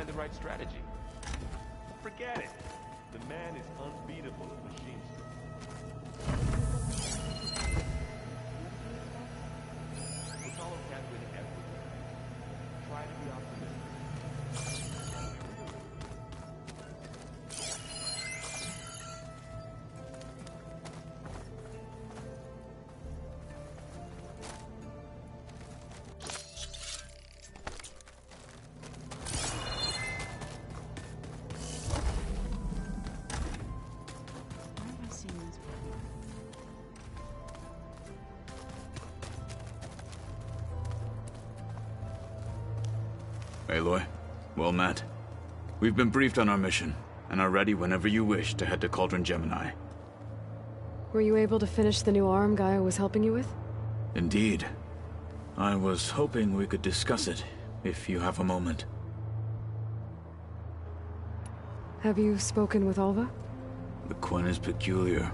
the right strategy. Forget it. The man is unbeatable at machine stuff. Apollo can't win everything. Try to be optimistic. Aloy, well met. We've been briefed on our mission, and are ready whenever you wish to head to Cauldron Gemini. Were you able to finish the new arm Gaia was helping you with? Indeed. I was hoping we could discuss it, if you have a moment. Have you spoken with Alva? The Quen is peculiar.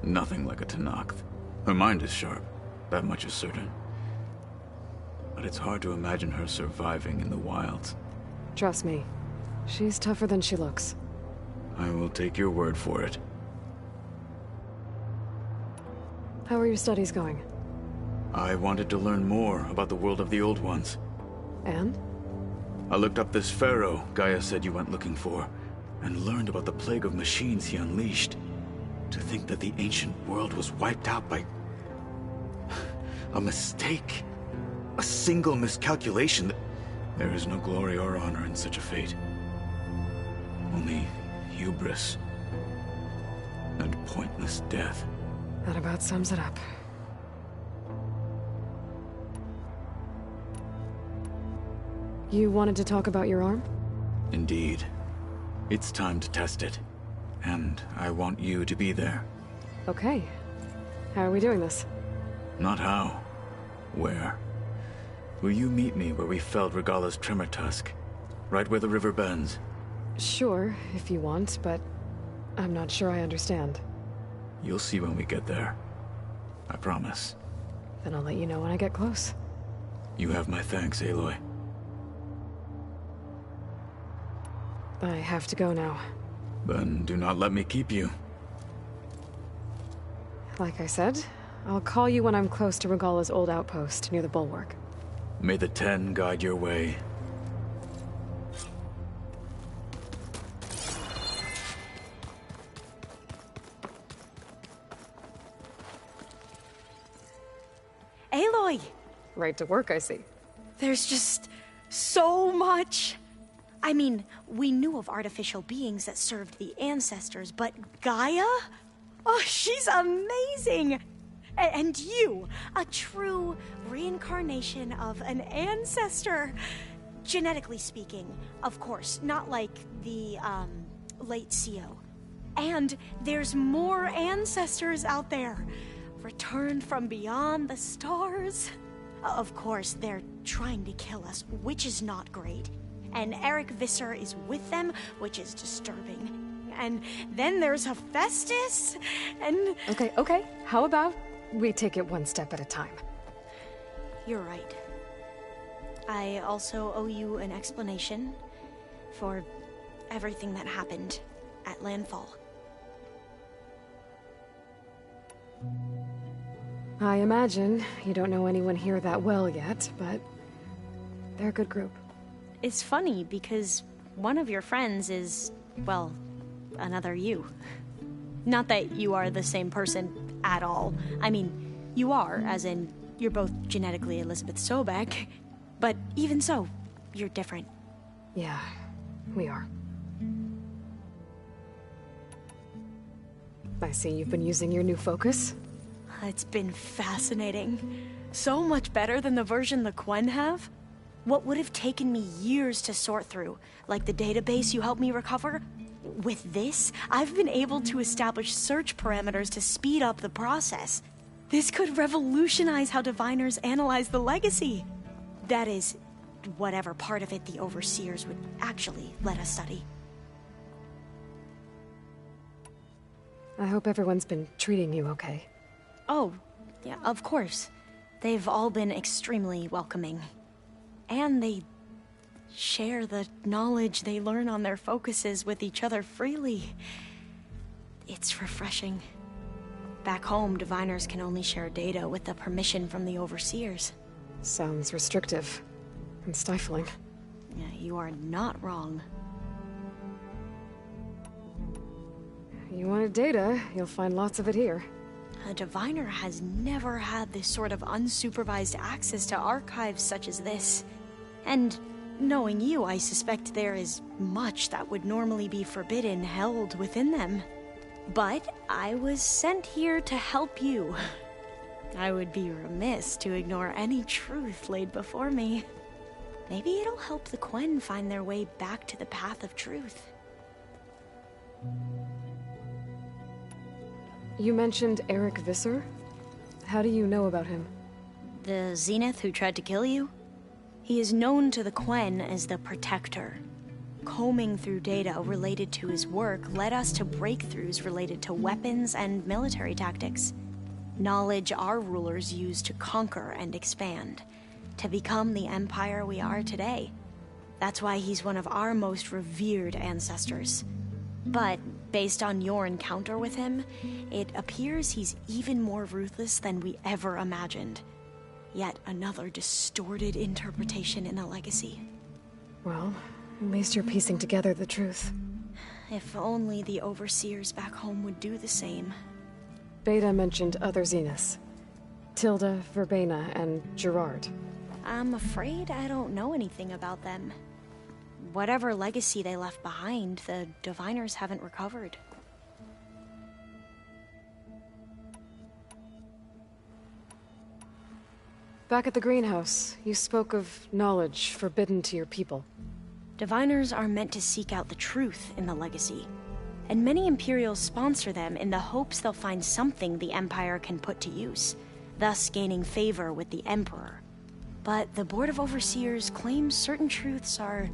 Nothing like a Tenakth. Her mind is sharp, that much is certain. But it's hard to imagine her surviving in the wilds. Trust me, she's tougher than she looks. I will take your word for it. How are your studies going? I wanted to learn more about the world of the Old Ones. And? I looked up this pharaoh Gaia said you went looking for, and learned about the plague of machines he unleashed. To think that the ancient world was wiped out by a mistake. A single miscalculation. There is no glory or honor in such a fate. Only hubris and pointless death. That about sums it up. You wanted to talk about your arm? Indeed. It's time to test it. And I want you to be there. Okay. How are we doing this? Not how. Where. Will you meet me where we felled Regalla's Tremor Tusk? Right where the river bends? Sure, if you want, but I'm not sure I understand. You'll see when we get there. I promise. Then I'll let you know when I get close. You have my thanks, Aloy. I have to go now. Then do not let me keep you. Like I said, I'll call you when I'm close to Regalla's old outpost near the bulwark. May the Ten guide your way. Aloy! Right to work, I see. There's just so much. I mean, we knew of artificial beings that served the ancestors, but Gaia? Oh, she's amazing! And you, a true reincarnation of an ancestor. Genetically speaking, of course, not like the, late CO. And there's more ancestors out there, returned from beyond the stars. Of course, they're trying to kill us, which is not great. And Eric Visser is with them, which is disturbing. And then there's Hephaestus, and... Okay, how about we take it one step at a time? You're right. I also owe you an explanation for everything that happened at Landfall. I imagine you don't know anyone here that well yet, but they're a good group. It's funny because one of your friends is, well, another you. Not that you are the same person at all. I mean, you are, as in, you're both genetically Elizabeth Sobek, but even so, you're different. Yeah, we are. I see you've been using your new focus. It's been fascinating. So much better than the version the Quen have. What would have taken me years to sort through, like the database you helped me recover, with this, I've been able to establish search parameters to speed up the process. This could revolutionize how diviners analyze the legacy. That is, whatever part of it the overseers would actually let us study. I hope everyone's been treating you okay. Oh, yeah, of course. They've all been extremely welcoming. And they share the knowledge they learn on their focuses with each other freely. It's refreshing. Back home, diviners can only share data with the permission from the overseers. Sounds restrictive and stifling. Yeah, you are not wrong. You wanted data, you'll find lots of it here. A diviner has never had this sort of unsupervised access to archives such as this. And knowing you, I suspect there is much that would normally be forbidden held within them. But I was sent here to help you. I would be remiss to ignore any truth laid before me. Maybe it'll help the Quen find their way back to the path of truth. You mentioned Eric Visser? How do you know about him? The Zenith who tried to kill you? He is known to the Quen as the Protector. Combing through data related to his work led us to breakthroughs related to weapons and military tactics. Knowledge our rulers used to conquer and expand, to become the empire we are today. That's why he's one of our most revered ancestors. But based on your encounter with him, it appears he's even more ruthless than we ever imagined. Yet another distorted interpretation in the legacy. Well, at least you're piecing together the truth. If only the overseers back home would do the same. Beta mentioned other Zeniths. Tilda, Verbena, and Gerard. I'm afraid I don't know anything about them. Whatever legacy they left behind, the diviners haven't recovered. Back at the greenhouse, you spoke of knowledge forbidden to your people. Diviners are meant to seek out the truth in the legacy, and many Imperials sponsor them in the hopes they'll find something the Empire can put to use, thus gaining favor with the Emperor. But the Board of Overseers claims certain truths are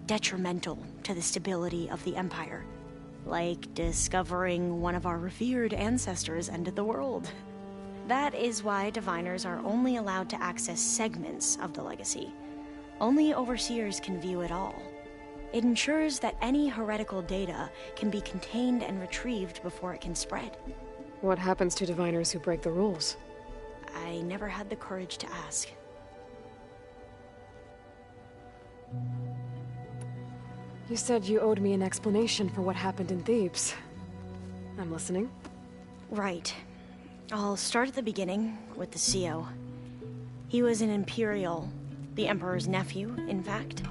detrimental to the stability of the Empire, like discovering one of our revered ancestors ended the world. That is why diviners are only allowed to access segments of the legacy. Only overseers can view it all. It ensures that any heretical data can be contained and retrieved before it can spread. What happens to diviners who break the rules? I never had the courage to ask. You said you owed me an explanation for what happened in Thebes. I'm listening. Right. I'll start at the beginning, with the CEO. He was an Imperial, the Emperor's nephew, in fact.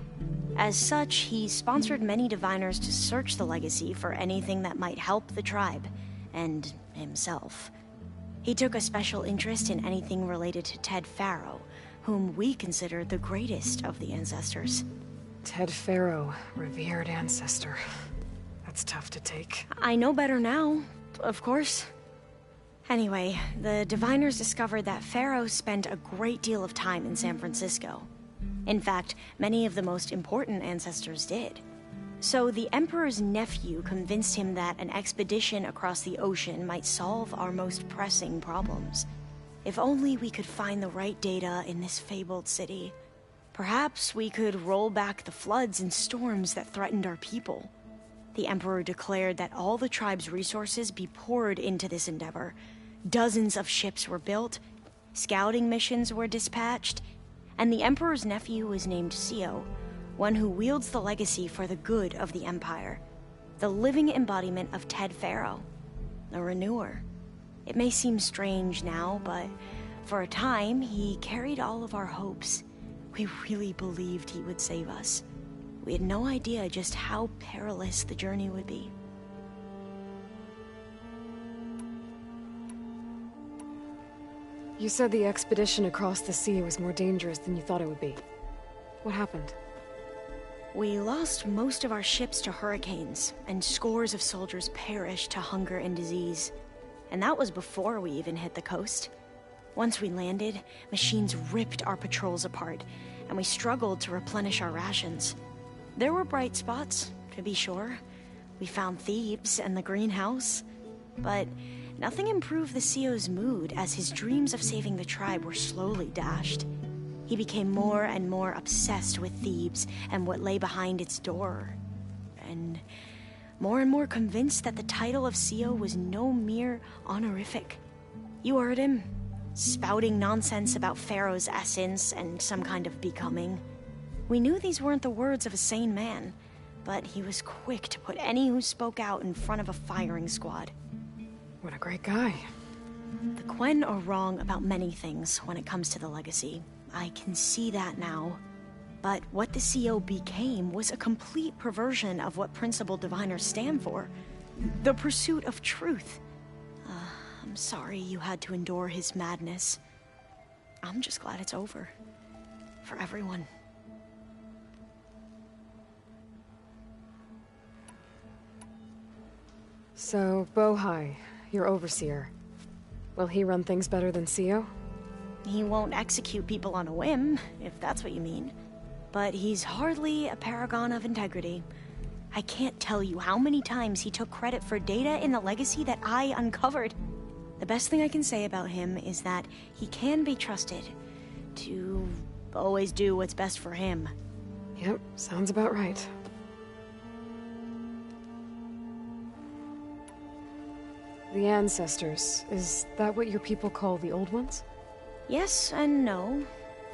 As such, he sponsored many diviners to search the legacy for anything that might help the tribe, and himself. He took a special interest in anything related to Ted Faro, whom we consider the greatest of the ancestors. Ted Faro, revered ancestor. That's tough to take. I know better now, of course. Anyway, the diviners discovered that Faro spent a great deal of time in San Francisco. In fact, many of the most important ancestors did. So the Emperor's nephew convinced him that an expedition across the ocean might solve our most pressing problems. If only we could find the right data in this fabled city. Perhaps we could roll back the floods and storms that threatened our people. The Emperor declared that all the tribe's resources be poured into this endeavor. Dozens of ships were built, scouting missions were dispatched, and the Emperor's nephew was named CEO, one who wields the legacy for the good of the Empire. The living embodiment of Ted Faro, the Renewer. It may seem strange now, but for a time, he carried all of our hopes. We really believed he would save us. We had no idea just how perilous the journey would be. You said the expedition across the sea was more dangerous than you thought it would be. What happened? We lost most of our ships to hurricanes, and scores of soldiers perished to hunger and disease. And that was before we even hit the coast. Once we landed, machines ripped our patrols apart, and we struggled to replenish our rations. There were bright spots, to be sure. We found Thebes and the greenhouse, but nothing improved the CEO's mood as his dreams of saving the tribe were slowly dashed. he became more and more obsessed with Thebes and what lay behind its door. And more convinced that the title of CEO was no mere honorific. You heard him, spouting nonsense about Pharaoh's essence and some kind of becoming. We knew these weren't the words of a sane man, but he was quick to put any who spoke out in front of a firing squad. What a great guy. The Quen are wrong about many things when it comes to the legacy. I can see that now. But what the CO became was a complete perversion of what principled diviners stand for. The pursuit of truth. I'm sorry you had to endure his madness. I'm just glad it's over. For everyone. So, Bohai, your overseer. Will he run things better than CEO? He won't execute people on a whim, if that's what you mean. But he's hardly a paragon of integrity. I can't tell you how many times he took credit for data in the legacy that I uncovered. The best thing I can say about him is that he can be trusted to always do what's best for him. Yep, sounds about right. The ancestors, is that what your people call the old ones? Yes and no.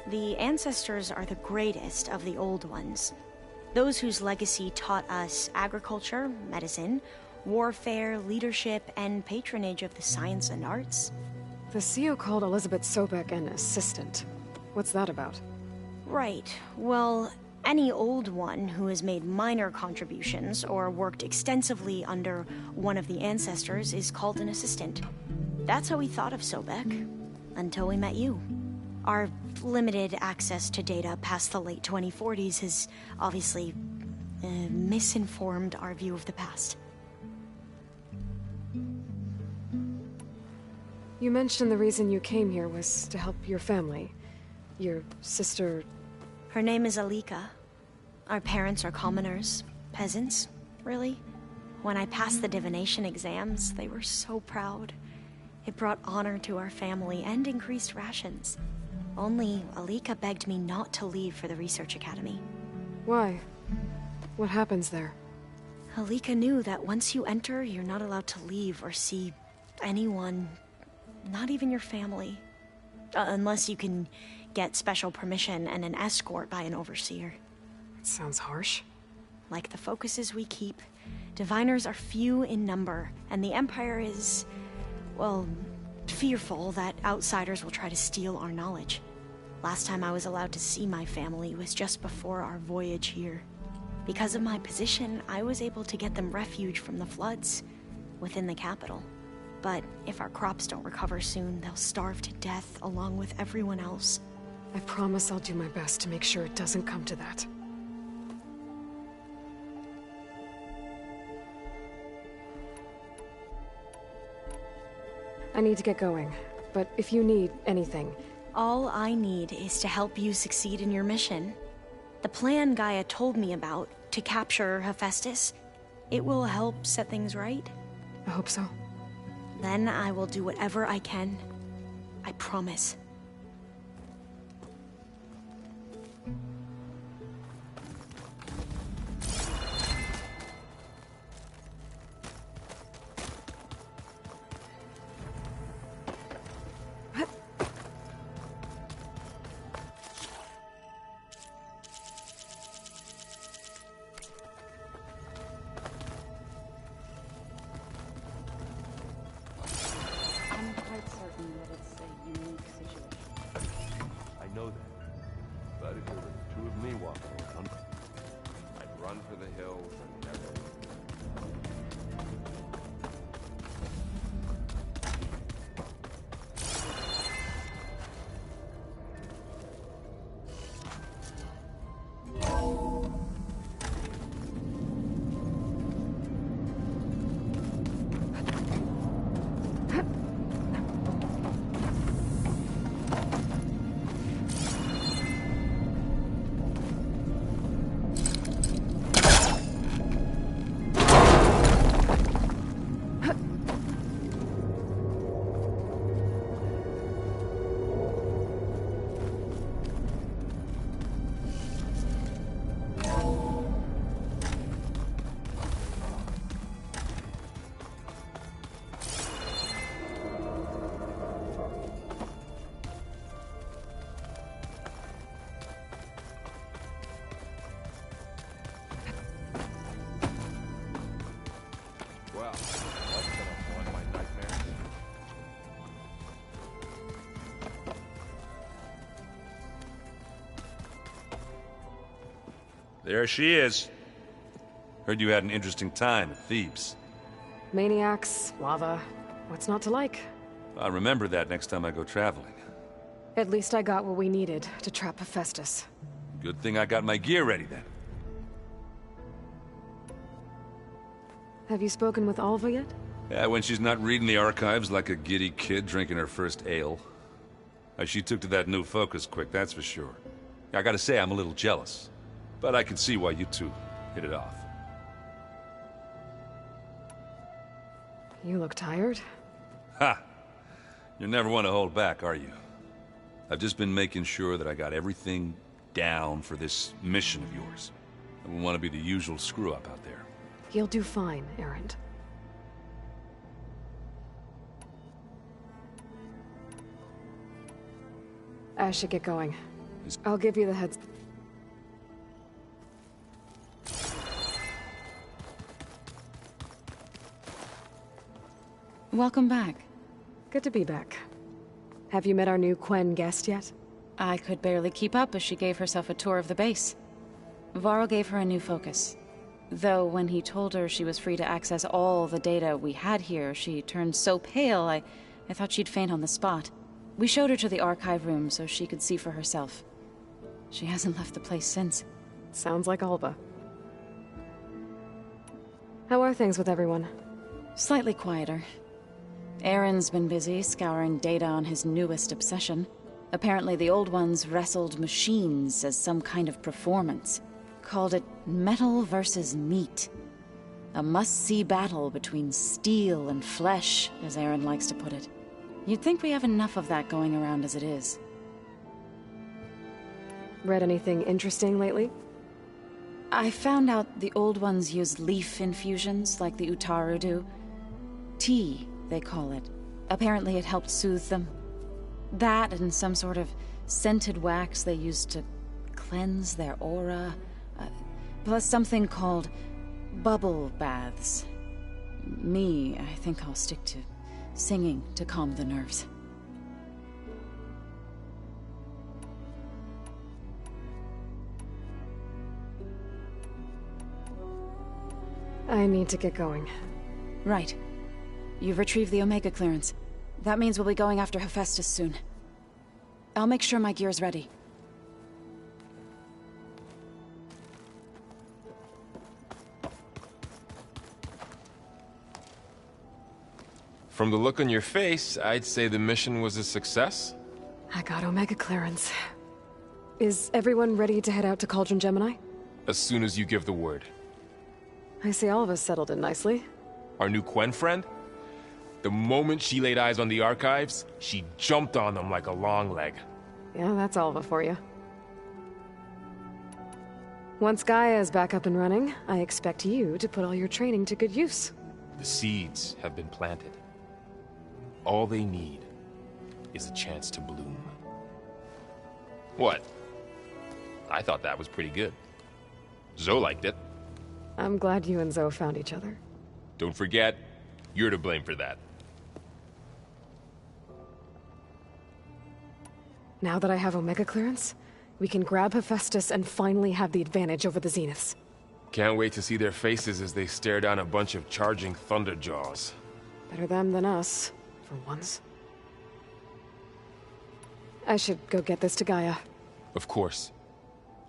The ancestors are the greatest of the old ones. Those whose legacy taught us agriculture, medicine, warfare, leadership, and patronage of the science and arts. The CEO called Elizabeth Sobek an assistant. What's that about? Right. Well, any old one who has made minor contributions or worked extensively under one of the ancestors is called an assistant. That's how we thought of Sobek, until we met you. Our limited access to data past the late 2040s has obviously misinformed our view of the past. You mentioned the reason you came here was to help your family. Your sister... Her name is Alika. Our parents are commoners. Peasants, really. When I passed the divination exams, they were so proud. It brought honor to our family and increased rations. Only Alika begged me not to leave for the research academy. Why? What happens there? Alika knew that once you enter, you're not allowed to leave or see anyone, not even your family. Unless you can get special permission and an escort by an overseer. It sounds harsh. Like the focuses we keep, diviners are few in number, and the Empire is, well, fearful that outsiders will try to steal our knowledge. Last time I was allowed to see my family was just before our voyage here. Because of my position, I was able to get them refuge from the floods within the capital. But if our crops don't recover soon, they'll starve to death along with everyone else. I promise I'll do my best to make sure it doesn't come to that. I need to get going, but if you need anything... All I need is to help you succeed in your mission. The plan Gaia told me about, to capture Hephaestus, it will help set things right. I hope so. Then I will do whatever I can. I promise. I'm quite certain that it's a unique situation. Well, that's gonna haunt my nightmares. There she is. Heard you had an interesting time at Thebes. Maniacs, lava. What's not to like? I'll remember that next time I go traveling. At least I got what we needed to trap Hephaestus. Good thing I got my gear ready then. Have you spoken with Alva yet? Yeah, when she's not reading the archives like a giddy kid drinking her first ale. She took to that new focus quick, that's for sure. I gotta say, I'm a little jealous. But I can see why you two hit it off. You look tired. Ha! You never want to hold back, are you? I've just been making sure that I got everything down for this mission of yours. I wouldn't want to be the usual screw-up out there. You'll do fine, Erend. I should get going. I'll give you the heads. Welcome back. Good to be back. Have you met our new Quen guest yet? I could barely keep up as she gave herself a tour of the base. Varl gave her a new focus. Though when he told her she was free to access all the data we had here, she turned so pale I thought she'd faint on the spot. We showed her to the archive room so she could see for herself. She hasn't left the place since. Sounds like Alva. How are things with everyone? Slightly quieter. Aaron's been busy scouring data on his newest obsession. Apparently the old ones wrestled machines as some kind of performance. Called it metal versus meat. A must-see battle between steel and flesh, as Aaron likes to put it. You'd think we have enough of that going around as it is. Read anything interesting lately? I found out the old ones used leaf infusions like the Utaru do. Tea, they call it. Apparently it helped soothe them. That and some sort of scented wax they used to cleanse their aura. Plus something called bubble baths. Me, I think I'll stick to singing to calm the nerves. I need to get going. Right. You've retrieved the Omega clearance. That means we'll be going after Hephaestus soon. I'll make sure my gear's ready. From the look on your face, I'd say the mission was a success. I got Omega clearance. Is everyone ready to head out to Cauldron Gemini? As soon as you give the word. I see all of us settled in nicely. Our new Quen friend? The moment she laid eyes on the archives, she jumped on them like a long leg. Yeah, that's Alva for you. Once Gaia is back up and running, I expect you to put all your training to good use. The seeds have been planted. All they need is a chance to bloom. What? I thought that was pretty good. Zoe liked it. I'm glad you and Zoe found each other. Don't forget, you're to blame for that. Now that I have Omega clearance, we can grab Hephaestus and finally have the advantage over the Zeniths. Can't wait to see their faces as they stare down a bunch of charging Thunderjaws. Better them than us, for once. I should go get this to Gaia. Of course.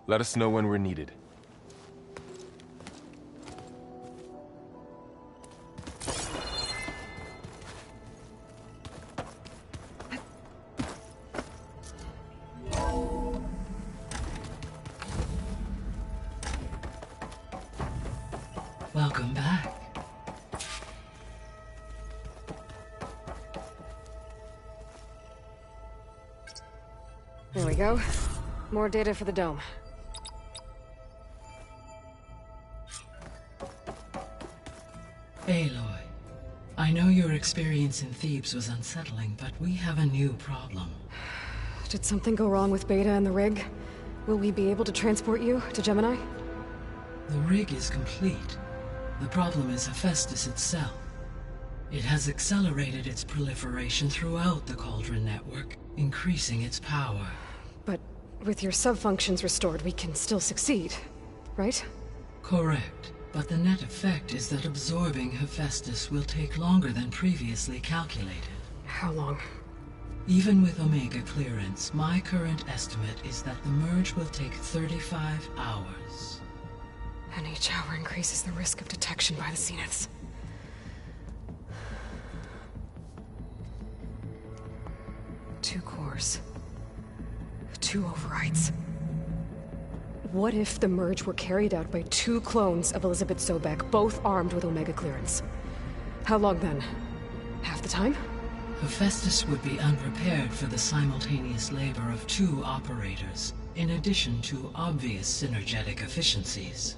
Let us know when we're needed. Welcome back. There we go. More data for the dome. Aloy, I know your experience in Thebes was unsettling, but we have a new problem. Did something go wrong with Beta and the rig? Will we be able to transport you to Gemini? The rig is complete. The problem is Hephaestus itself. It has accelerated its proliferation throughout the Cauldron network, increasing its power. But with your sub-functions restored, we can still succeed, right? Correct. But the net effect is that absorbing Hephaestus will take longer than previously calculated. How long? Even with Omega clearance, my current estimate is that the merge will take 35 hours. And each hour increases the risk of detection by the Zeniths. Two cores. Two overrides. What if the merge were carried out by two clones of Elizabeth Sobek, both armed with Omega clearance? How long then? Half the time? Hephaestus would be unprepared for the simultaneous labor of two operators, in addition to obvious synergetic efficiencies.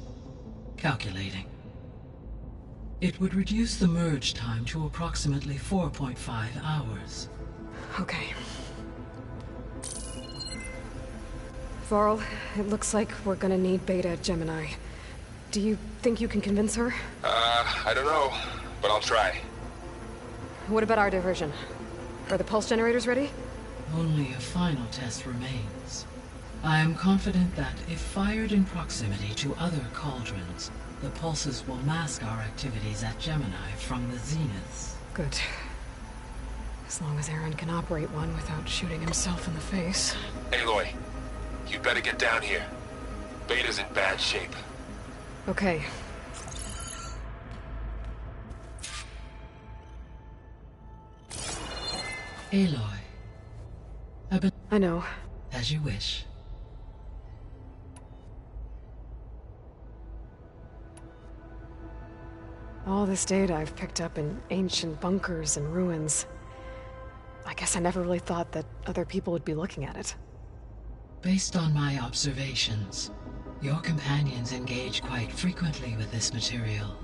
Calculating. It would reduce the merge time to approximately 4.5 hours. Okay. Varl, it looks like we're gonna need Beta at Gemini. Do you think you can convince her? I don't know, but I'll try. What about our diversion? Are the pulse generators ready? Only a final test remains. I am confident that if fired in proximity to other cauldrons, the pulses will mask our activities at Gemini from the Zeniths. Good. As long as Aaron can operate one without shooting himself in the face. Aloy, you better get down here. Beta's in bad shape. Okay. Aloy. I know. As you wish. All this data I've picked up in ancient bunkers and ruins. I guess I never really thought that other people would be looking at it. Based on my observations, your companions engage quite frequently with this material.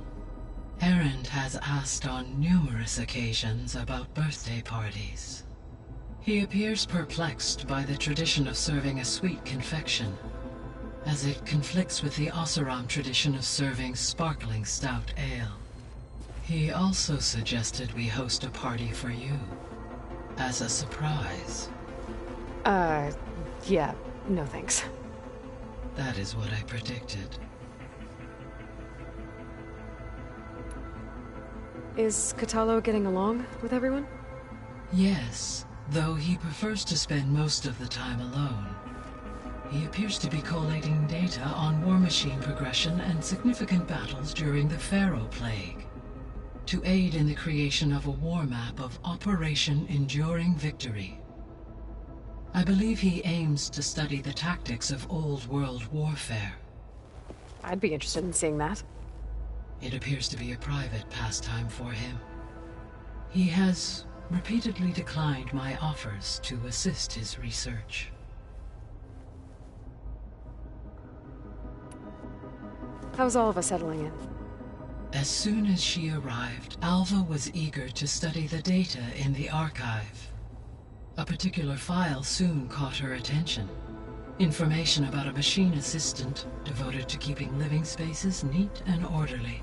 Erend has asked on numerous occasions about birthday parties. He appears perplexed by the tradition of serving a sweet confection, as it conflicts with the Oseram tradition of serving sparkling stout ale. He also suggested we host a party for you, as a surprise. Yeah, no thanks. That is what I predicted. Is Kotallo getting along with everyone? Yes, though he prefers to spend most of the time alone. He appears to be collating data on war machine progression and significant battles during the Pharaoh Plague, to aid in the creation of a war map of Operation Enduring Victory. I believe he aims to study the tactics of old world warfare. I'd be interested in seeing that. It appears to be a private pastime for him. He has repeatedly declined my offers to assist his research. How's Alva settling in? As soon as she arrived, Alva was eager to study the data in the archive. A particular file soon caught her attention. Information about a machine assistant devoted to keeping living spaces neat and orderly.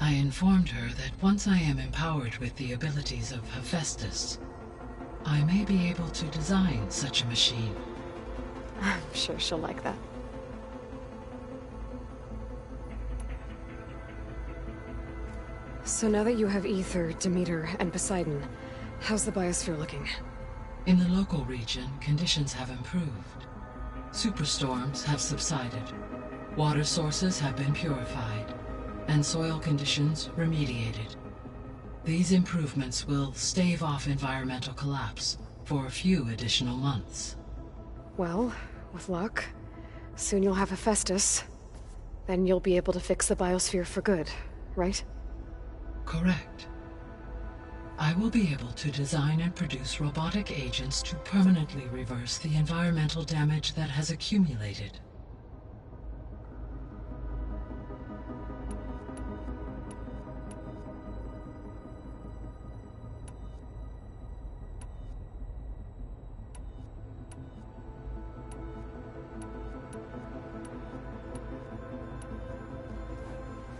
I informed her that once I am empowered with the abilities of Hephaestus, I may be able to design such a machine. I'm sure she'll like that. So now that you have Ether, Demeter, and Poseidon, how's the biosphere looking? In the local region, conditions have improved. Superstorms have subsided. Water sources have been purified, and soil conditions remediated. These improvements will stave off environmental collapse for a few additional months. Well, with luck, soon you'll have Hephaestus. Then you'll be able to fix the biosphere for good, right? Correct. I will be able to design and produce robotic agents to permanently reverse the environmental damage that has accumulated.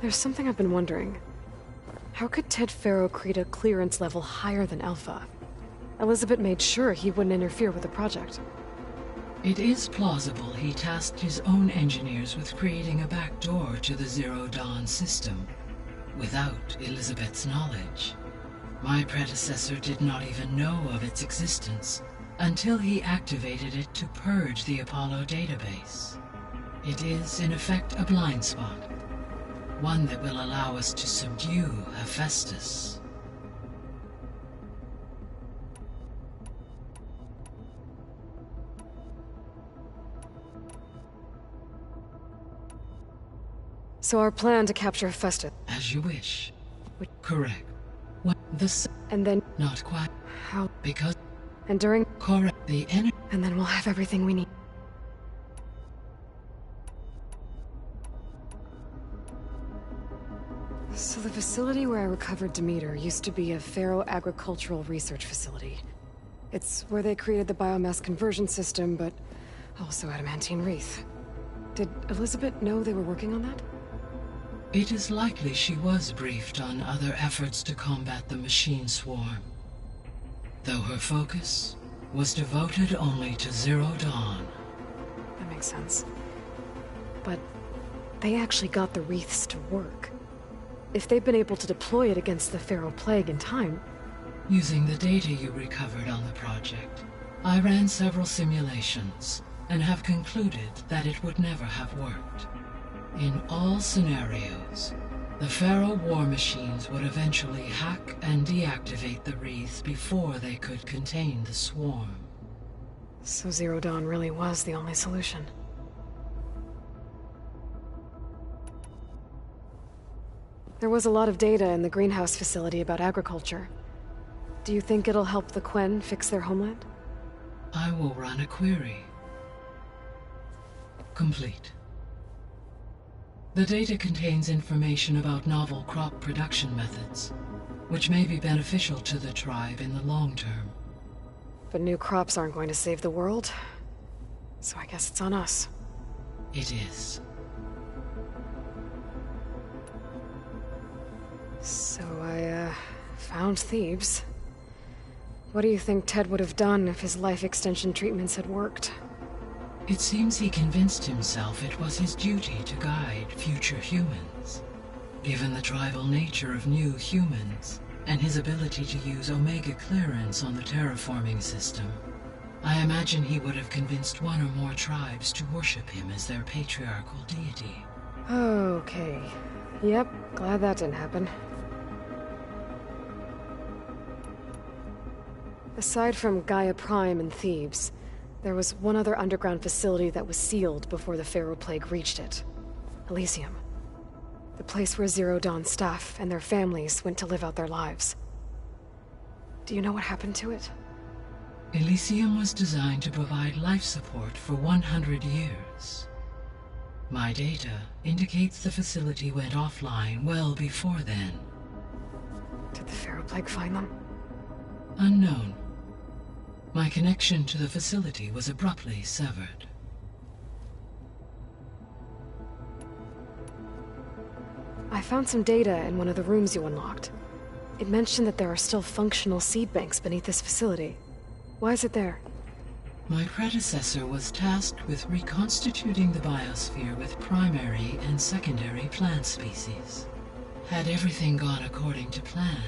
There's something I've been wondering. How could Ted Faro create a clearance level higher than Alpha? Elizabeth made sure he wouldn't interfere with the project. It is plausible he tasked his own engineers with creating a backdoor to the Zero Dawn system, without Elizabeth's knowledge. My predecessor did not even know of its existence until he activated it to purge the Apollo database. It is, in effect, a blind spot, one that will allow us to subdue Hephaestus. So our plan to capture Hephaestus. As you wish. Correct. What the And then... Not quite. How? Because... And during... Correct. The energy... And then we'll have everything we need. So the facility where I recovered Demeter used to be a Faro agricultural research facility. It's where they created the biomass conversion system, but also adamantine wreath. Did Elizabeth know they were working on that? It is likely she was briefed on other efforts to combat the machine swarm, though her focus was devoted only to Zero Dawn. That makes sense. But they actually got the wreaths to work. If they've been able to deploy it against the Faro Plague in time... Using the data you recovered on the project, I ran several simulations and have concluded that it would never have worked. In all scenarios, the Faro war machines would eventually hack and deactivate the wreath before they could contain the swarm. So Zero Dawn really was the only solution. There was a lot of data in the greenhouse facility about agriculture. Do you think it'll help the Quen fix their homeland? I will run a query. Complete. The data contains information about novel crop production methods, which may be beneficial to the tribe in the long term. But new crops aren't going to save the world, so I guess it's on us. It is. So I, found Thebes. What do you think Ted would have done if his life extension treatments had worked? It seems he convinced himself it was his duty to guide future humans. Given the tribal nature of new humans, and his ability to use Omega clearance on the terraforming system, I imagine he would have convinced one or more tribes to worship him as their patriarchal deity. Okay. Yep, glad that didn't happen. Aside from Gaia Prime and Thebes, there was one other underground facility that was sealed before the Faro Plague reached it. Elysium. The place where Zero Dawn staff and their families went to live out their lives. Do you know what happened to it? Elysium was designed to provide life support for 100 years. My data indicates the facility went offline well before then. Did the Faro Plague find them? Unknown. My connection to the facility was abruptly severed. I found some data in one of the rooms you unlocked. It mentioned that there are still functional seed banks beneath this facility. Why is it there? My predecessor was tasked with reconstituting the biosphere with primary and secondary plant species. Had everything gone according to plan,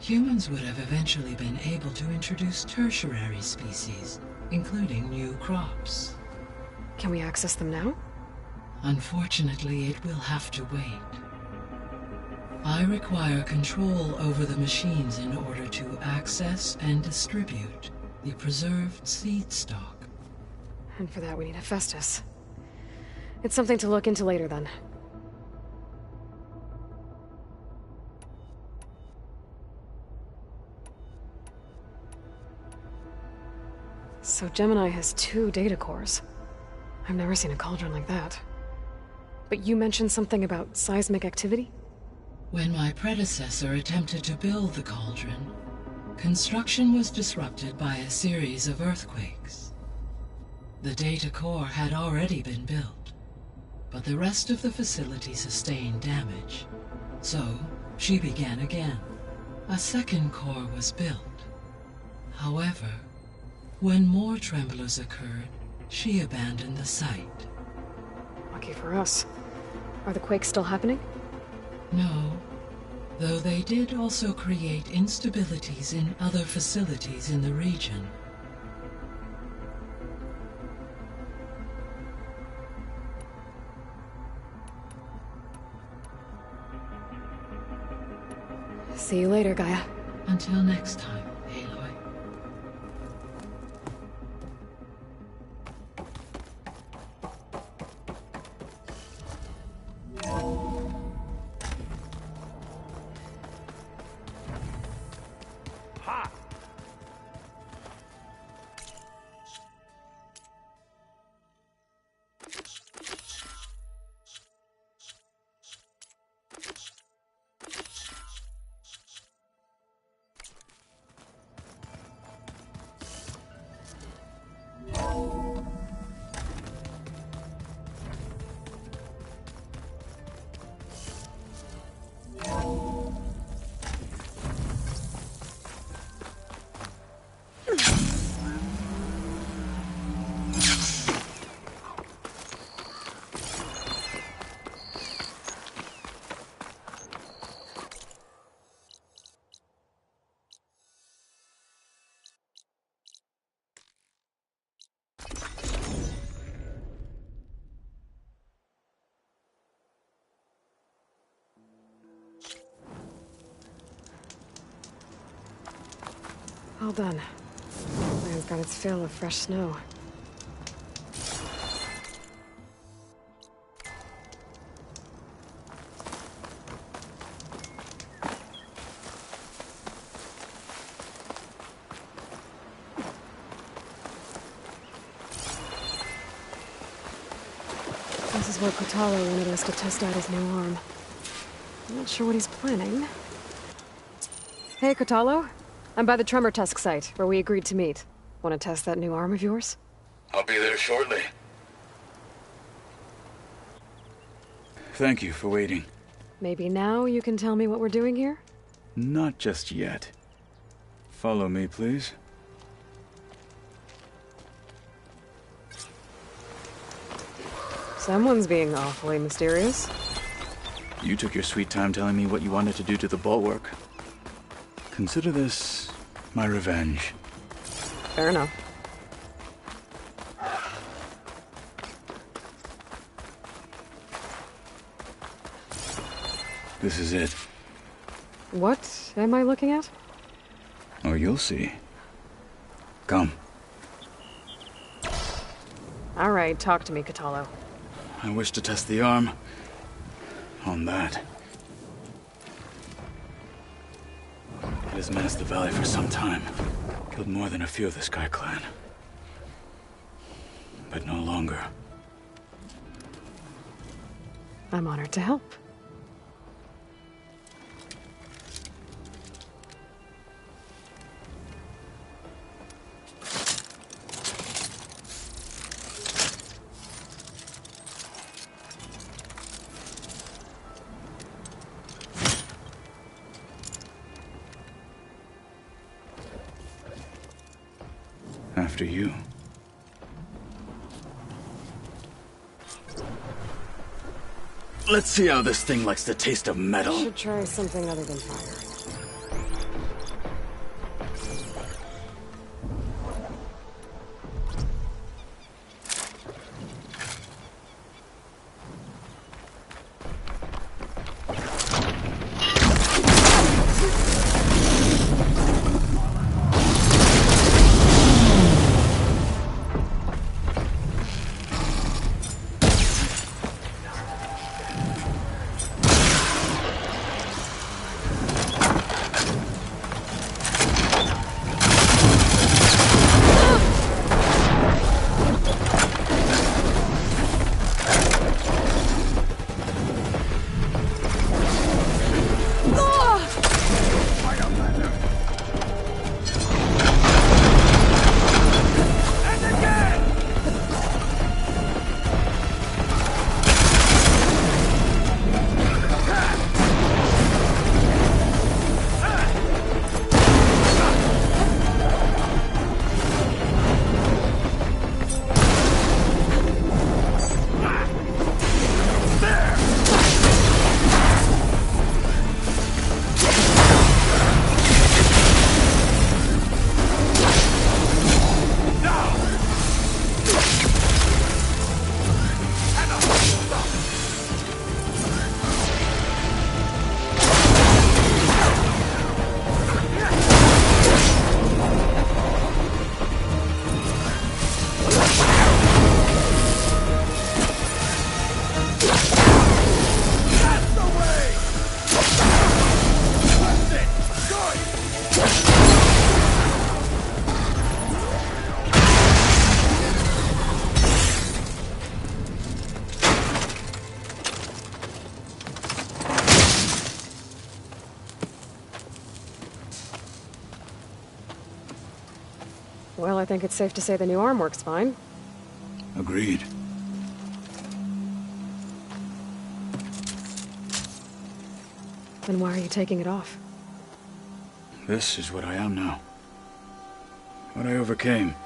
humans would have eventually been able to introduce tertiary species, including new crops. Can we access them now? Unfortunately, it will have to wait. I require control over the machines in order to access and distribute the preserved seed stock. And for that we need Hephaestus. It's something to look into later then. So Gemini has 2 data cores. I've never seen a cauldron like that. But you mentioned something about seismic activity? When my predecessor attempted to build the cauldron, construction was disrupted by a series of earthquakes. The data core had already been built, but the rest of the facility sustained damage. So, she began again. A second core was built. However, when more tremblers occurred, she abandoned the site. Lucky for us. Are the quakes still happening? No, though they did also create instabilities in other facilities in the region. See you later, Gaia. Until next time, Aloy. Ha! Well done. Land's got its fill of fresh snow. This is where Kotallo wanted us to test out his new arm. I'm not sure what he's planning. Hey, Kotallo. I'm by the Tremor Tusk site, where we agreed to meet. Want to test that new arm of yours? I'll be there shortly. Thank you for waiting. Maybe now you can tell me what we're doing here? Not just yet. Follow me, please. Someone's being awfully mysterious. You took your sweet time telling me what you wanted to do to the bulwark. Consider this my revenge. Fair enough. This is it. What am I looking at? Oh, you'll see. Come. All right, talk to me, Kotallo. I wish to test the arm on that. It has menaced the valley for some time. Killed more than a few of the Sky Clan. But no longer. I'm honored to help. After you. Let's see how this thing likes the taste of metal. Should try something other than fire. Well, I think it's safe to say the new arm works fine. Agreed. Then why are you taking it off? This is what I am now. What I overcame.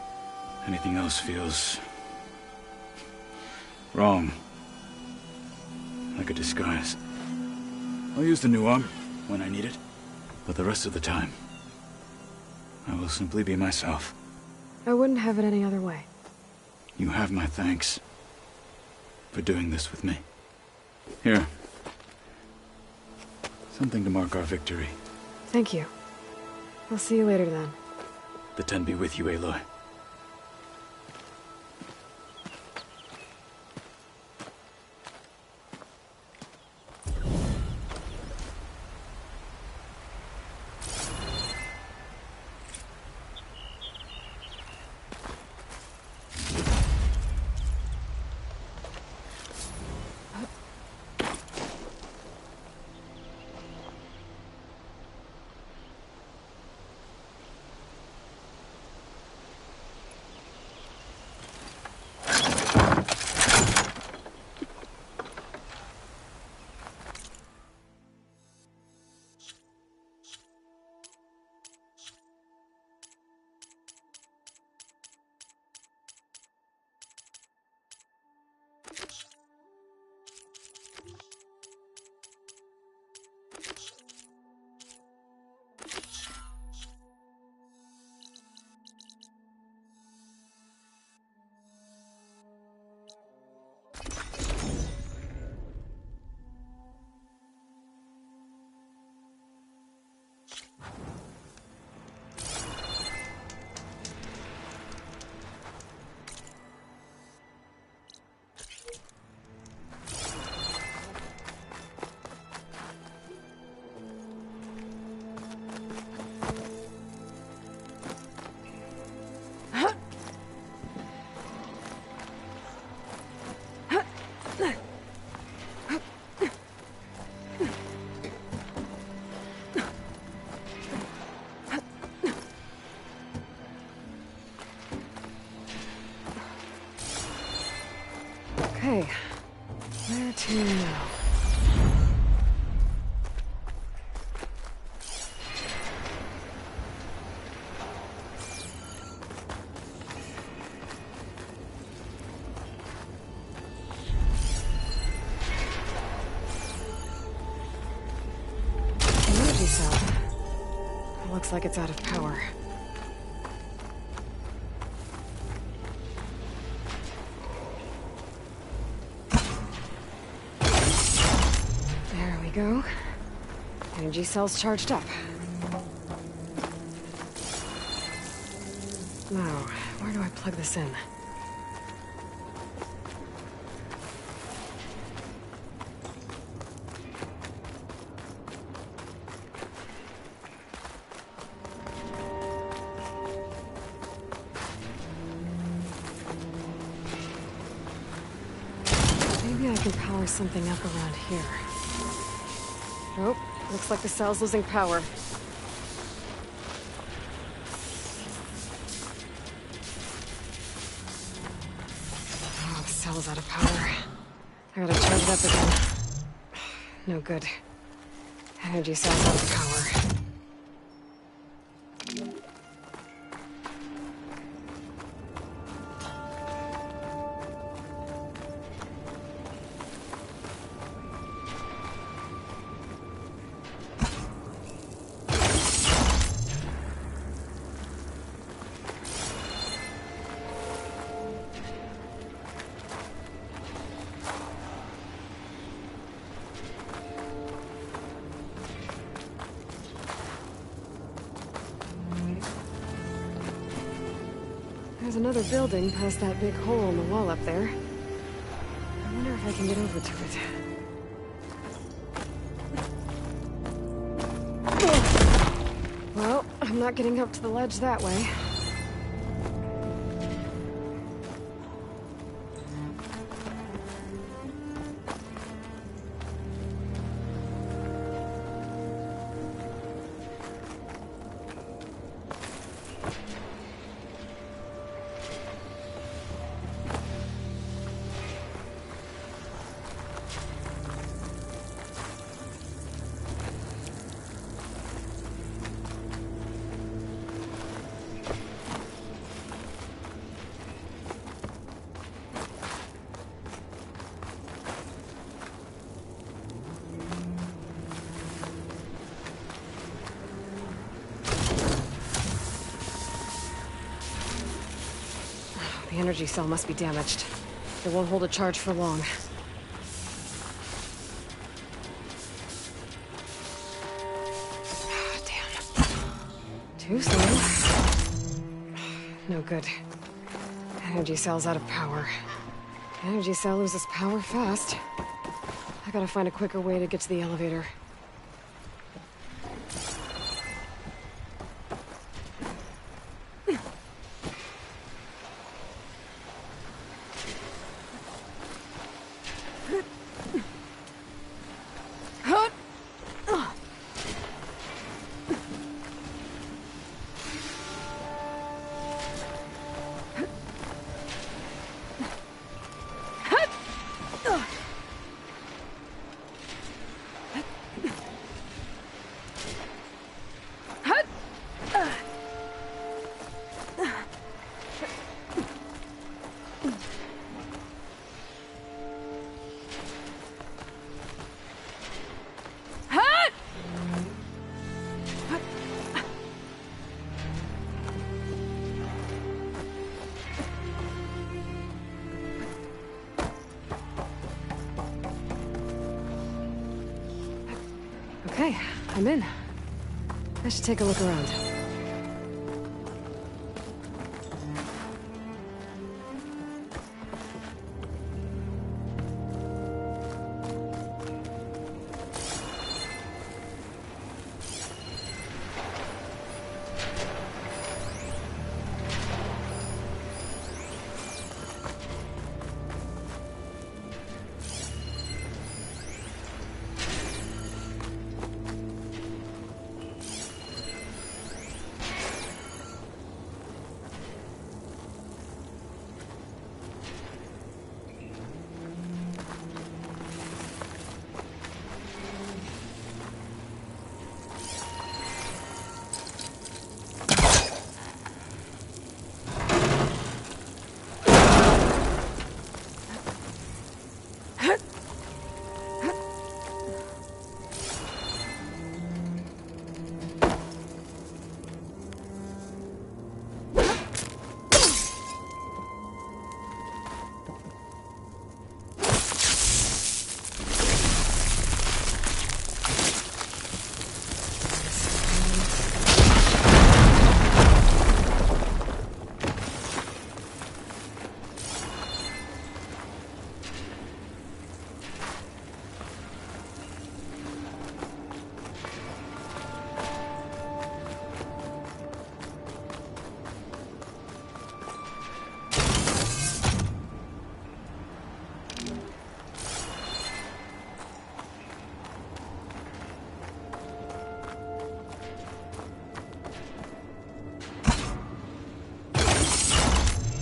Anything else feels... wrong. Like a disguise. I'll use the new arm when I need it. But the rest of the time, I will simply be myself. I wouldn't have it any other way. You have my thanks for doing this with me. Here. Something to mark our victory. Thank you. I'll see you later then. The Ten be with you, Aloy. Okay. Where to now? Energy cell. It looks like it's out of power. Go. Energy cells charged up. Now, where do I plug this in? Maybe I can power something up around here. Nope. Looks like the cell's losing power. Oh, the cell's out of power. I gotta charge it up again. No good. Energy cell's out of power. There's another building past that big hole in the wall up there. I wonder if I can get over to it. Well, I'm not getting up to the ledge that way. The energy cell must be damaged. It won't hold a charge for long. Damn. Too slow. No good. Energy cell's out of power. Energy cell loses power fast. I gotta find a quicker way to get to the elevator. Okay, I'm in. I should take a look around.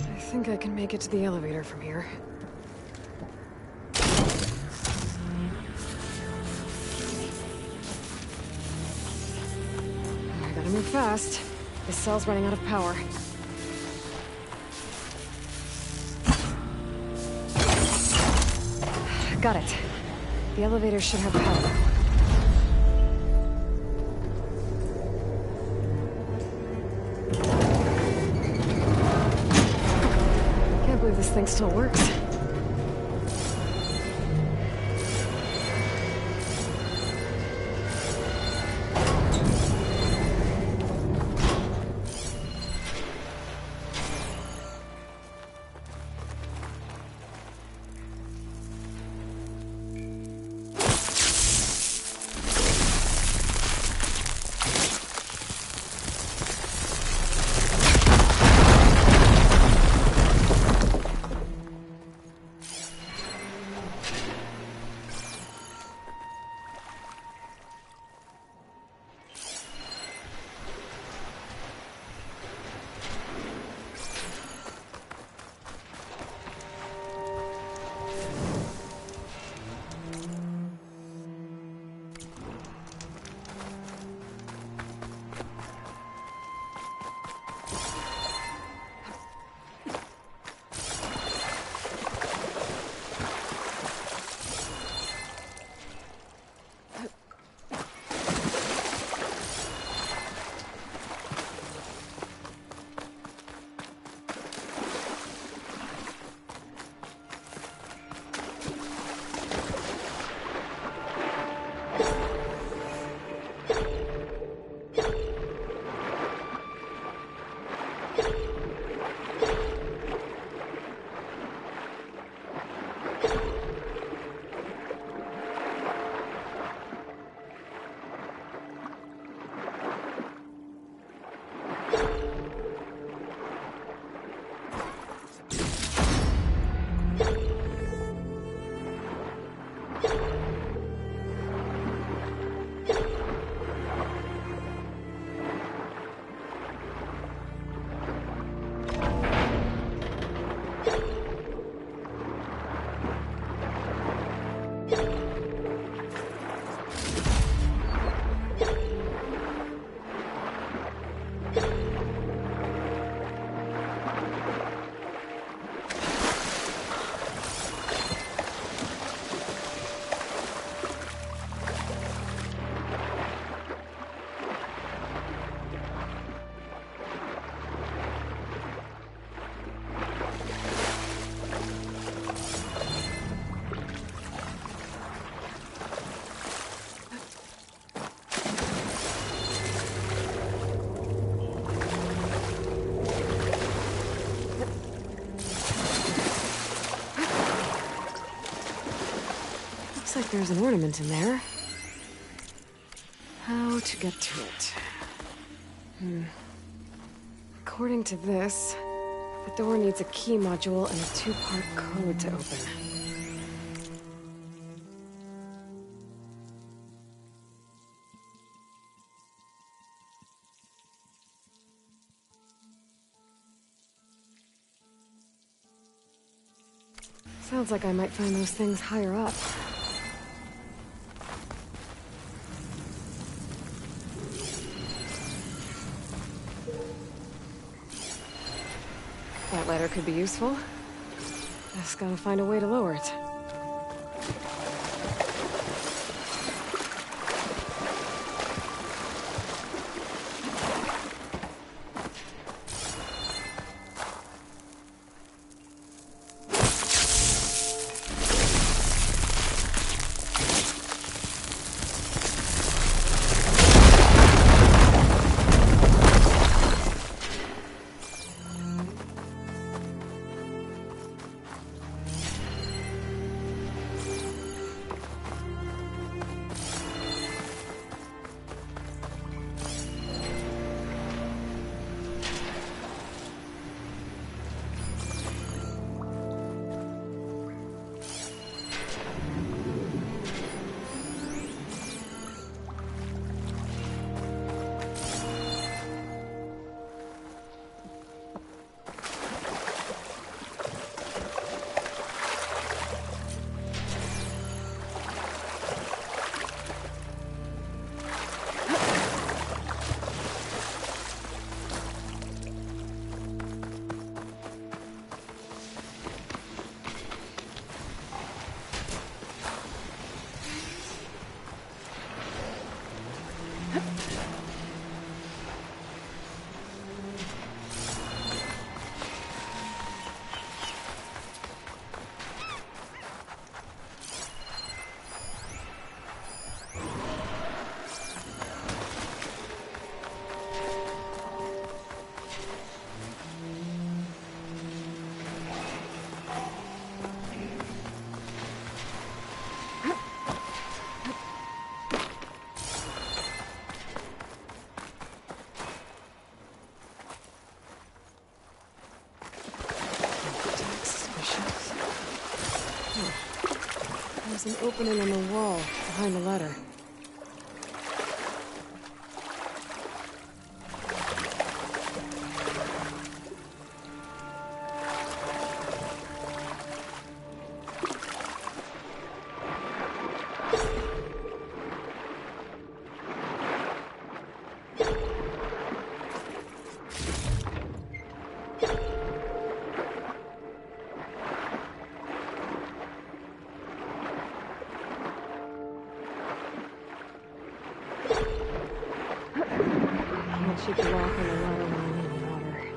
I think I can make it to the elevator from here. I gotta move fast. This cell's running out of power. Got it. The elevator should have power. Can't believe this thing still works. like there's an ornament in there. How to get to it? According to this, the door needs a key module and a 2-part code to open. Sounds like I might find those things higher up. That ladder could be useful. Just gotta find a way to lower it. There's an opening in the wall behind the ladder. She can walk on the ladder when I'm in the water.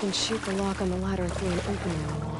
can shoot the lock on the ladder through an opening in the wall.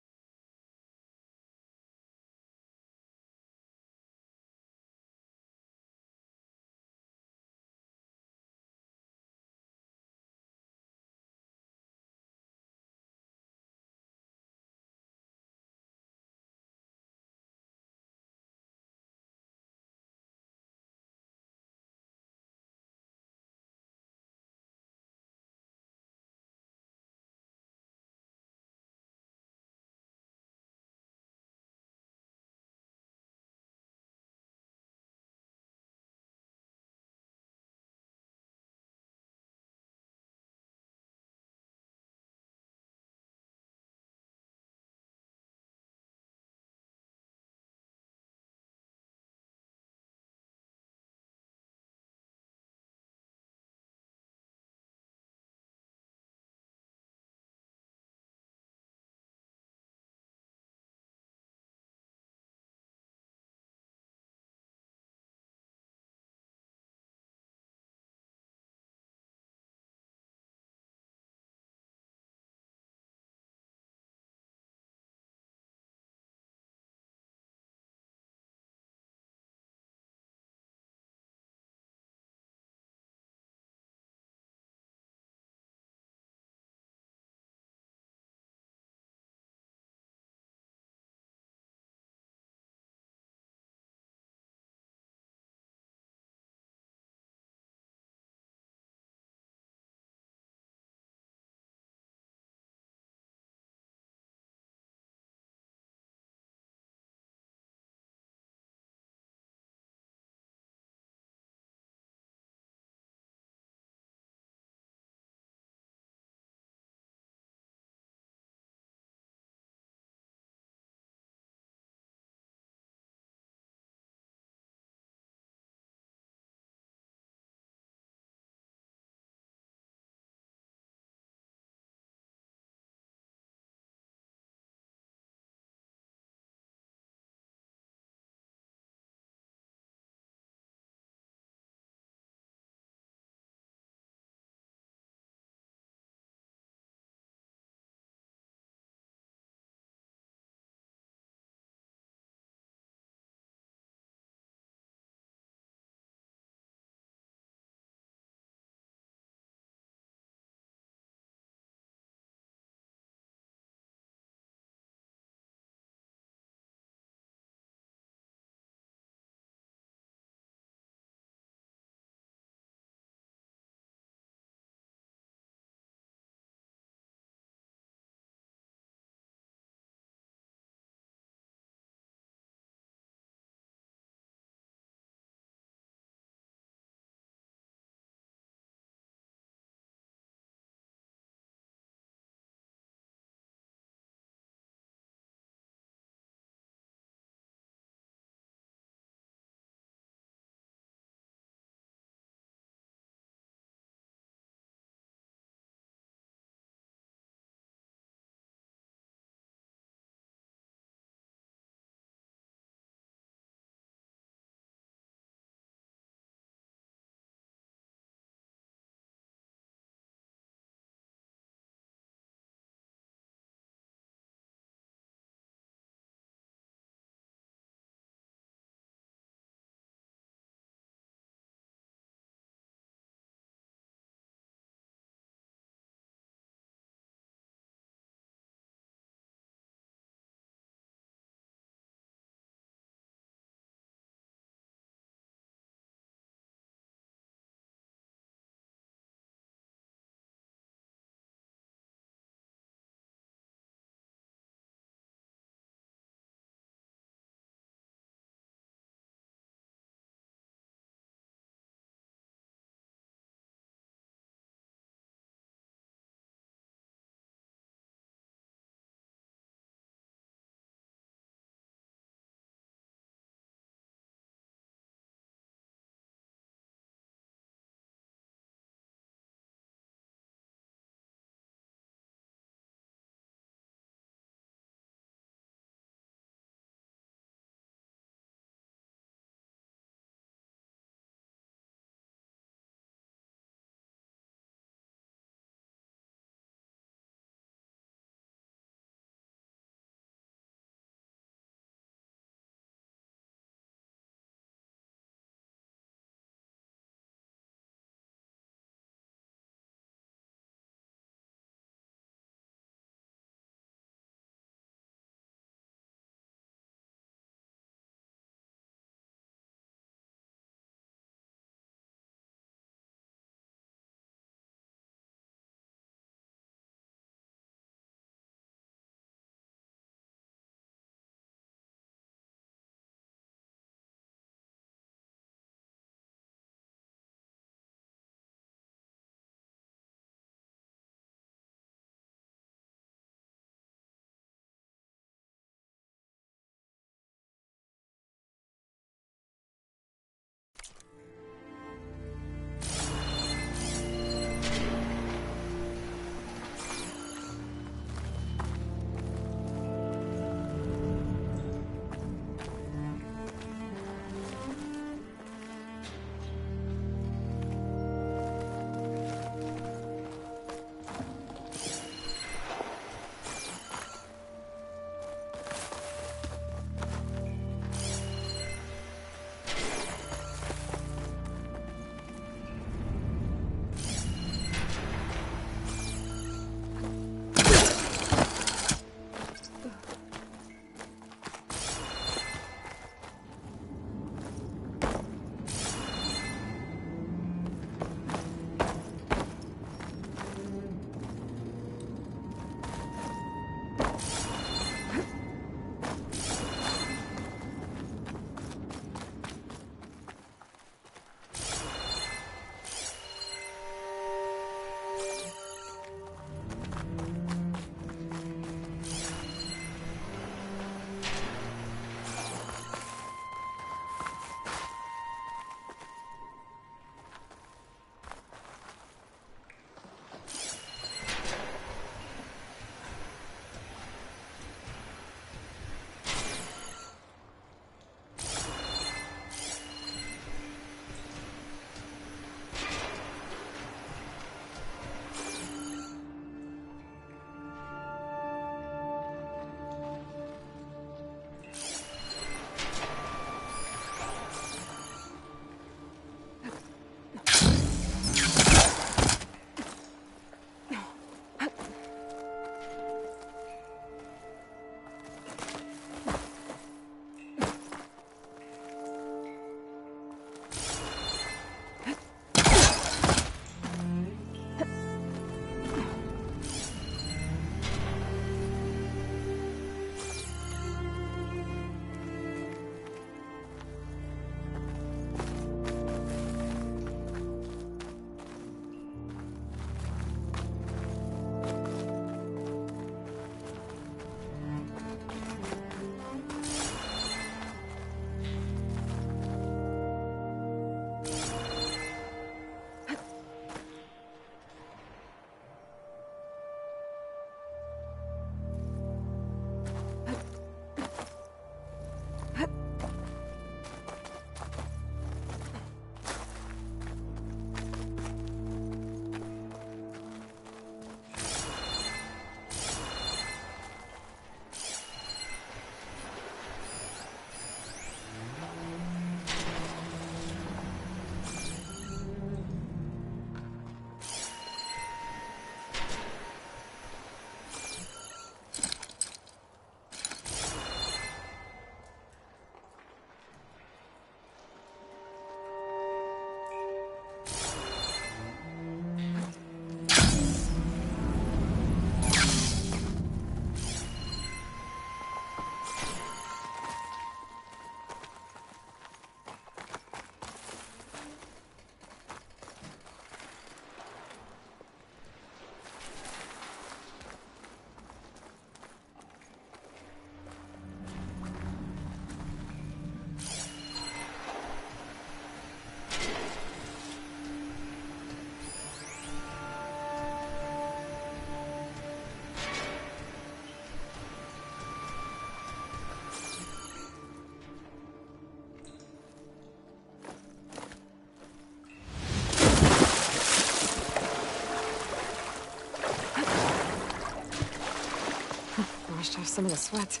There's some of the sweat.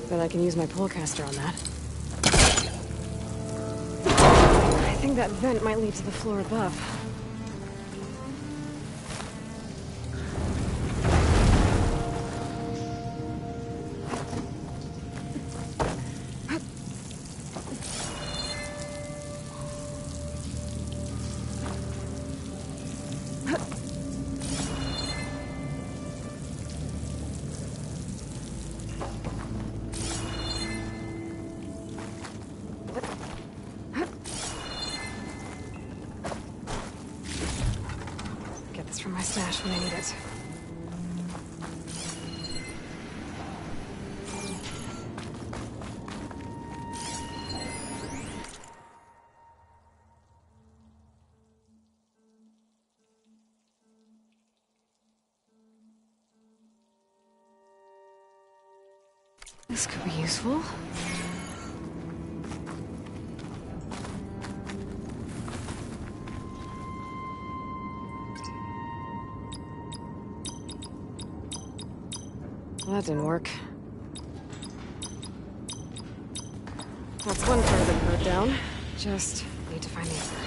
Then I can use my pullcaster on that. I think that vent might lead to the floor above. Get this from my stash when I need it. This could be useful. Well, that didn't work. That's one part of the code down. Just need to find the other.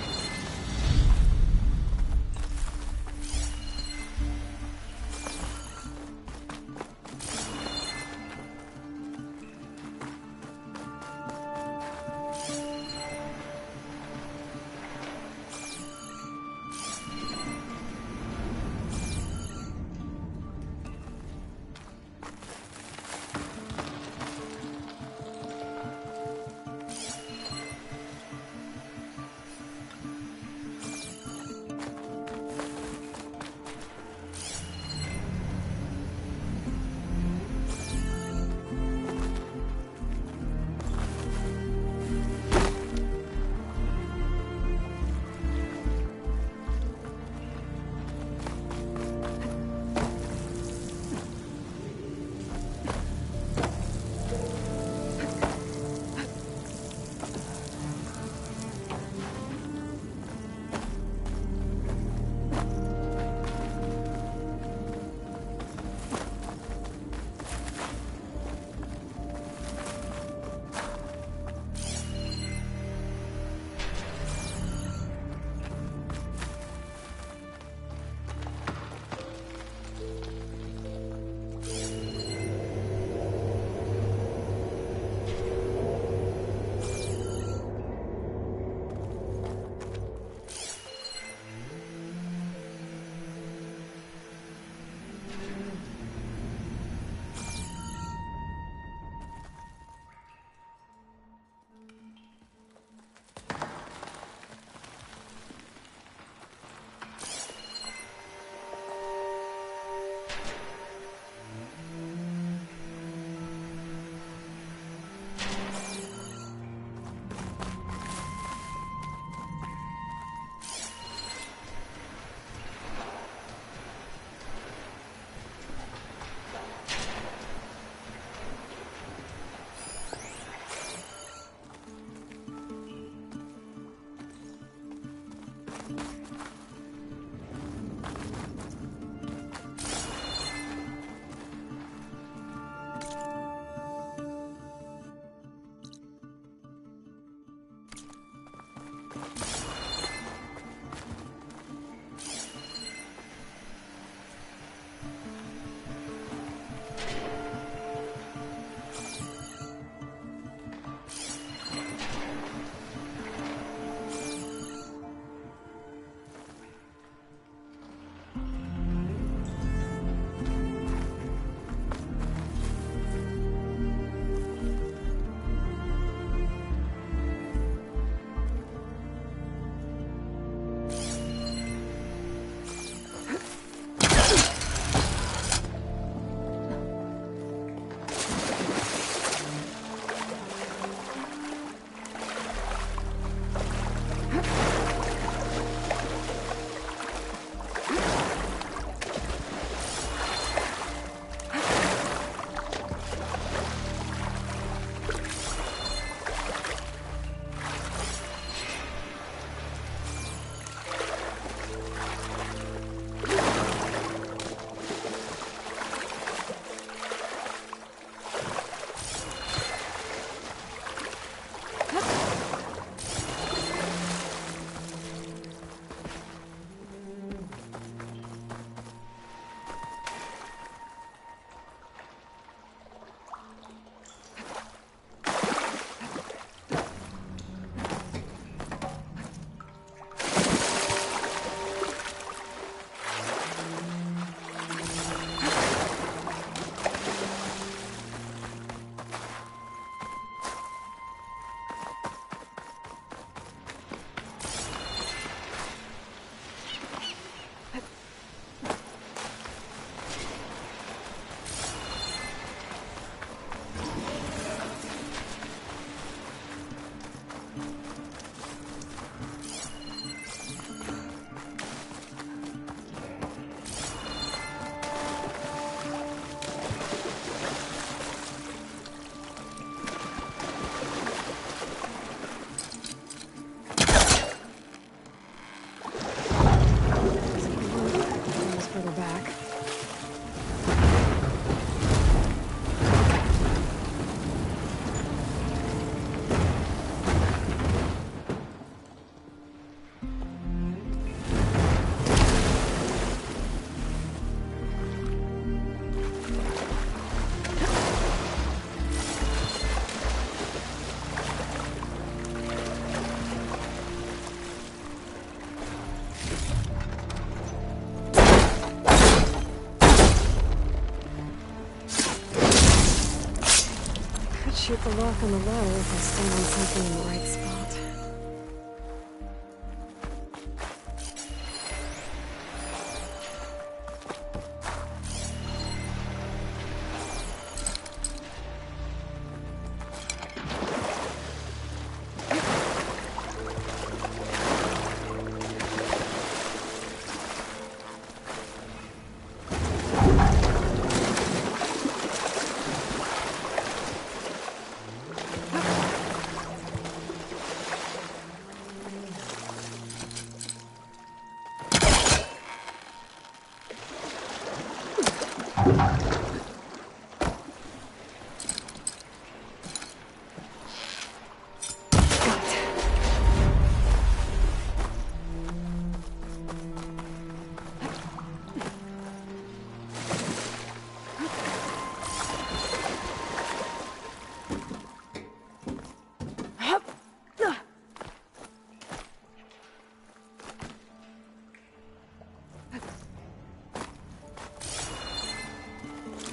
shoot the lock on the ladder if I stand on something in the right spot.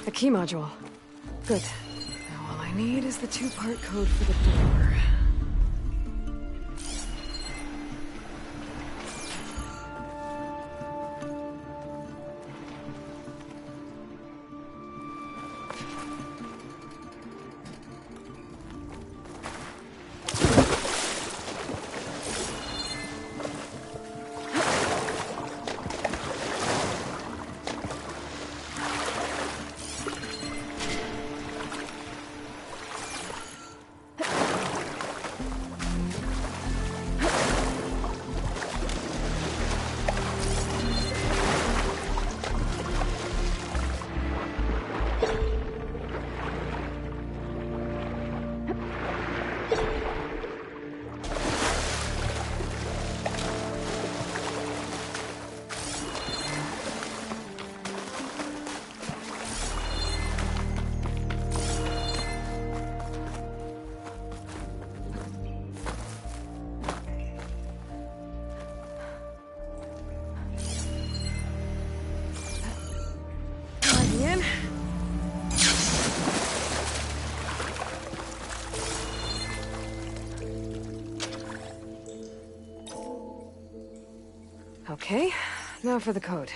The key module. Good. Now all I need is the two-part code for the door. Okay, now for the code.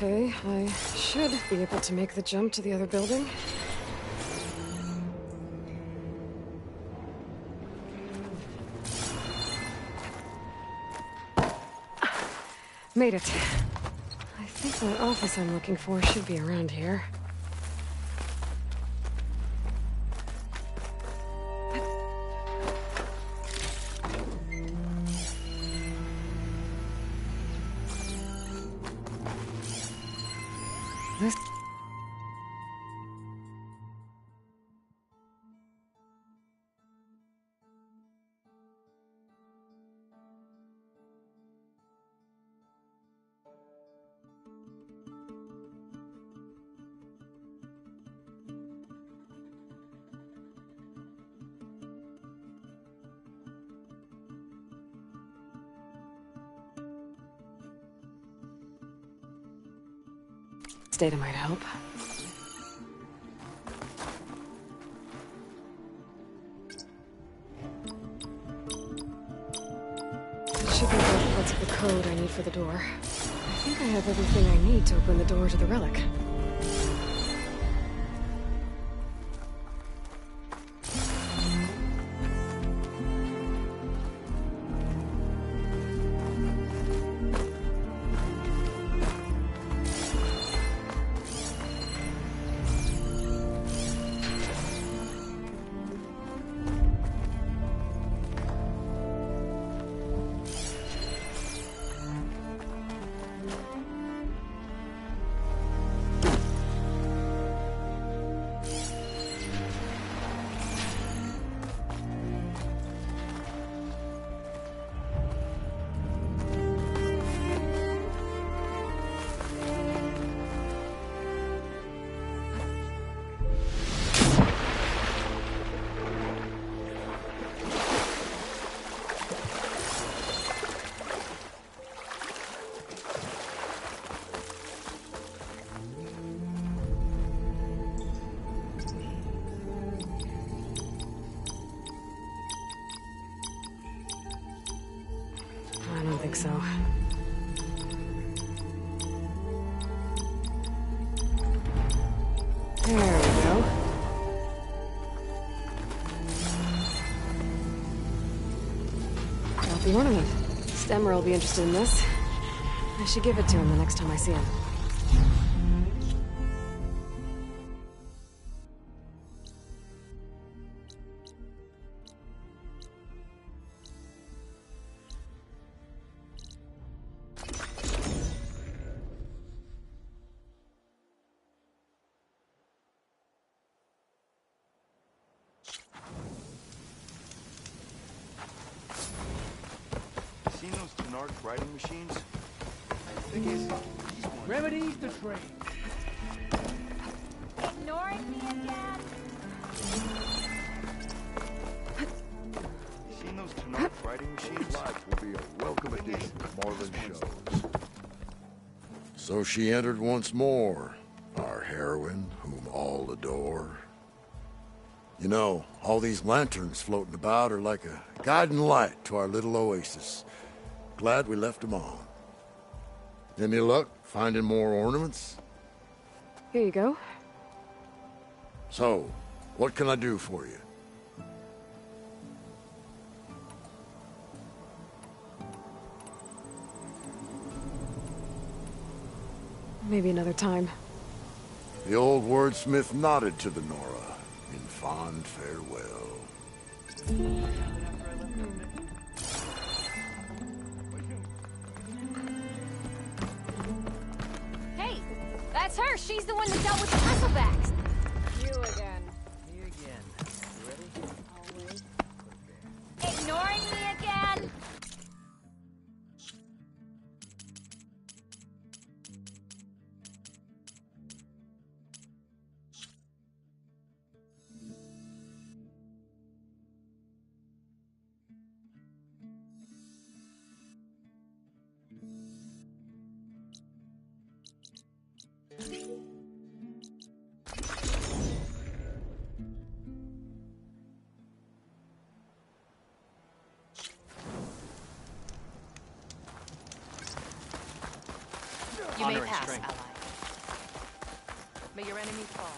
Okay, I should be able to make the jump to the other building. Made it. I think the office I'm looking for should be around here. This... Data might help. It should be both parts of the code I need for the door. I think I have everything I need to open the door to the relic. I don't think so. There we go. Got the ornament. Stemmer will be interested in this. I should give it to him the next time I see him. Seen those Tenarch writing machines? Thing is, Remedy's the train. Ignoring me again? Seen those Tenarch writing machines? Life will be a welcome addition to Marlin shows. So she entered once more, our heroine, whom all adore. You know, all these lanterns floating about are like a guiding light to our little oasis. Glad we left them on. Any luck finding more ornaments? Here you go. So, what can I do for you? Maybe another time. The old wordsmith nodded to the Nora in fond farewell. Hey, that's her. She's the one that dealt with the bristlebacks. You again. Me again. You ready? Always. Ignoring me again? May your enemies fall.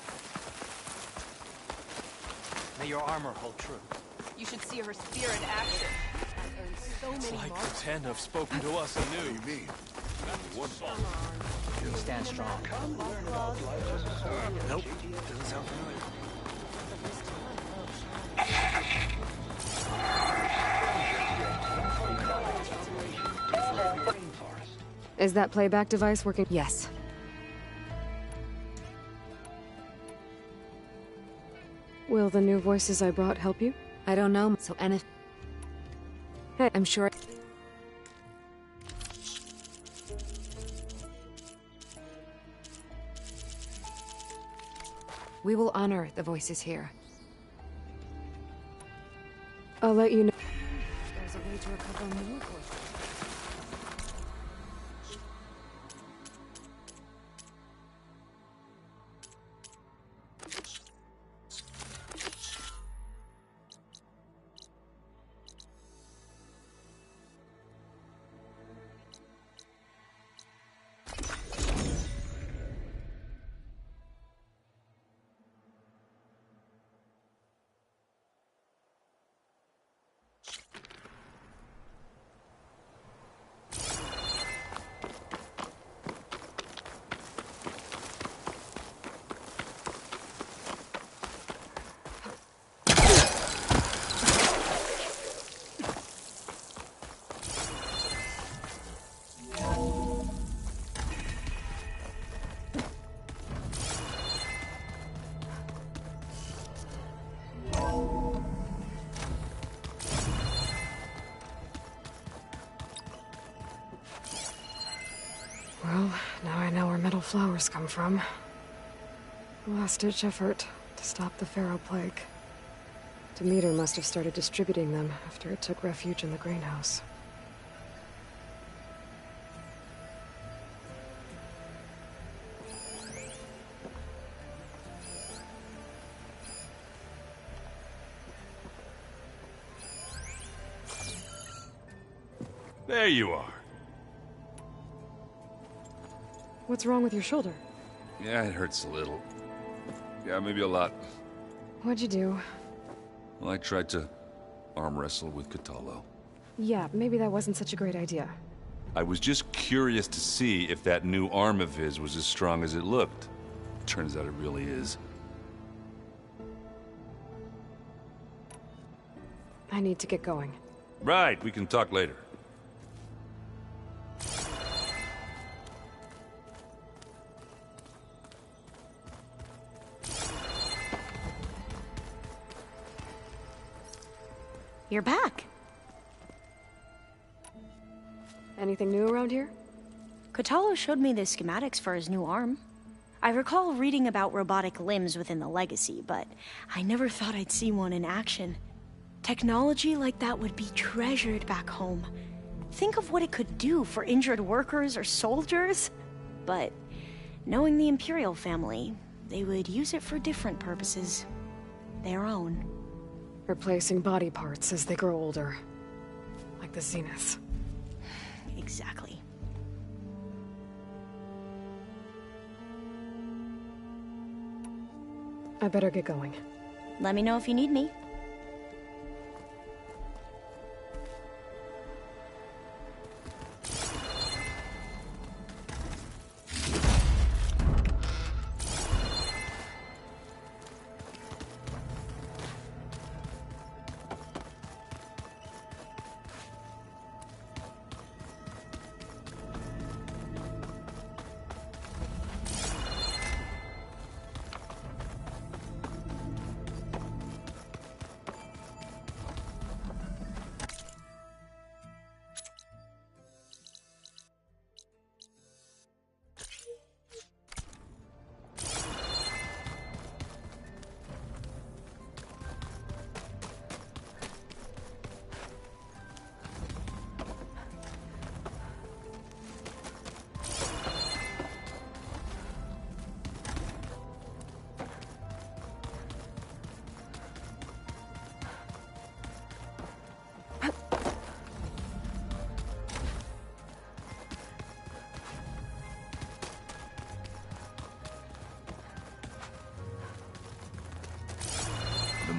May your armor hold true. You should see her spear in action. That earns so It's many like marks. the Ten have spoken to us anew. What do you mean? Stand strong. Nope. Doesn't sound familiar. Is that playback device working? Yes. Will the new voices I brought help you? I don't know, so if... Hey, I'm sure... We will honor the voices here. I'll let you know. There's a way to recover more voices. Well, now I know where metal flowers come from. A last-ditch effort to stop the Pharaoh plague. Demeter must have started distributing them after it took refuge in the greenhouse. There you are. What's wrong with your shoulder? Yeah, it hurts a little. Yeah, maybe a lot. What'd you do? Well, I tried to arm wrestle with Kotallo. Yeah, maybe that wasn't such a great idea. I was just curious to see if that new arm of his was as strong as it looked. Turns out it really is. I need to get going. Right, we can talk later. You're back. Anything new around here? Kotallo showed me the schematics for his new arm. I recall reading about robotic limbs within the Legacy, but I never thought I'd see one in action. Technology like that would be treasured back home. Think of what it could do for injured workers or soldiers. But knowing the Imperial family, they would use it for different purposes. Their own. Replacing body parts as they grow older. Like the Zenith. Exactly. I better get going. Let me know if you need me.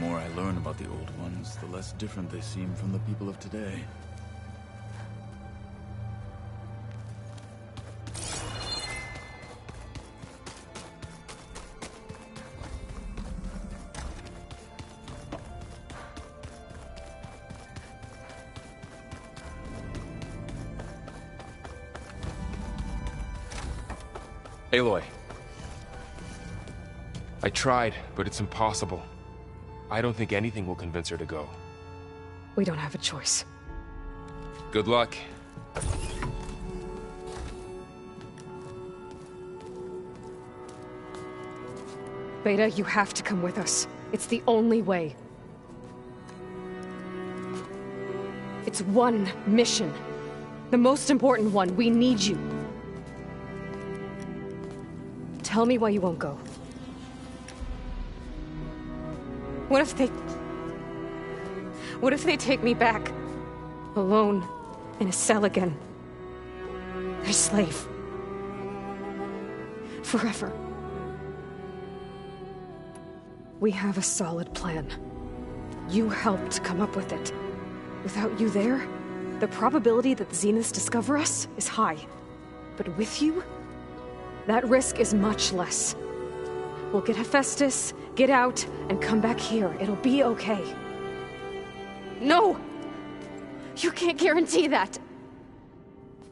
more I learn about the Old Ones, the less different they seem from the people of today. Aloy. I tried, but it's impossible. I don't think anything will convince her to go. We don't have a choice. Good luck. Beta, you have to come with us. It's the only way. It's one mission. The most important one. We need you. Tell me why you won't go. What if they take me back? Alone, in a cell again. Their slave. Forever. We have a solid plan. You helped come up with it. Without you there, the probability that the Zeniths discover us is high. But with you, that risk is much less. We'll get Hephaestus, get out, and come back here. It'll be okay. No! You can't guarantee that.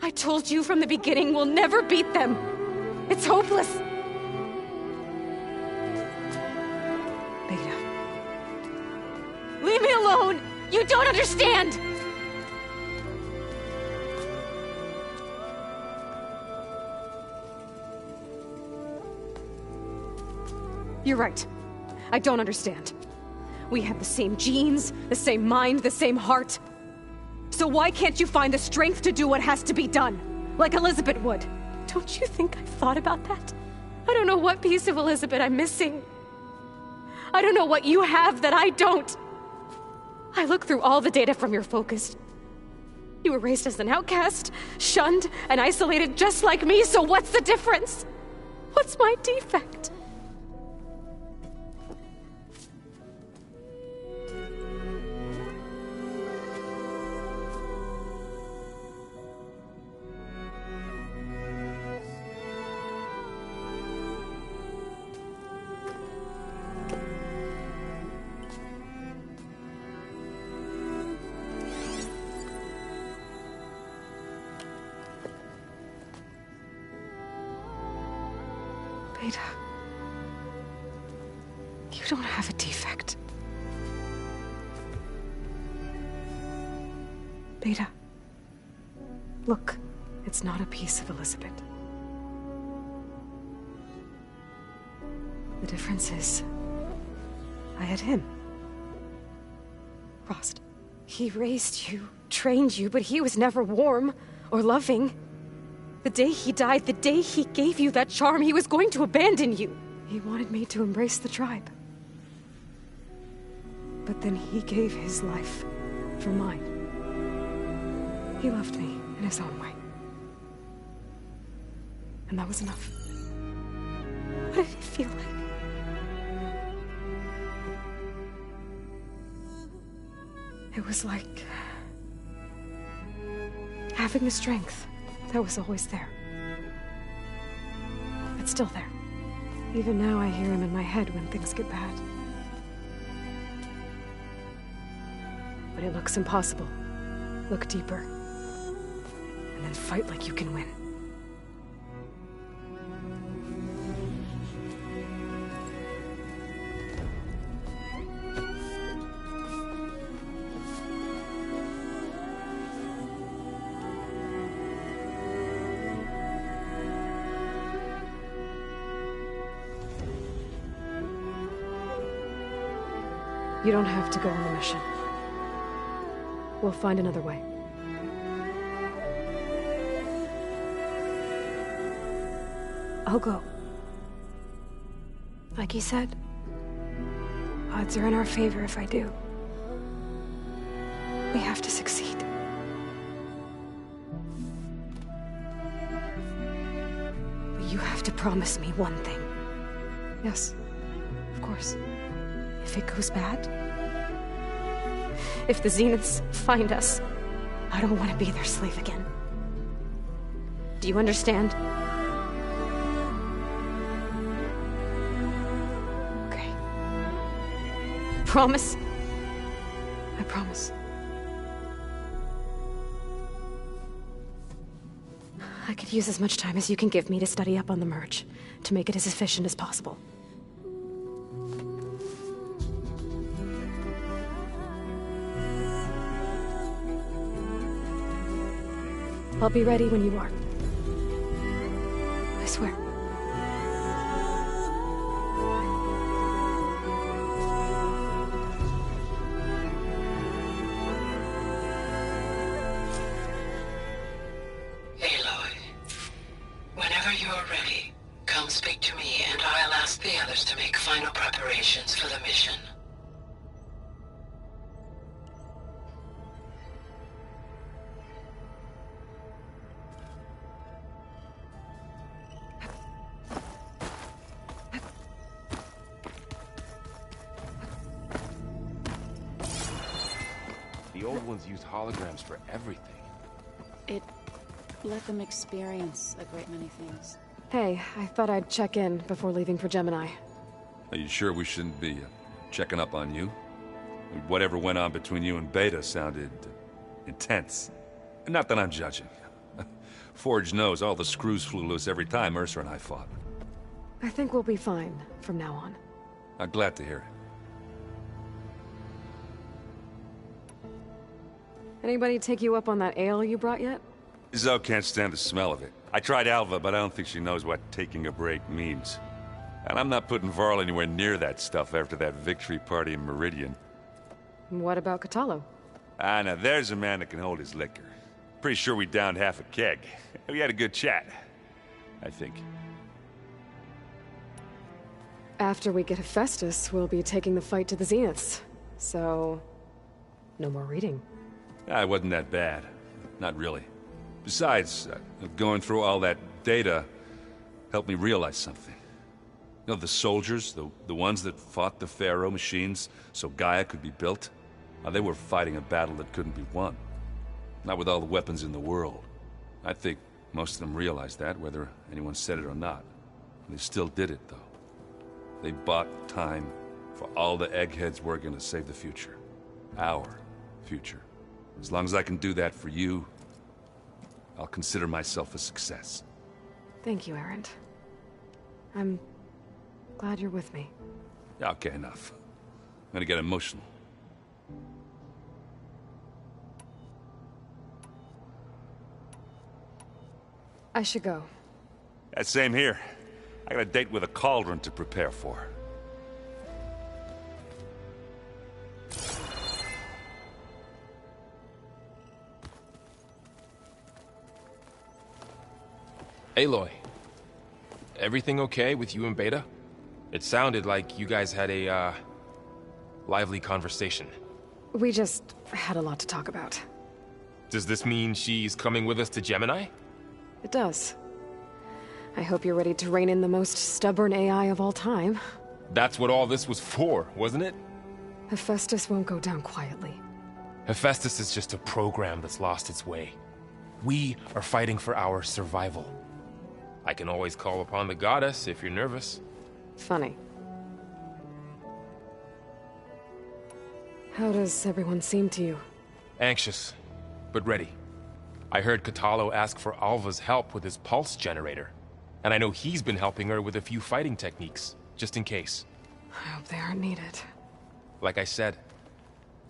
I told you from the beginning we'll never beat them. It's hopeless. Beta. Leave me alone! You don't understand! You're right. I don't understand. We have the same genes, the same mind, the same heart. So why can't you find the strength to do what has to be done? Like Elizabeth would. Don't you think I've thought about that? I don't know what piece of Elizabeth I'm missing. I don't know what you have that I don't. I look through all the data from your focus. You were raised as an outcast, shunned, and isolated just like me, so what's the difference? What's my defect? Beta, you don't have a defect. Beta, look, it's not a piece of Elizabeth. The difference is, I had him. Rost. He raised you, trained you, but he was never warm or loving. The day he died, the day he gave you that charm, he was going to abandon you. He wanted me to embrace the tribe. But then he gave his life for mine. He loved me in his own way. And that was enough. What did he feel like? It was like having the strength that was always there. It's still there. Even now I hear him in my head when things get bad. But it looks impossible. Look deeper. And then fight like you can win. You don't have to go on the mission. We'll find another way. I'll go. Like you said, odds are in our favor if I do. We have to succeed. But you have to promise me one thing. Yes, of course. If it goes bad? If the Zeniths find us, I don't want to be their slave again. Do you understand? Okay. Promise? I promise. I could use as much time as you can give me to study up on the merge, to make it as efficient as possible. I'll be ready when you are. I swear. Aloy, whenever you're ready, come speak to me and I'll ask the others to make final preparations for the mission. The old ones used holograms for everything. It let them experience a great many things. Hey, I thought I'd check in before leaving for Gemini. Are you sure we shouldn't be checking up on you? Whatever went on between you and Beta sounded intense. Not that I'm judging. Forge knows all the screws flew loose every time Mercer and I fought. I think we'll be fine from now on. I'm glad to hear it. Anybody take you up on that ale you brought yet? Zoe can't stand the smell of it. I tried Alva, but I don't think she knows what taking a break means. And I'm not putting Varl anywhere near that stuff after that victory party in Meridian. What about Kotallo? Ah, now there's a man that can hold his liquor. Pretty sure we downed half a keg. We had a good chat, I think. After we get Hephaestus, we'll be taking the fight to the Zeniths. So, no more reading. Ah, it wasn't that bad. Not really. Besides, going through all that data helped me realize something. You know, the soldiers, the ones that fought the Pharaoh machines so Gaia could be built, they were fighting a battle that couldn't be won. Not with all the weapons in the world. I think most of them realized that, whether anyone said it or not. They still did it, though. They bought time for all the eggheads working to save the future. Our future. As long as I can do that for you, I'll consider myself a success. Thank you, Erend. I'm glad you're with me. Okay, enough. I'm gonna get emotional. I should go. Same here. I got a date with a cauldron to prepare for. Aloy, everything okay with you and Beta? It sounded like you guys had a, lively conversation. We just had a lot to talk about. Does this mean she's coming with us to Gemini? It does. I hope you're ready to rein in the most stubborn AI of all time. That's what all this was for, wasn't it? Hephaestus won't go down quietly. Hephaestus is just a program that's lost its way. We are fighting for our survival. I can always call upon the goddess if you're nervous. Funny. How does everyone seem to you? Anxious, but ready. I heard Kotallo ask for Alva's help with his pulse generator. And I know he's been helping her with a few fighting techniques, just in case. I hope they aren't needed. Like I said,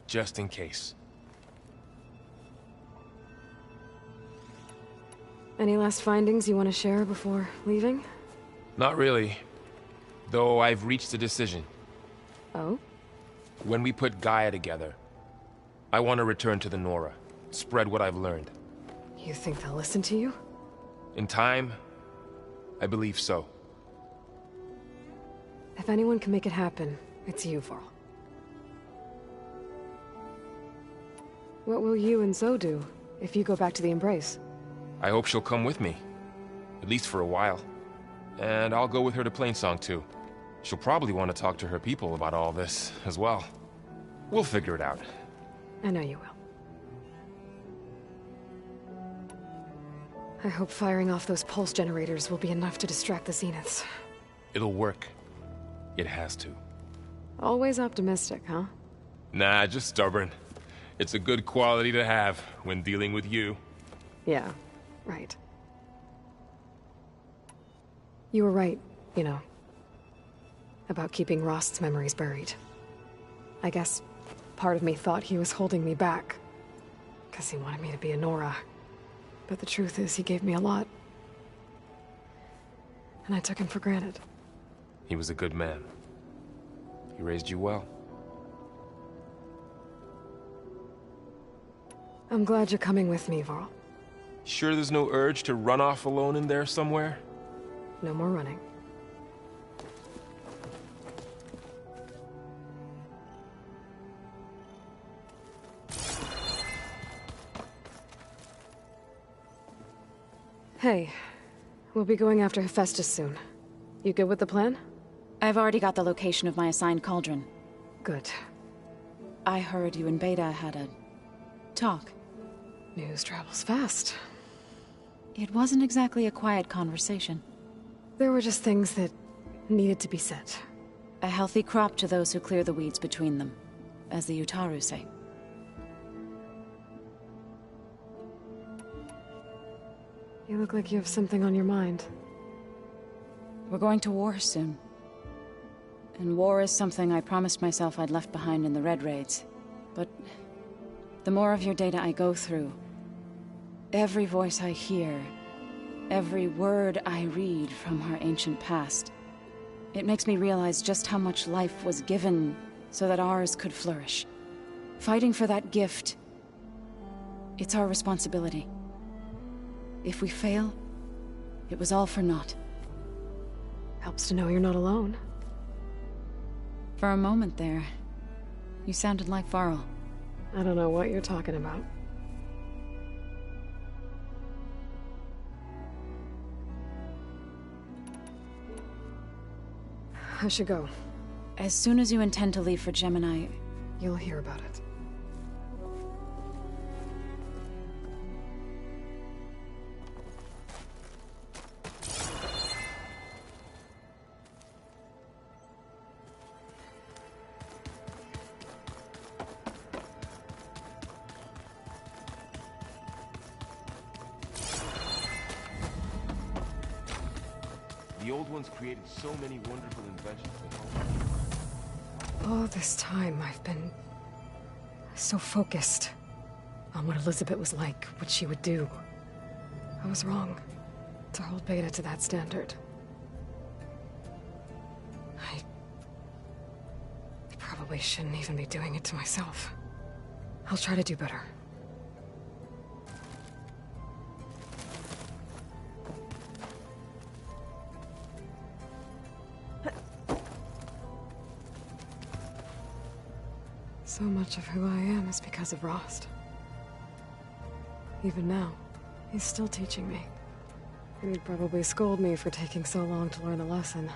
just in case. Any last findings you want to share before leaving? Not really. Though I've reached a decision. Oh? When we put Gaia together, I want to return to the Nora. Spread what I've learned. You think they'll listen to you? In time, I believe so. If anyone can make it happen, it's you, Varl. What will you and Zoe do if you go back to the Embrace? I hope she'll come with me. At least for a while. And I'll go with her to Plainsong too. She'll probably want to talk to her people about all this as well. We'll figure it out. I know you will. I hope firing off those pulse generators will be enough to distract the Zeniths. It'll work. It has to. Always optimistic, huh? Nah, just stubborn. It's a good quality to have when dealing with you. Yeah, right. You were right, you know, about keeping Rost's memories buried. I guess part of me thought he was holding me back, because he wanted me to be a Nora. But the truth is, he gave me a lot. And I took him for granted. He was a good man. He raised you well. I'm glad you're coming with me, Varl. Sure there's no urge to run off alone in there somewhere? No more running. Hey, we'll be going after Hephaestus soon. You good with the plan? I've already got the location of my assigned cauldron. Good. I heard you and Beta had a talk. News travels fast. It wasn't exactly a quiet conversation. There were just things that needed to be said. A healthy crop to those who clear the weeds between them, as the Utaru say. You look like you have something on your mind. We're going to war soon. And war is something I promised myself I'd left behind in the Red Raids. But the more of your data I go through, every voice I hear, every word I read from our ancient past, it makes me realize just how much life was given so that ours could flourish. Fighting for that gift, it's our responsibility. If we fail, it was all for naught. Helps to know you're not alone. For a moment there, you sounded like Varl. I don't know what you're talking about. I should go. As soon as you intend to leave for Gemini, you'll hear about it. The old ones created so many wonderful inventions. All this time, I've been so focused on what Elizabeth was like, what she would do. I was wrong to hold Beta to that standard. I probably shouldn't even be doing it to myself. I'll try to do better. So much of who I am is because of Rost. Even now, he's still teaching me. And he'd probably scold me for taking so long to learn a lesson.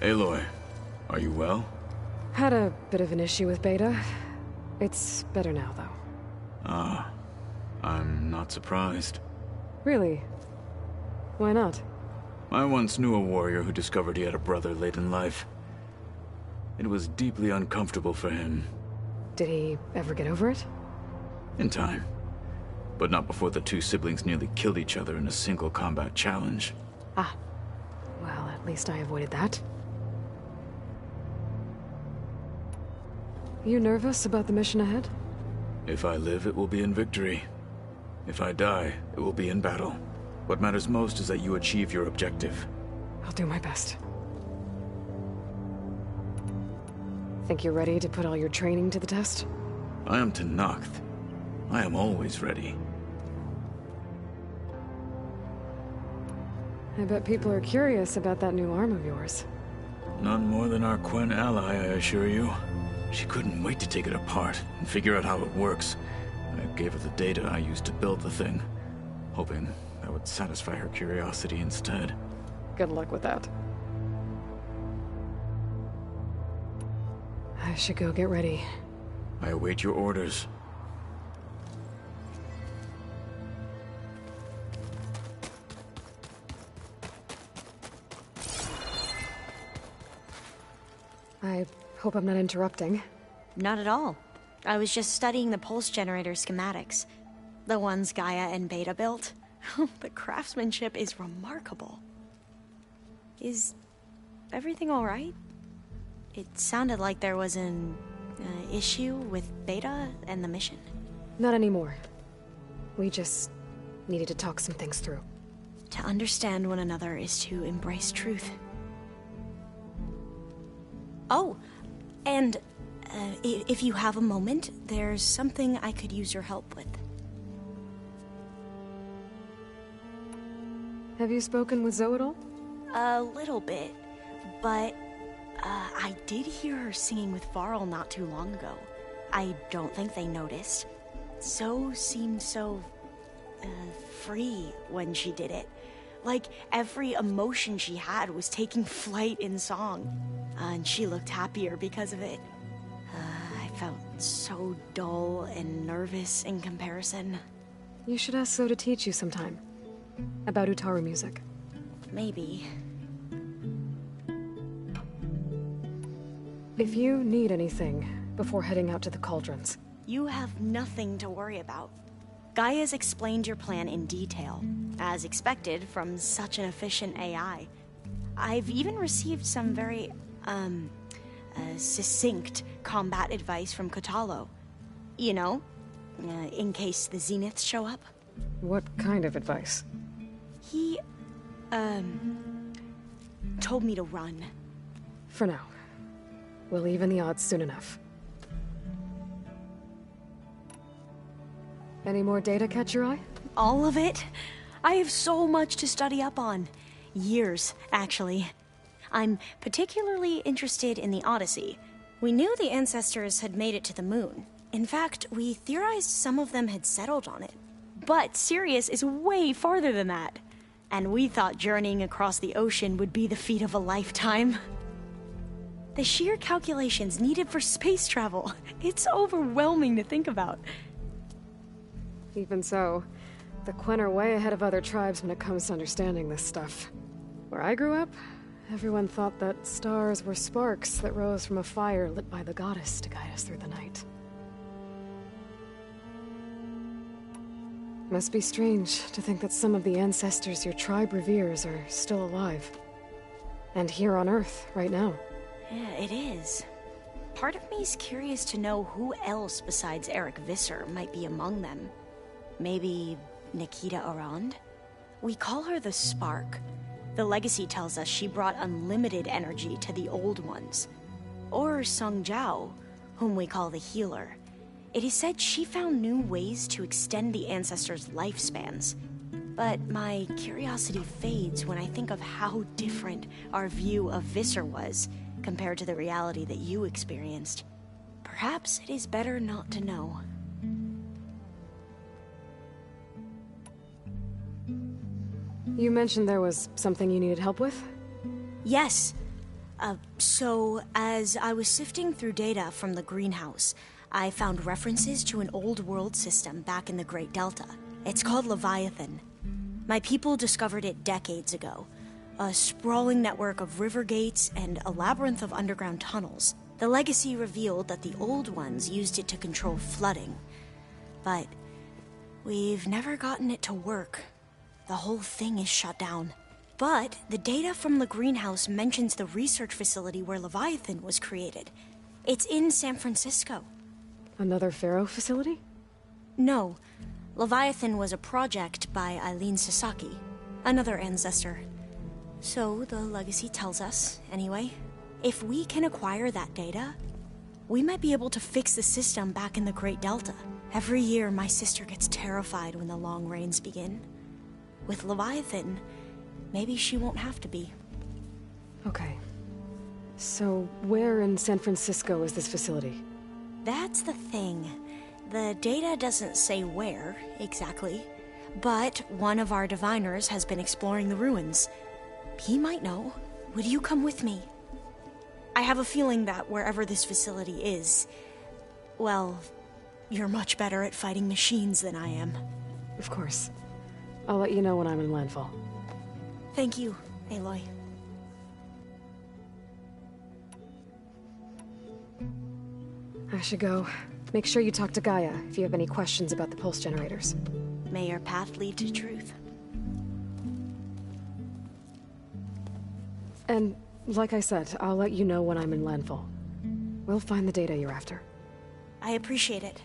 Aloy, are you well? Had a bit of an issue with Beta. It's better now, though. Ah, I'm not surprised. Really? Why not? I once knew a warrior who discovered he had a brother late in life. It was deeply uncomfortable for him. Did he ever get over it? In time. But not before the two siblings nearly killed each other in a single combat challenge. Ah. Well, at least I avoided that. You nervous about the mission ahead? If I live, it will be in victory. If I die, it will be in battle. What matters most is that you achieve your objective. I'll do my best. Think you're ready to put all your training to the test? I am Tenakth. I am always ready. I bet people are curious about that new arm of yours. None more than our Quen ally, I assure you. She couldn't wait to take it apart and figure out how it works. I gave her the data I used to build the thing, hoping that would satisfy her curiosity instead. Good luck with that. I should go get ready. I await your orders. I hope I'm not interrupting. Not at all. I was just studying the pulse generator schematics. The ones Gaia and Beta built. The craftsmanship is remarkable. Is everything alright? It sounded like there was an issue with Beta and the mission. Not anymore. We just needed to talk some things through. To understand one another is to embrace truth. Oh, and if you have a moment, there's something I could use your help with. Have you spoken with Zoe at all? A little bit, but I did hear her singing with Varl not too long ago. I don't think they noticed. Zoe seemed so free when she did it. Like every emotion she had was taking flight in song. And she looked happier because of it. I felt so dull and nervous in comparison. You should ask Zoe to teach you sometime. About Utaru music. Maybe. If you need anything before heading out to the cauldrons. You have nothing to worry about. Gaia's explained your plan in detail, as expected from such an efficient AI. I've even received some very, succinct combat advice from Kotallo. You know, in case the Zeniths show up. What kind of advice? He, told me to run. For now. We'll even the odds soon enough. Any more data catch your eye? All of it? I have so much to study up on. Years, actually. I'm particularly interested in the Odyssey. We knew the ancestors had made it to the moon. In fact, we theorized some of them had settled on it. But Sirius is way farther than that. And we thought journeying across the ocean would be the feat of a lifetime. The sheer calculations needed for space travel. It's overwhelming to think about. Even so, the Quen are way ahead of other tribes when it comes to understanding this stuff. Where I grew up, everyone thought that stars were sparks that rose from a fire lit by the goddess to guide us through the night. Must be strange to think that some of the ancestors your tribe reveres are still alive. And here on Earth, right now. Yeah, it is. Part of me's curious to know who else besides Eric Visser might be among them. Maybe Nikita Arand? We call her the Spark. The legacy tells us she brought unlimited energy to the old ones. Or Song Jiao, whom we call the Healer. It is said she found new ways to extend the ancestors' lifespans. But my curiosity fades when I think of how different our view of Visser was compared to the reality that you experienced. Perhaps it is better not to know. You mentioned there was something you needed help with? Yes. So, as I was sifting through data from the greenhouse, I found references to an old world system back in the Great Delta. It's called Leviathan. My people discovered it decades ago. A sprawling network of river gates and a labyrinth of underground tunnels. The legacy revealed that the old ones used it to control flooding. But we've never gotten it to work. The whole thing is shut down. But the data from the greenhouse mentions the research facility where Leviathan was created. It's in San Francisco. Another Pharaoh facility? No. Leviathan was a project by Eileen Sasaki, another ancestor. So the legacy tells us, anyway. If we can acquire that data, We might be able to fix the system back in the Great Delta. Every year, my sister gets terrified when the long rains begin. With Leviathan, maybe she won't have to be. Okay. So, where in San Francisco is this facility? That's the thing. The data doesn't say where, exactly. But one of our diviners has been exploring the ruins. He might know. Would you come with me? I have a feeling that wherever this facility is, well, you're much better at fighting machines than I am. Of course. I'll let you know when I'm in landfall. Thank you, Aloy. I should go. Make sure you talk to Gaia if you have any questions about the pulse generators. May your path lead to truth. And, like I said, I'll let you know when I'm in landfall. We'll find the data you're after. I appreciate it.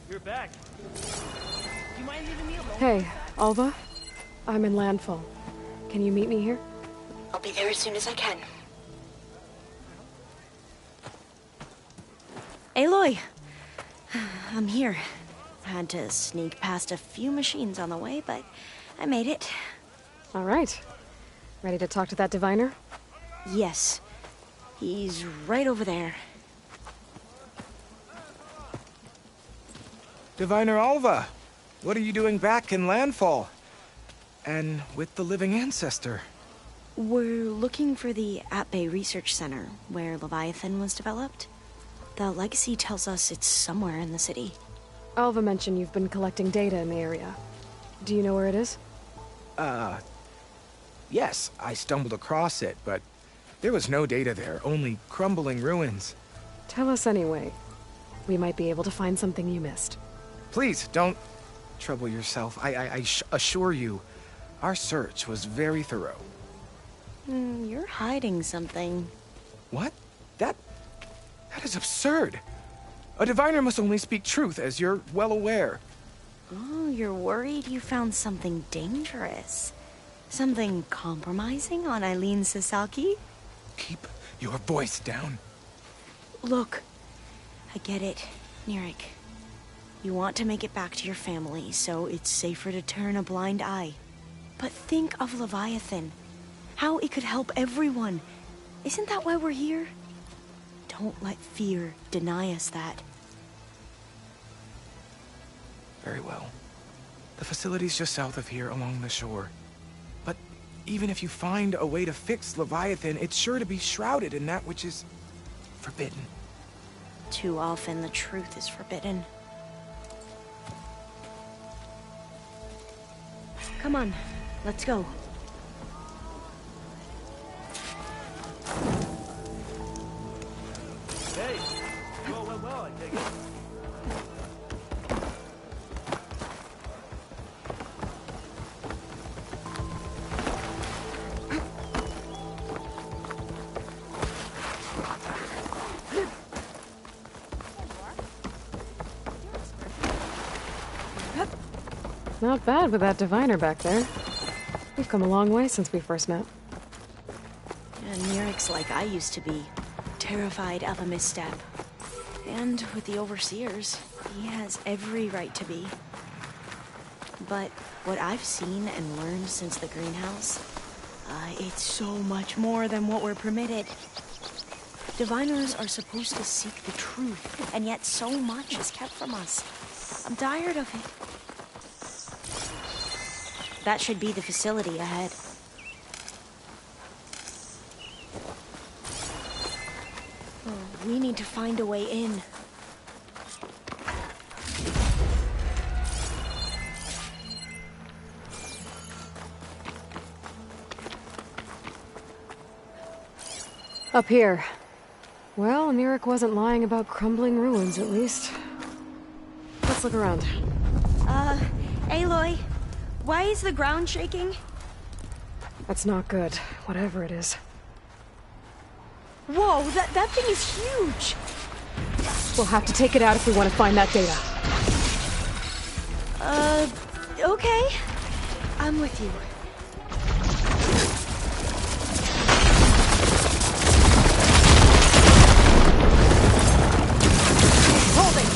You're back. Do you mind leaving me alone? Hey, Alva? I'm in landfall. Can you meet me here? I'll be there as soon as I can. Aloy! I'm here. Had to sneak past a few machines on the way, but I made it. All right. Ready to talk to that diviner? Yes. He's right over there. Diviner Alva, what are you doing back in landfall? And with the living ancestor? We're looking for the At-Bay Research Center, where Leviathan was developed. The legacy tells us it's somewhere in the city. Alva mentioned you've been collecting data in the area. Do you know where it is? Yes, I stumbled across it, but there was no data there, only crumbling ruins. Tell us anyway. We might be able to find something you missed. Please, don't trouble yourself. I assure you, our search was very thorough. You're hiding something. What? That is absurd. A diviner must only speak truth, as you're well aware. Oh, you're worried you found something dangerous. Something compromising on Eileen Sasaki? Keep your voice down. Look, I get it, Nirik. You want to make it back to your family, so it's safer to turn a blind eye. But think of Leviathan. How it could help everyone. Isn't that why we're here? Don't let fear deny us that. Very well. The facility's just south of here, along the shore. But even if you find a way to fix Leviathan, it's sure to be shrouded in that which is forbidden. Too often the truth is forbidden. Come on, let's go. Hey, you all went well, I take it. Not bad with that diviner back there. We've come a long way since we first met. And Nirik's like I used to be. Terrified of a misstep. And with the Overseers, he has every right to be. But what I've seen and learned since the greenhouse, it's so much more than what we're permitted. Diviners are supposed to seek the truth, and yet so much is kept from us. I'm tired of it. That should be the facility ahead. Oh, we need to find a way in. Up here. Well, Mirek wasn't lying about crumbling ruins, at least. Let's look around. Aloy, why is the ground shaking? That's not good, whatever it is. Whoa, that thing is huge! We'll have to take it out if we want to find that data. Okay. I'm with you. Hold it!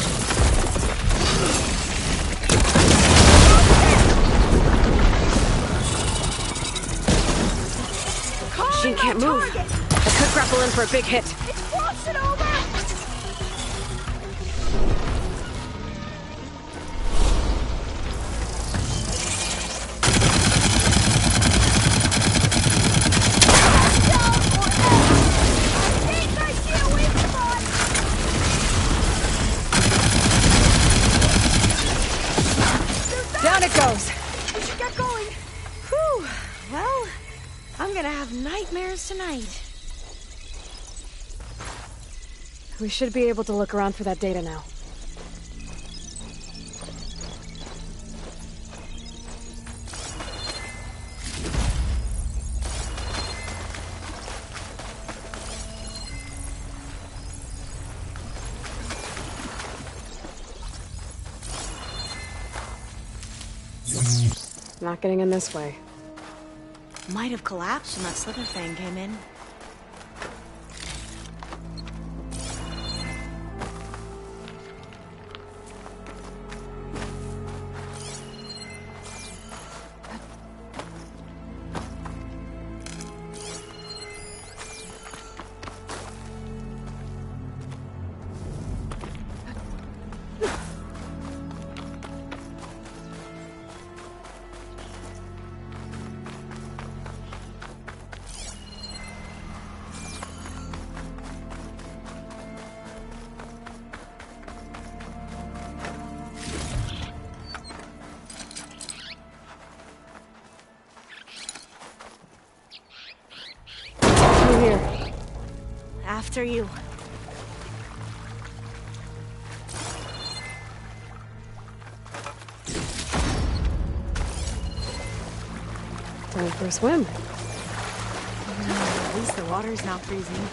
She can't move. I could grapple in for a big hit. It's crossing over! Down it goes. We should get going. Whew. Well, I'm gonna have nightmares tonight. We should be able to look around for that data now. Not getting in this way. Might have collapsed when that slither thing came in. Here. After you. Time for a swim. At least the water's not freezing.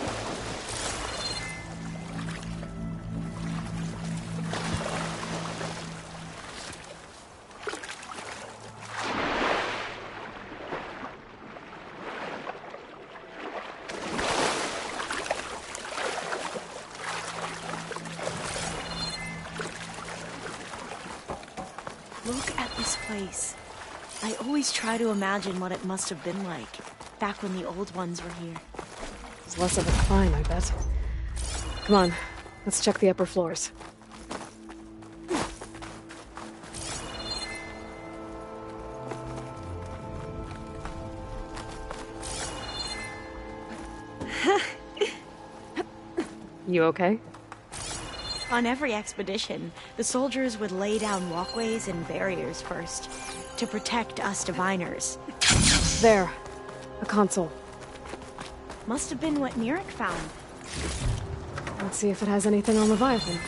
Look at this place. I always try to imagine what it must have been like, back when the old ones were here. It's less of a climb, I bet. Come on, let's check the upper floors. You okay? On every expedition, the soldiers would lay down walkways and barriers first, to protect us diviners. There. A console. Must have been what Mirek found. Let's see if it has anything on Leviathan.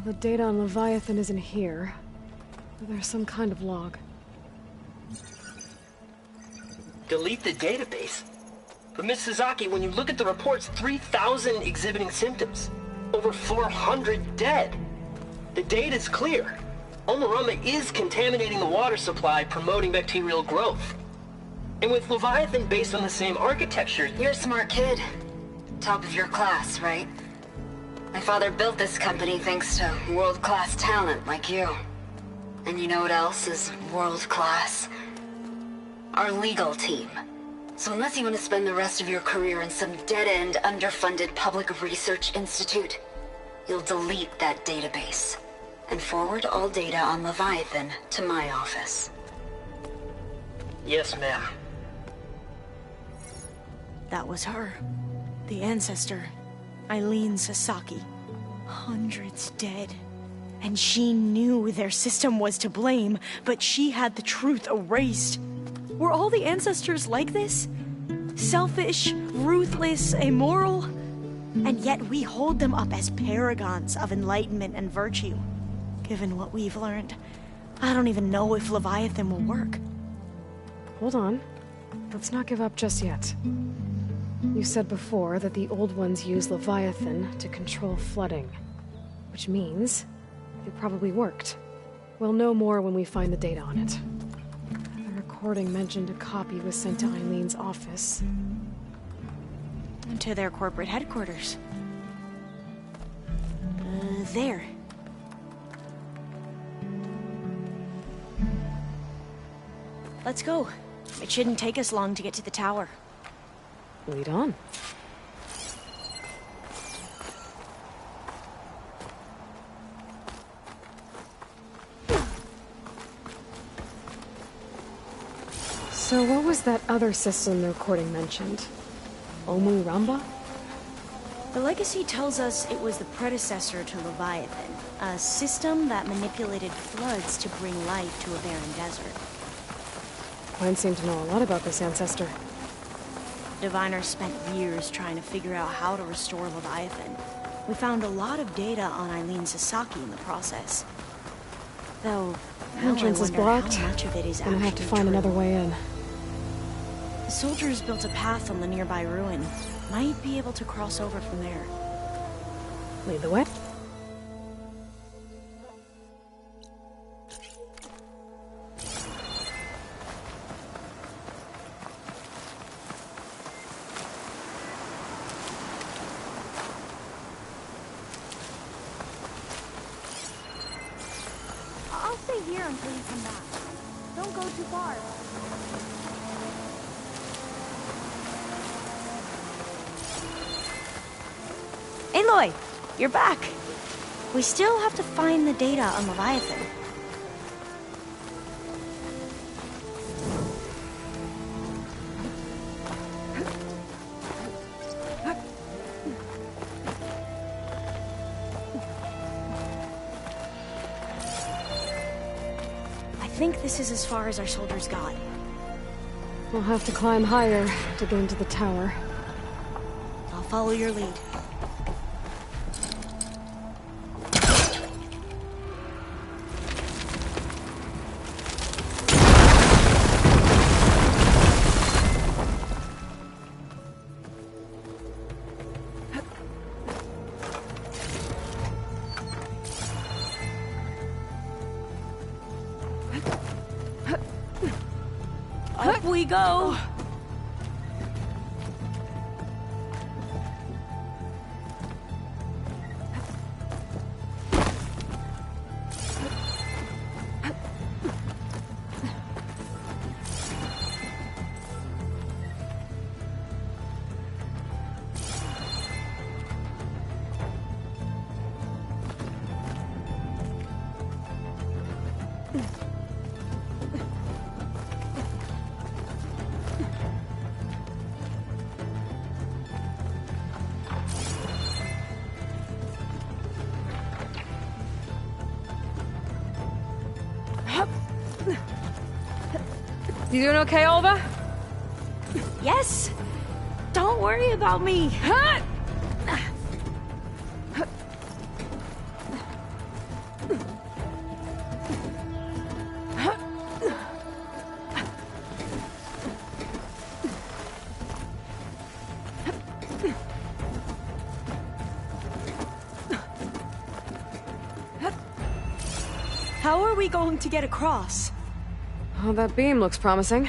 The data on Leviathan isn't here. There's some kind of log. Delete the database? But Miss Sasaki, when you look at the reports, 3,000 exhibiting symptoms. Over 400 dead. The data's clear. Omarama is contaminating the water supply, promoting bacterial growth. And with Leviathan based on the same architecture... You're a smart kid. Top of your class, right? My father built this company thanks to world-class talent like you. And you know what else is world-class? Our legal team. So unless you want to spend the rest of your career in some dead-end, underfunded public research institute, you'll delete that database and forward all data on Leviathan to my office. Yes, ma'am. That was her. The ancestor. Eileen Sasaki. Hundreds dead. And she knew their system was to blame, but she had the truth erased. Were all the ancestors like this? Selfish, ruthless, immoral? And yet we hold them up as paragons of enlightenment and virtue. Given what we've learned, I don't even know if Leviathan will work. Hold on. Let's not give up just yet. You said before that the Old Ones use Leviathan to control flooding. Which means it probably worked. We'll know more when we find the data on it. The recording mentioned a copy was sent to Eileen's office. And to their corporate headquarters. There. Let's go. It shouldn't take us long to get to the tower. Lead on. So what was that other system the recording mentioned? Omu Ramba? The legacy tells us it was the predecessor to Leviathan, a system that manipulated floods to bring life to a barren desert. Mine seemed to know a lot about this ancestor. Diviners spent years trying to figure out how to restore Leviathan. We found a lot of data on Eileen Sasaki in the process. Though, The entrance is blocked. how much of it is Gonna have to actually find true. another way in. The soldiers built a path on the nearby ruin. Might be able to cross over from there. Lead the way. I'll stay here until you come back. Don't go too far. Aloy, you're back. We still have to find the data on Leviathan. I think this is as far as our soldiers got. We'll have to climb higher to get into the tower. I'll follow your lead. Up we go! You doing okay, Olva? Yes! Don't worry about me! How are we going to get across? Oh, that beam looks promising.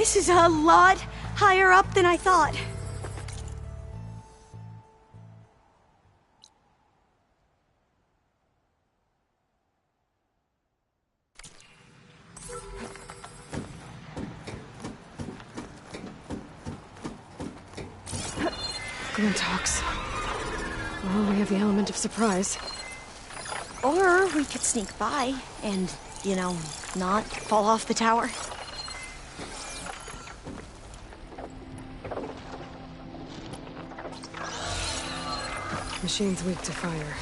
This is a lot higher up than I thought. Glintox. Well, we have the element of surprise. Or we could sneak by and, you know, not fall off the tower. Machine's weak to fire.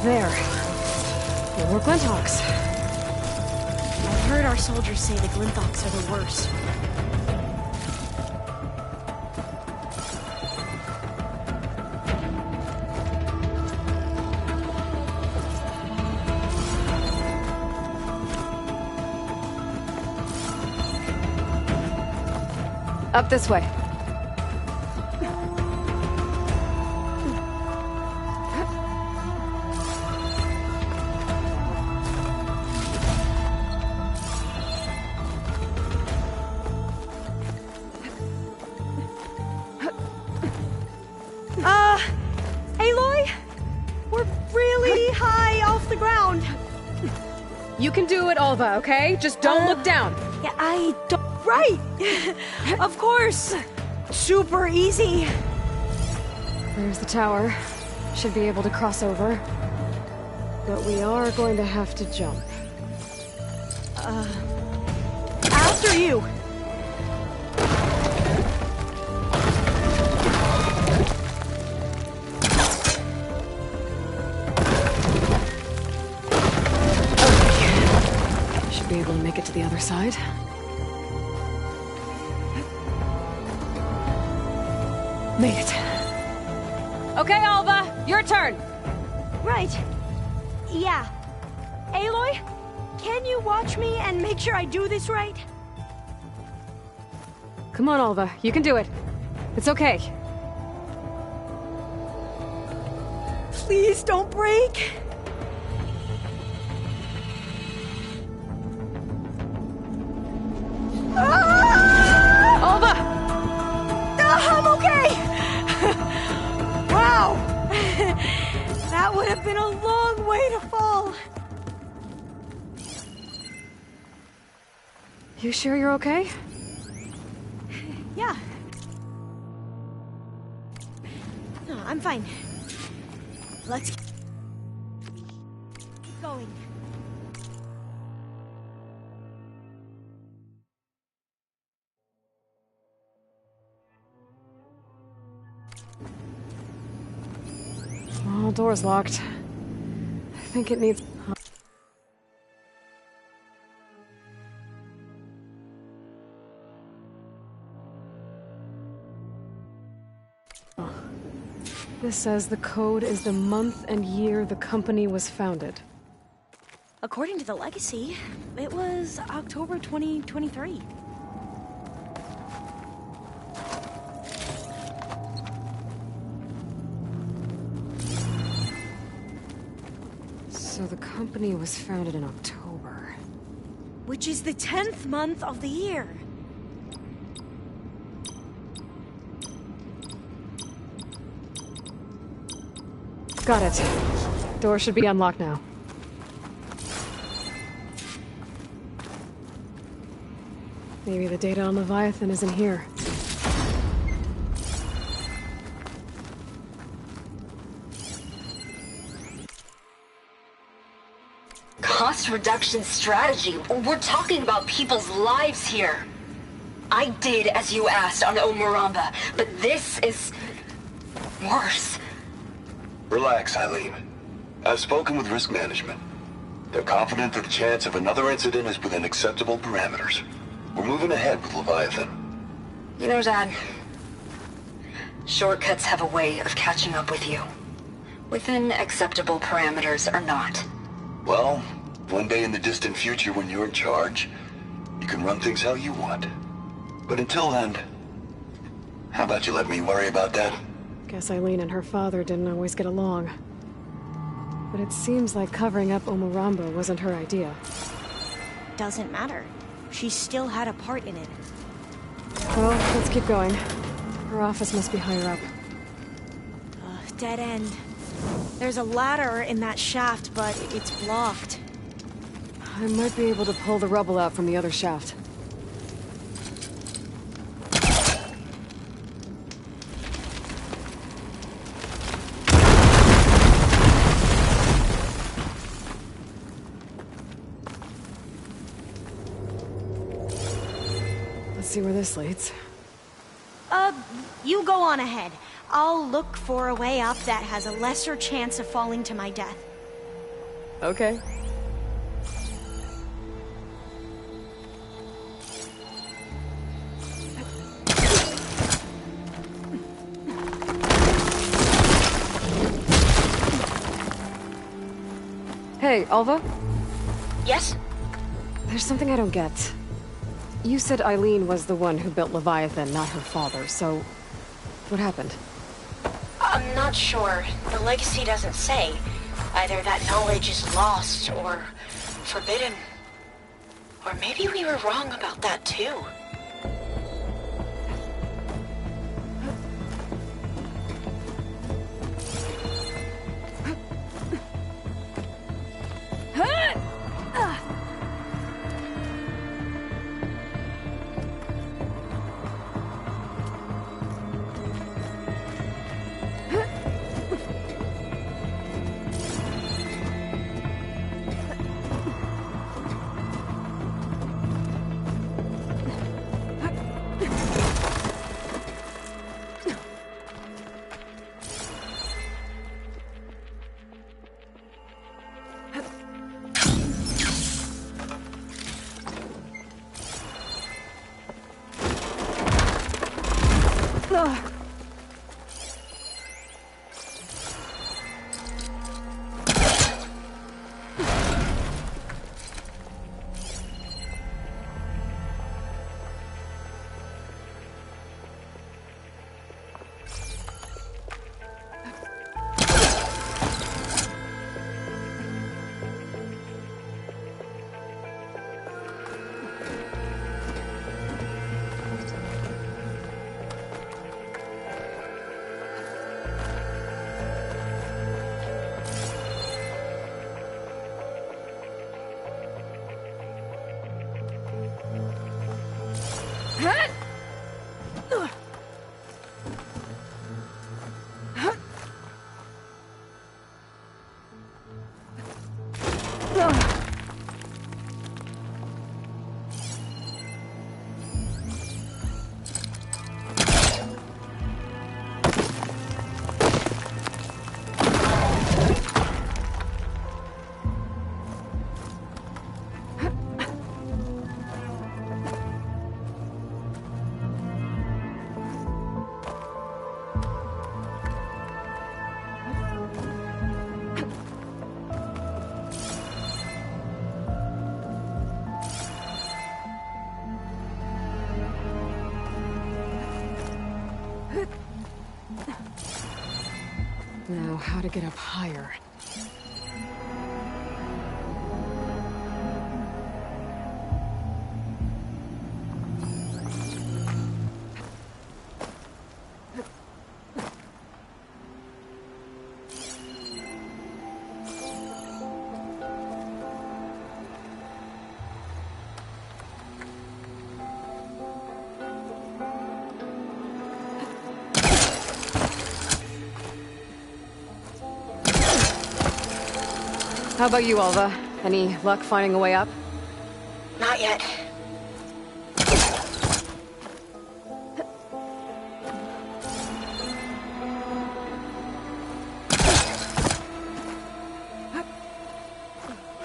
There. No more Glintox. I've heard our soldiers say the Glintox are the worst. Up this way. Aloy? We're really high off the ground. You can do it, Alva, okay? Just don't look down. Yeah, I don't... Right! Of course! Super easy. There's the tower. Should be able to cross over. But we are going to have to jump. After you! Should be able to make it to the other side. Made it. Okay, Alva, your turn. Right. Yeah. Aloy, can you watch me and make sure I do this right? Come on, Alva, you can do it. It's okay. Please don't break. Alva! I'm okay! Wow! That would have been a long way to fall. You sure you're okay? Yeah. No, I'm fine. Let's keep going. Oh, door's locked. I think it needs... This says the code is the month and year the company was founded. According to the legacy, it was October 2023. So the company was founded in October. Which is the 10th month of the year. Got it. Door should be unlocked now. Maybe the data on Leviathan is in here. mass reduction strategy. We're talking about people's lives here. I did as you asked on Omuramba, but this is worse. Relax, Eileen. I've spoken with risk management. They're confident that the chance of another incident is within acceptable parameters. We're moving ahead with Leviathan. You know, Dad, shortcuts have a way of catching up with you. Within acceptable parameters or not. Well, one day in the distant future when you're in charge, you can run things how you want. But until then, how about you let me worry about that? Guess Eileen and her father didn't always get along. But it seems like covering up Omuramba wasn't her idea. Doesn't matter. She still had a part in it. Well, let's keep going. Her office must be higher up. Dead end. There's a ladder in that shaft, but it's blocked. I might be able to pull the rubble out from the other shaft. Let's see where this leads. You go on ahead. I'll look for a way up that has a lesser chance of falling to my death. Okay. Hey, Alva? Yes? There's something I don't get. You said Eileen was the one who built Leviathan, not her father, so... what happened? I'm not sure. The legacy doesn't say. Either that knowledge is lost or forbidden. Or maybe we were wrong about that too. Now, how to get up higher. How about you, Alva? Any luck finding a way up? Not yet.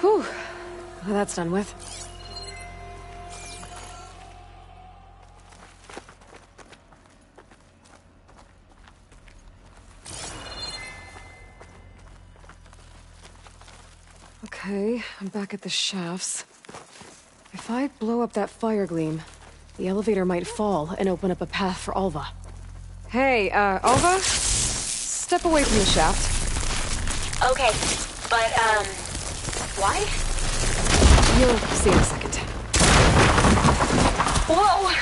Whew. Well, that's done with. Okay, I'm back at the shafts. If I blow up that fire gleam, the elevator might fall and open up a path for Alva. Hey, Alva? Step away from the shaft. Okay, but, why? You'll see in a second. Whoa!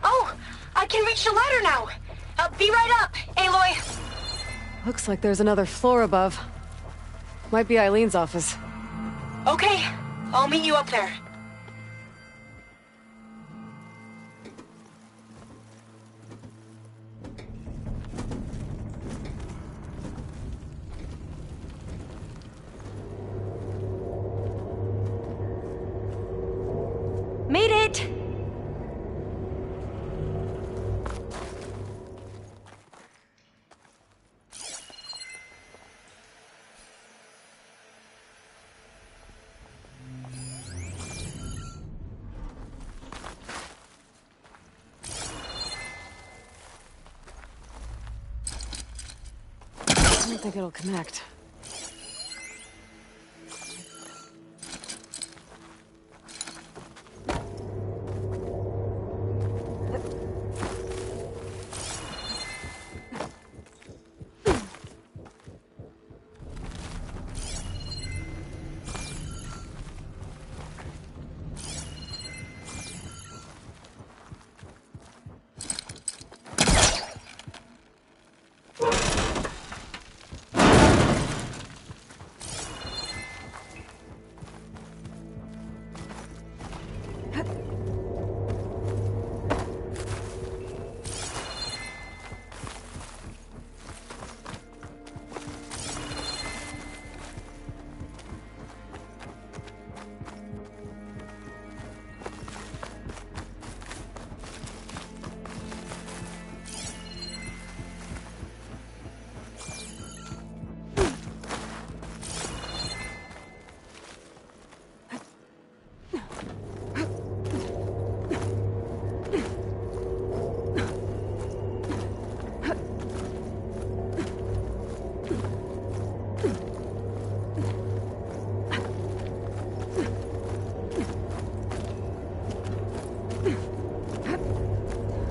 Oh, I can reach the ladder now! Be right up, Aloy! Looks like there's another floor above. Might be Eileen's office. Okay, I'll meet you up there. Made it! I don't think it'll connect.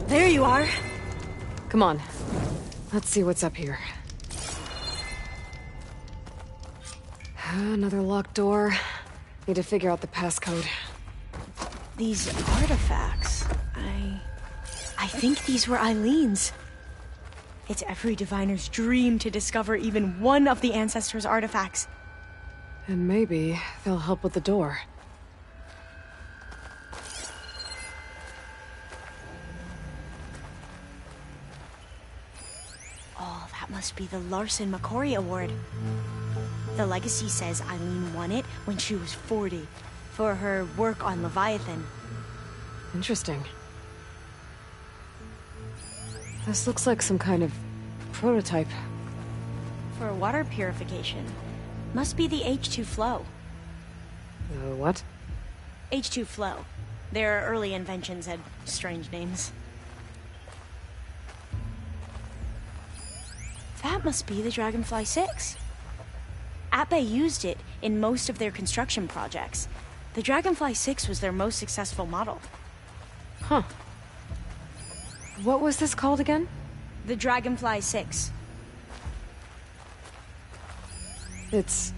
There you are. Come on. Let's see what's up here. Another locked door. Need to figure out the passcode. These artifacts, I think these were Eileen's. It's every diviner's dream to discover even one of the Ancestors' artifacts. And maybe they'll help with the door. Oh, that must be the Larson McCory Award. The legacy says Eileen won it when she was 40 for her work on Leviathan. Interesting. This looks like some kind of prototype. For water purification. Must be the H2 flow. What? H2 flow. Their early inventions had strange names. That must be the Dragonfly 6. Atbay used it in most of their construction projects. The Dragonfly 6 was their most successful model. Huh. What was this called again? The Dragonfly 6. It's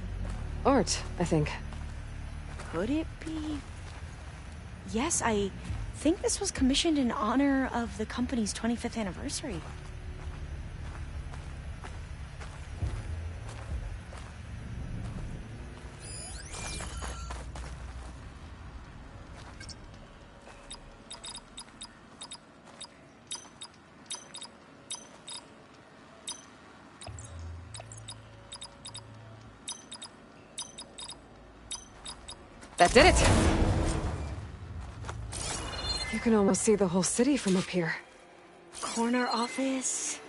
art, I think. Could it be? Yes, I think this was commissioned in honor of the company's 25th anniversary. That did it! You can almost see the whole city from up here. Corner office.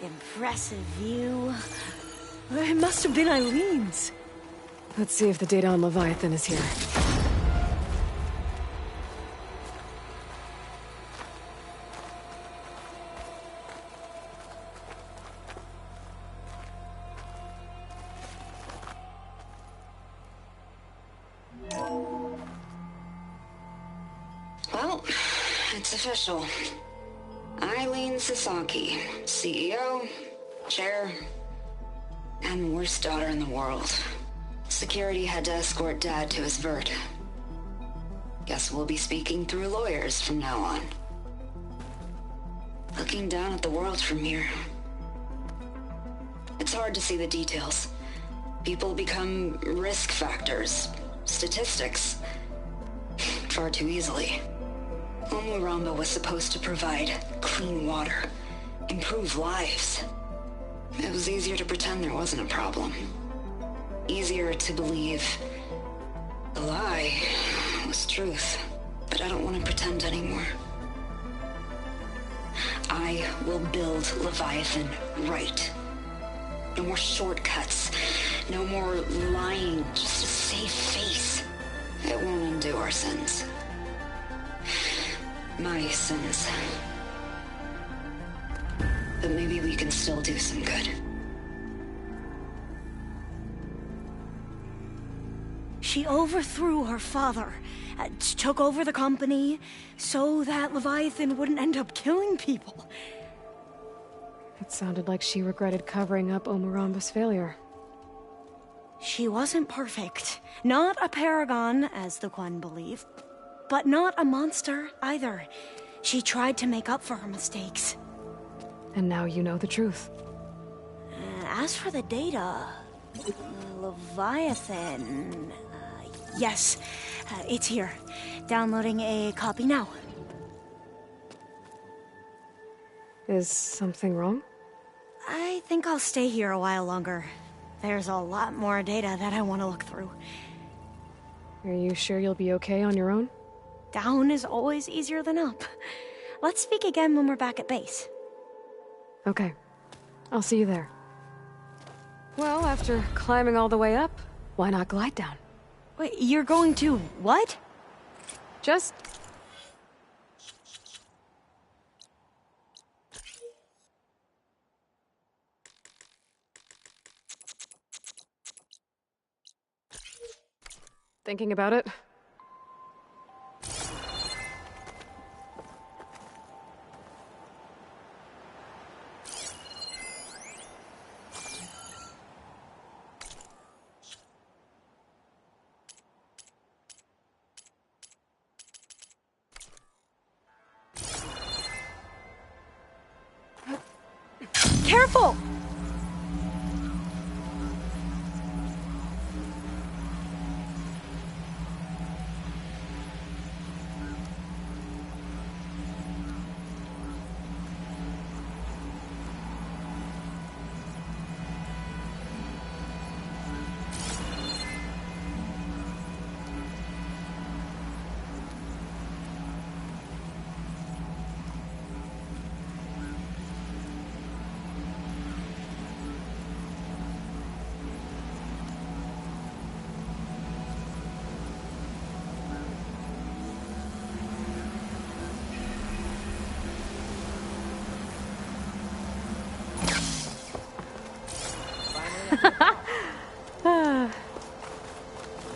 Impressive view. It must have been Eileen's. Let's see if the data on Leviathan is here. Well, it's official. Eileen Sasaki, CEO, chair, and worst daughter in the world. Security had to escort Dad to his vert. Guess we'll be speaking through lawyers from now on. Looking down at the world from here. It's hard to see the details. People become risk factors, statistics, far too easily. Omuramba was supposed to provide clean water, improve lives. It was easier to pretend there wasn't a problem. Easier to believe the lie was truth. But I don't want to pretend anymore. I will build Leviathan right. No more shortcuts. No more lying just to save face. It won't undo our sins. My sins. But maybe we can still do some good. She overthrew her father, took over the company, so that Leviathan wouldn't end up killing people. It sounded like she regretted covering up Omuramba's failure. She wasn't perfect. Not a paragon, as the Quan believe. But not a monster, either. She tried to make up for her mistakes. And now you know the truth. As for the data... Leviathan... yes, it's here. Downloading a copy now. Is something wrong? I think I'll stay here a while longer. There's a lot more data that I want to look through. Are you sure you'll be okay on your own? Down is always easier than up. Let's speak again when we're back at base. Okay. I'll see you there. Well, after climbing all the way up, why not glide down? Wait, you're going to what? Just... thinking about it? Careful!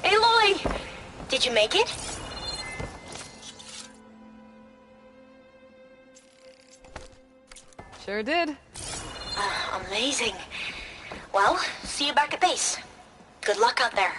Aloy! Did you make it? Sure did. Amazing. Well, see you back at base. Good luck out there.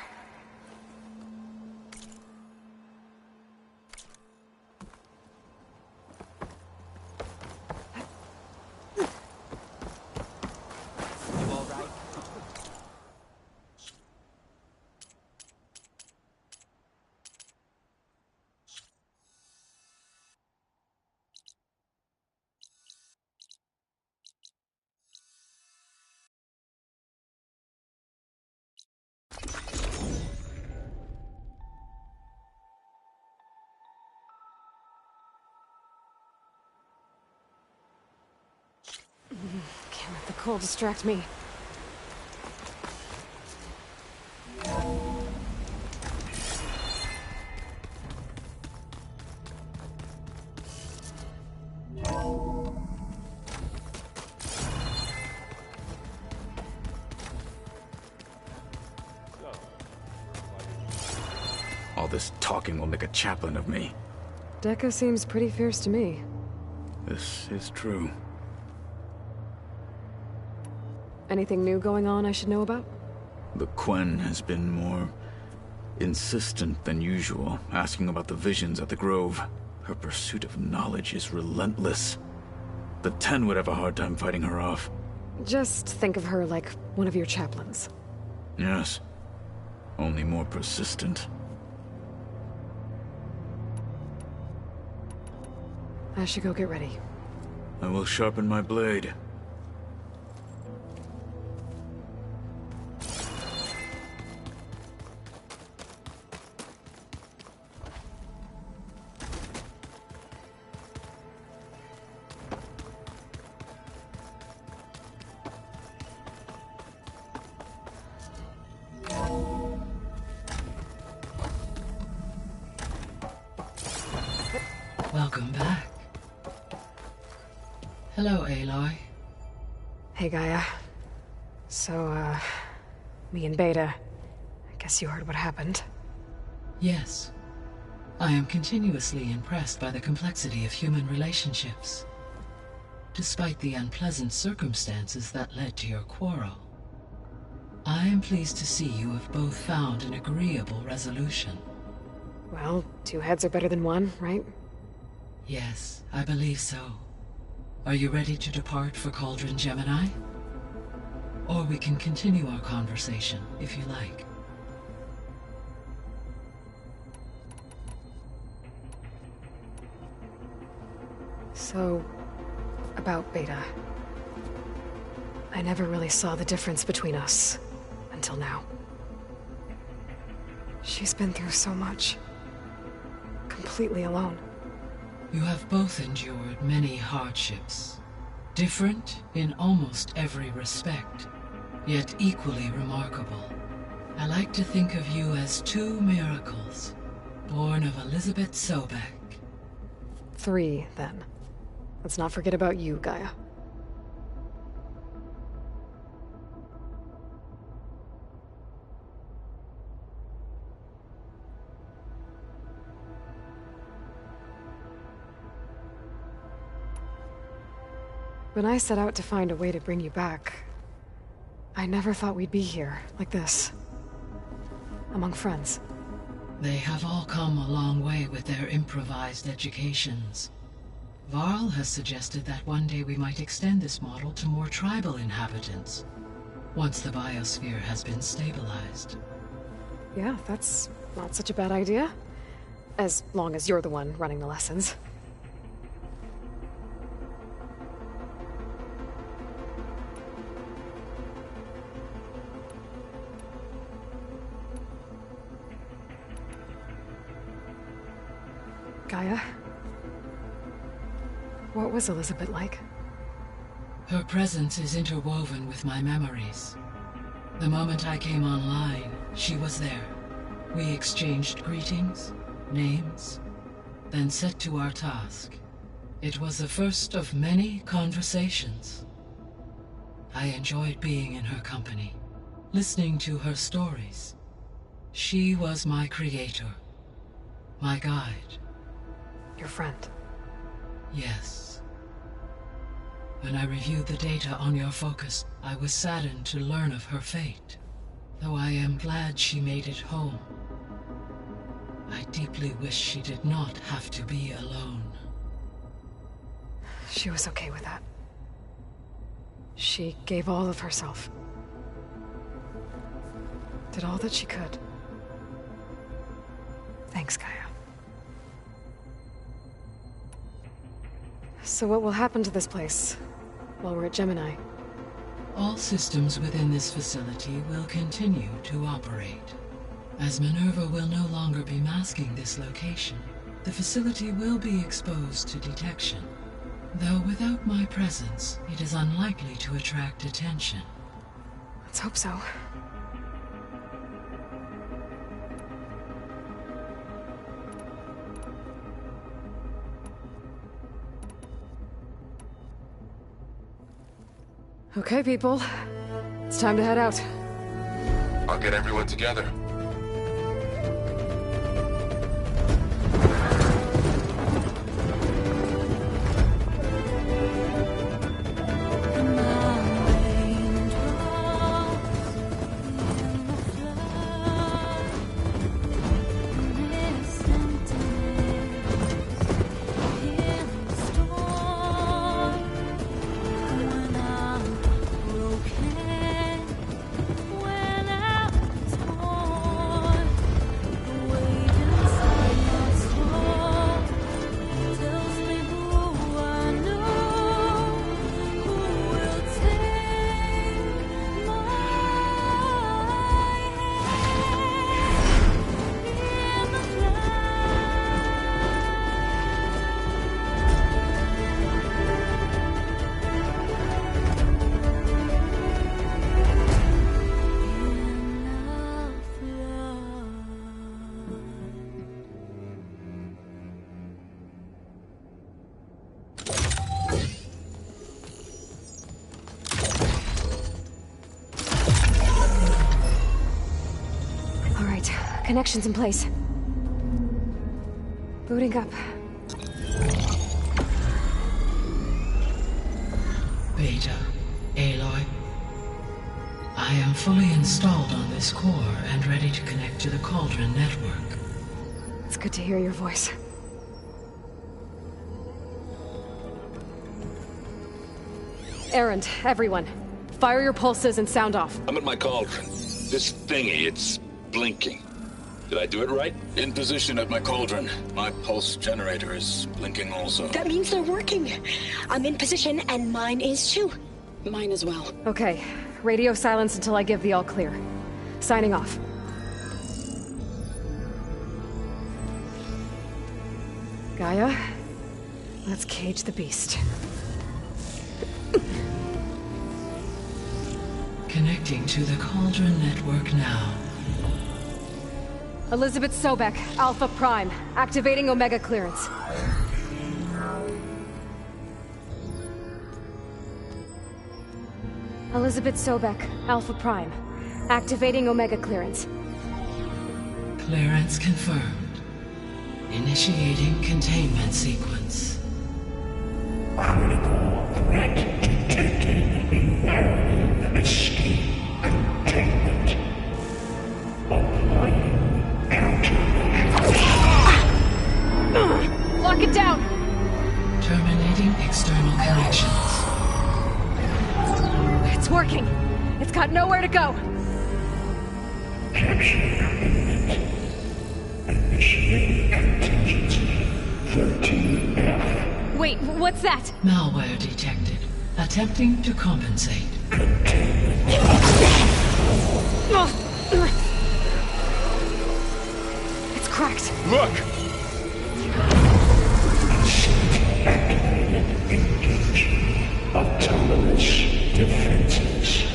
will distract me. All this talking will make a chaplain of me. Dekka seems pretty fierce to me. This is true. Anything new going on I should know about? The Quen has been more insistent than usual, asking about the visions at the Grove. Her pursuit of knowledge is relentless. The Ten would have a hard time fighting her off. Just think of her like one of your chaplains. Yes. Only more persistent. I should go get ready. I will sharpen my blade. Welcome back. Hello, Aloy. Hey, Gaia. So, me and Beta. I guess you heard what happened. Yes. I am continuously impressed by the complexity of human relationships. Despite the unpleasant circumstances that led to your quarrel, I am pleased to see you have both found an agreeable resolution. Well, two heads are better than one, right? Yes, I believe so. Are you ready to depart for Cauldron Gemini? Or we can continue our conversation, if you like. So, about Beta. I never really saw the difference between us, until now. She's been through so much. Completely alone. You have both endured many hardships. Different in almost every respect, yet equally remarkable. I like to think of you as two miracles, born of Elizabeth Sobek. 3, then. Let's not forget about you, Gaia. When I set out to find a way to bring you back, I never thought we'd be here, like this. Among friends. They have all come a long way with their improvised educations. Varl has suggested that one day we might extend this model to more tribal inhabitants, once the biosphere has been stabilized. Yeah, that's not such a bad idea. As long as you're the one running the lessons. Gaia? What was Elizabeth like? Her presence is interwoven with my memories. The moment I came online, she was there. We exchanged greetings, names, then set to our task. It was the first of many conversations. I enjoyed being in her company, listening to her stories. She was my creator, my guide. Your friend? Yes. When I reviewed the data on your focus, I was saddened to learn of her fate. Though I am glad she made it home. I deeply wish she did not have to be alone. She was okay with that. She gave all of herself. Did all that she could. Thanks, Gaia. So what will happen to this place while we're at Gemini? All systems within this facility will continue to operate. As Minerva will no longer be masking this location, the facility will be exposed to detection. Though without my presence, it is unlikely to attract attention. Let's hope so. Okay, people. It's time to head out. I'll get everyone together. Connections in place. Booting up. Beta, Aloy. I am fully installed on this core and ready to connect to the Cauldron network. It's good to hear your voice. Erend, everyone. Fire your pulses and sound off. I'm at my Cauldron. This thingy, it's blinking. Did I do it right? In position at my Cauldron. My pulse generator is blinking also. That means they're working. I'm in position and mine is too. Mine as well. Okay. Radio silence until I give the all clear. Signing off. Gaia, let's cage the beast. Connecting to the Cauldron network now. Elizabeth Sobek, Alpha Prime. Activating Omega clearance. Elizabeth Sobek, Alpha Prime. Activating Omega clearance. Clearance confirmed. Initiating containment sequence. Critical threat detected. Escape containment. Applying Lock it down! Terminating external connections. It's working. It's got nowhere to go. Capture imminent. Initiating contingency 13F. Wait, what's that? Malware detected. Attempting to compensate. It's cracked. Look! Engage autonomous defenses.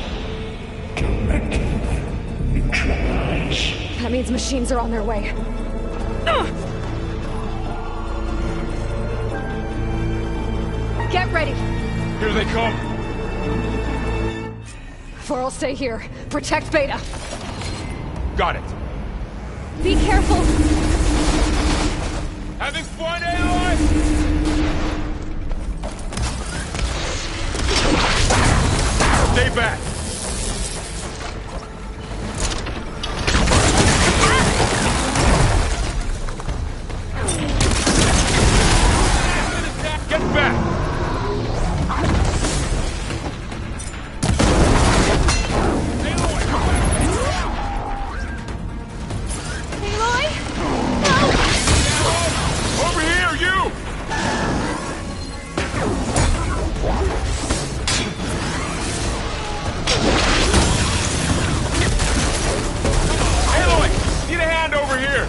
Directive neutralize. That means machines are on their way. Get ready. Here they come. For'll stay here. Protect Beta. Got it. Be careful. Having fun, Aloy? Stay back. Get back. Aloy? Over here, you! Aloy! Need a hand over here!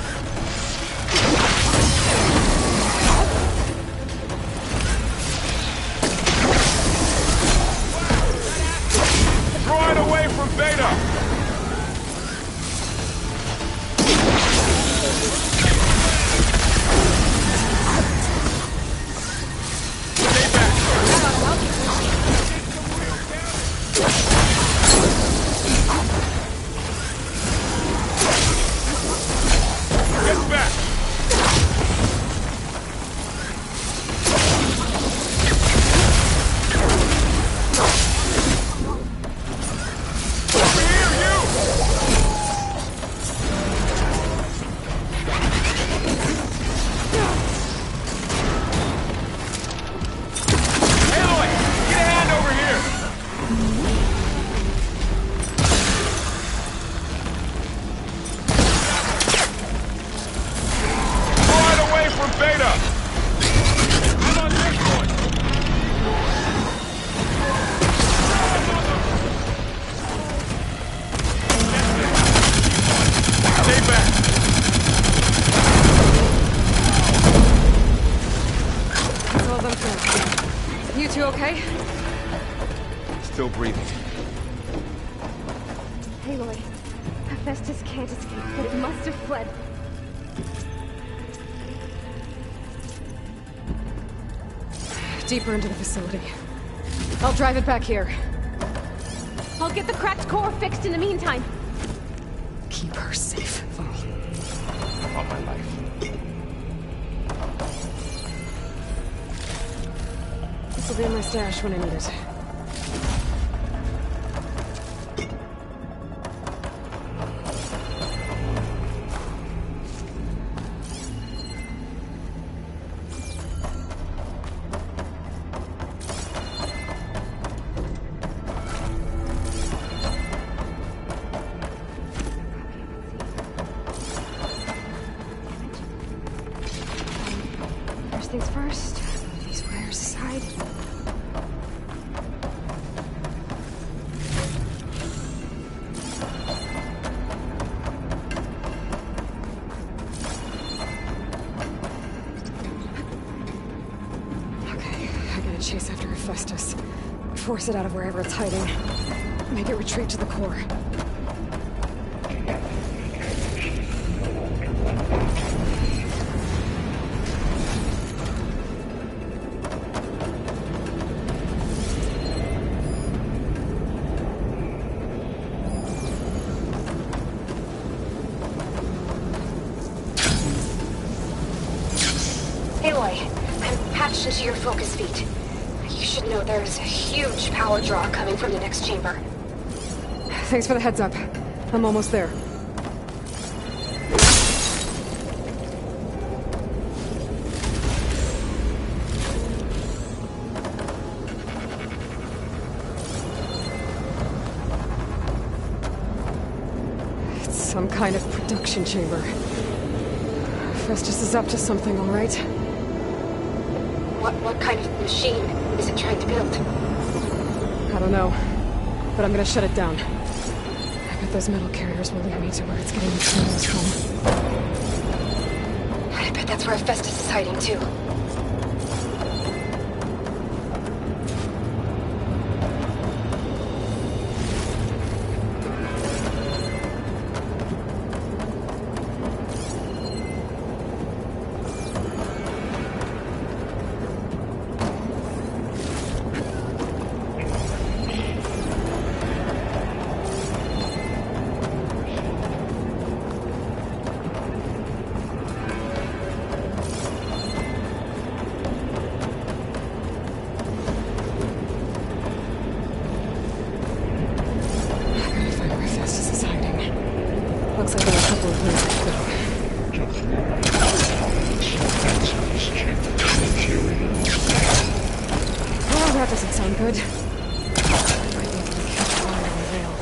months now. You two okay? Still breathing. Aloy, Hephaestus can't escape. It must have fled. Deeper into the facility. I'll drive it back here. I'll get the cracked core fixed in the meantime. Keep her safe, Val. On my life. This'll be in my stash when I need it. First things first, move these wires aside. Okay, I gotta chase after Hephaestus. Force it out of wherever it's hiding. Make it retreat to the core. Aloy, I'm patched into your focus feet. You should know there's a huge power draw coming from the next chamber. Thanks for the heads up. I'm almost there. It's some kind of production chamber. Festus is up to something, all right? What kind of machine is it trying to build? I don't know, but I'm gonna shut it down. I bet those metal carriers will lead me to where it's getting the signals from. I bet that's where Hephaestus is hiding too. Looks like there are a couple of places to go. Oh, that doesn't sound good. Might need to catch wire on the rail.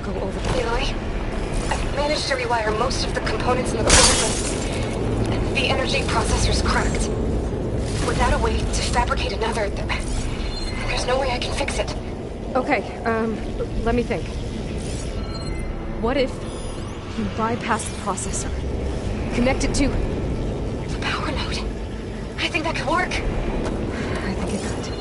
Go over the... Aloy, I've managed to rewire most of the components in the core, but the energy processor's cracked. Without a way to fabricate another, there's no way I can fix it. Okay, let me think. What if you bypass the processor? Connect it to... the power node. I think that could work. I think it could.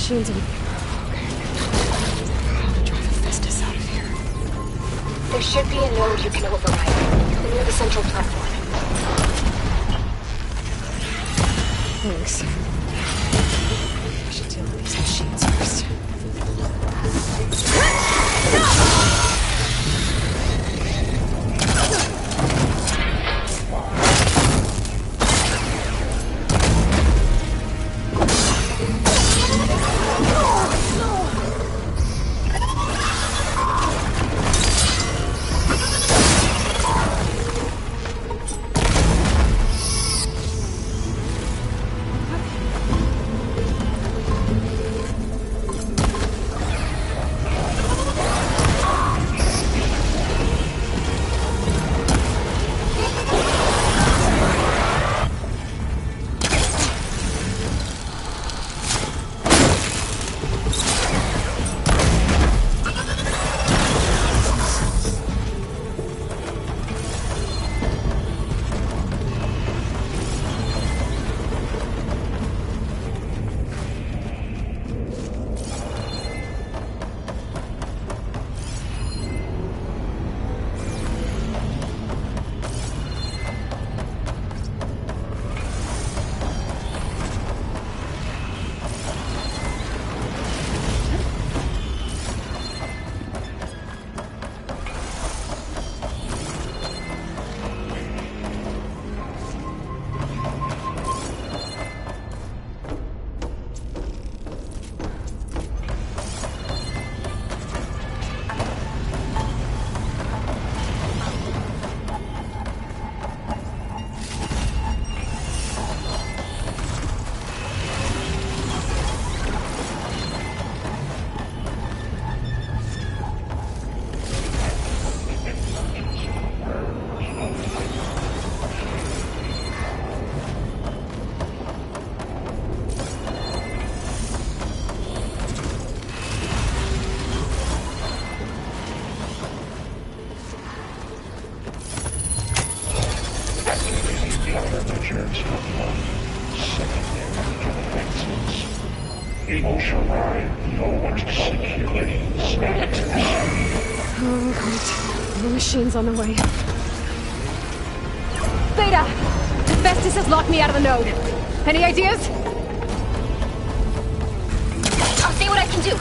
machines and... Okay. How to drive Hephaestus out of here. There should be a node you can override, near the central platform. Thanks. I should deal with these machines first. Machines on the way. Beta! Hephaestus has locked me out of the node. Any ideas? I'll see what I can do.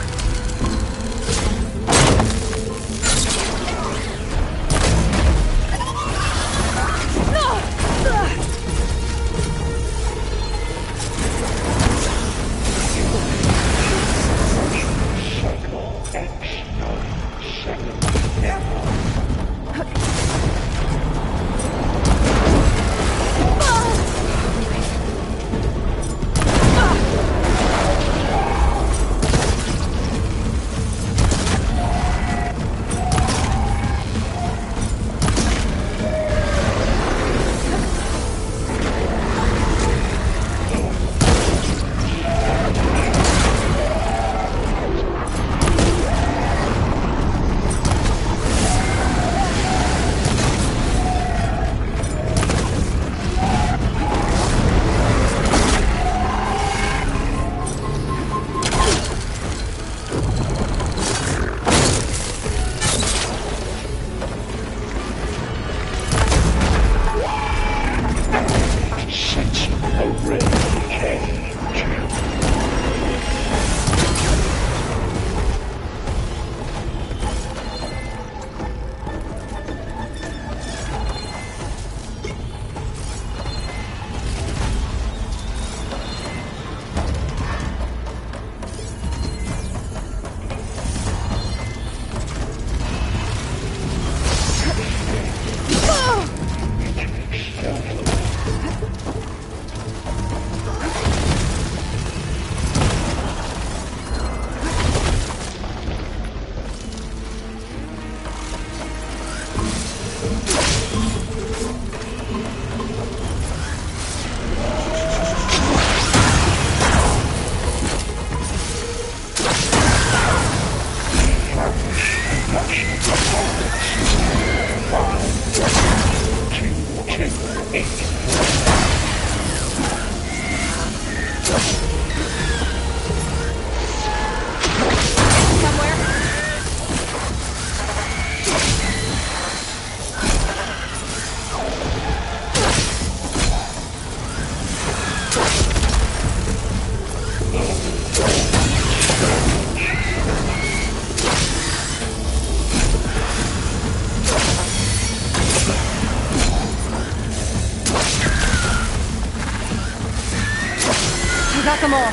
them all.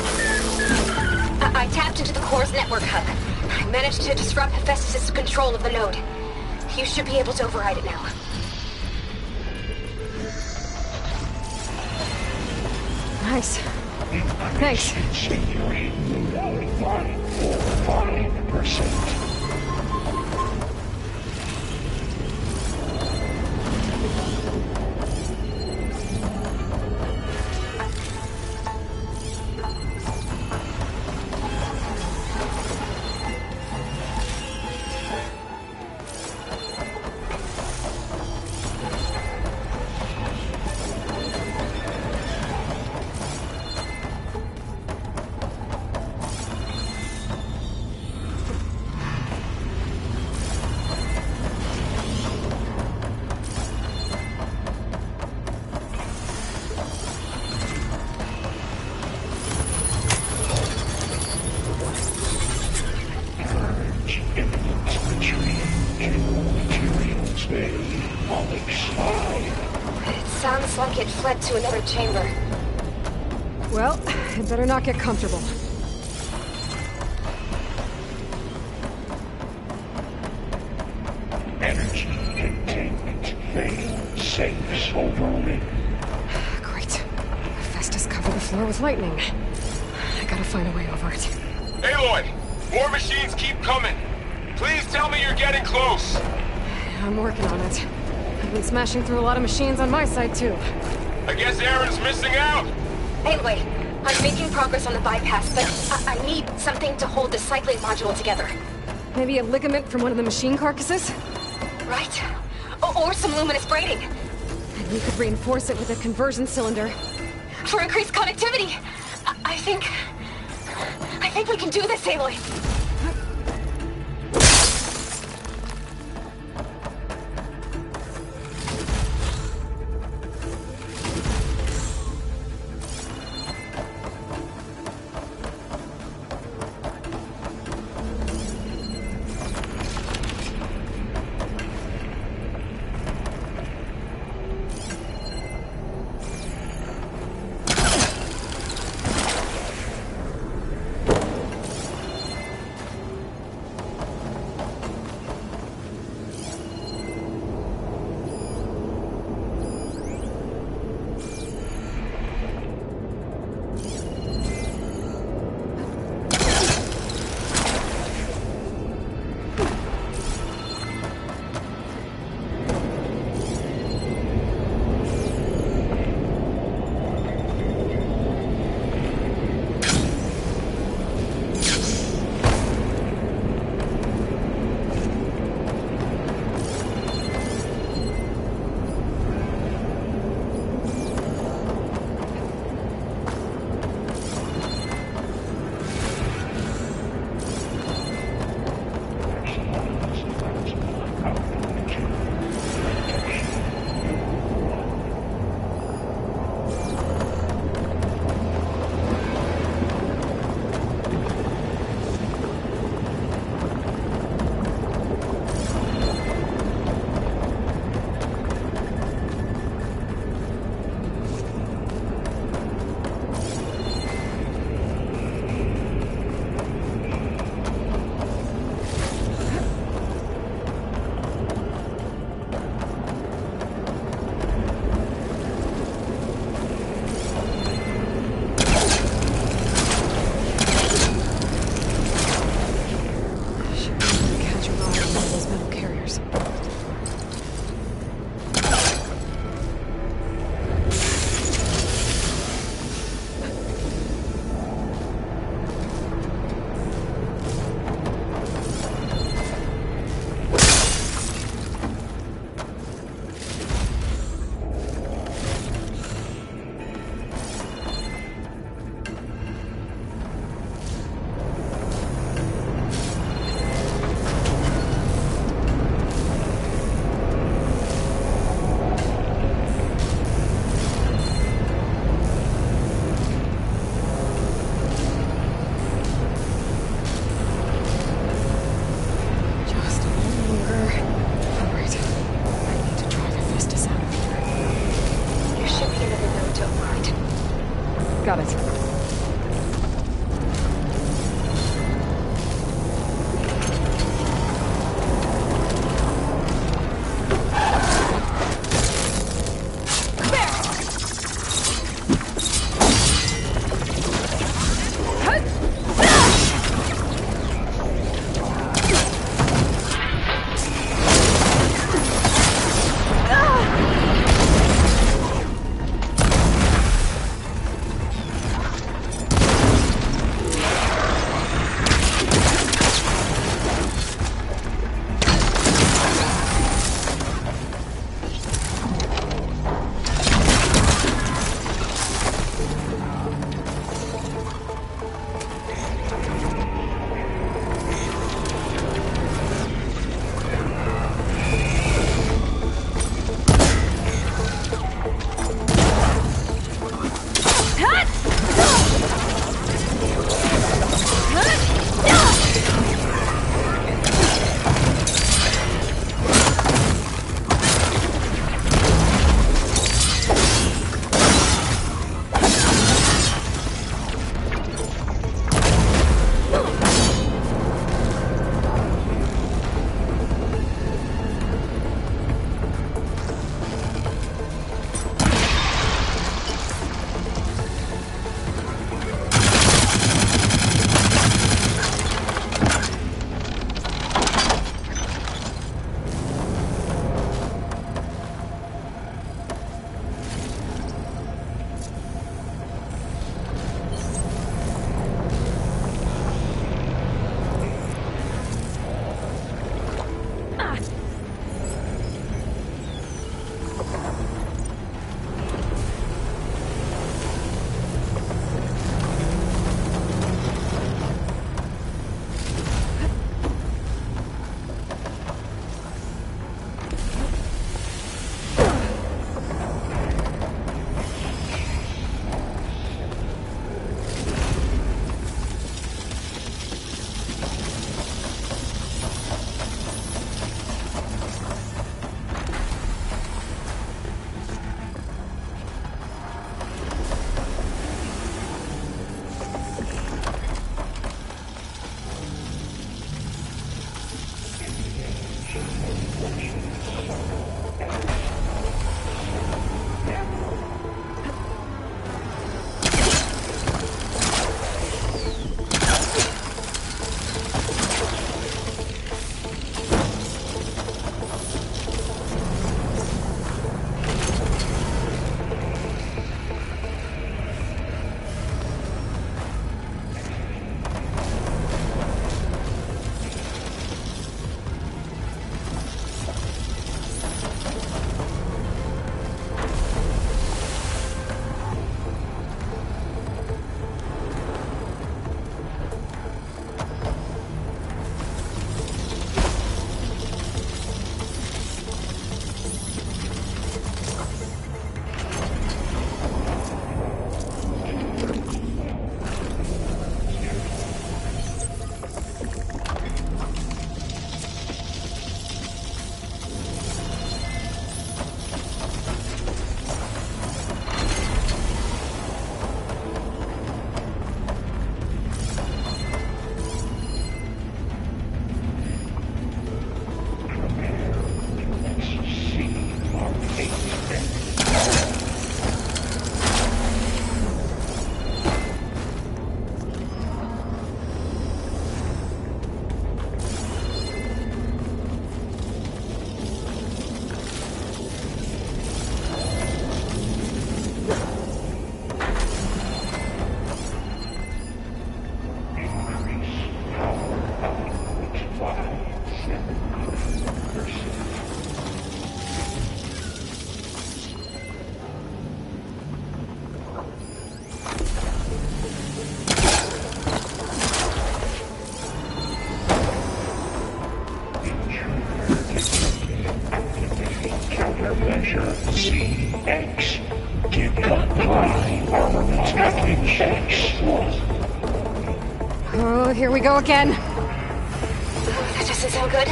I tapped into the core's network hub. I managed to disrupt Hephaestus' control of the node. You should be able to override it now. Nice. Thanks. Securing the Wi-Fi for 5%. Sounds like it fled to another chamber. Well, it better not get comfortable. Energy containment failed. Safes overridden. Great. Hephaestus covered the floor with lightning. I gotta find a way over it. Aloy! More machines keep coming! Please tell me you're getting close! I'm working on it. I've been smashing through a lot of machines on my side, too. I guess Aaron's missing out! Anyway, I'm making progress on the bypass, but I need something to hold the cycling module together. Maybe a ligament from one of the machine carcasses? Right. Or some luminous braiding. And we could reinforce it with a conversion cylinder. For increased connectivity. I think we can do this, Aloy. Oh, here we go again. That doesn't sound good.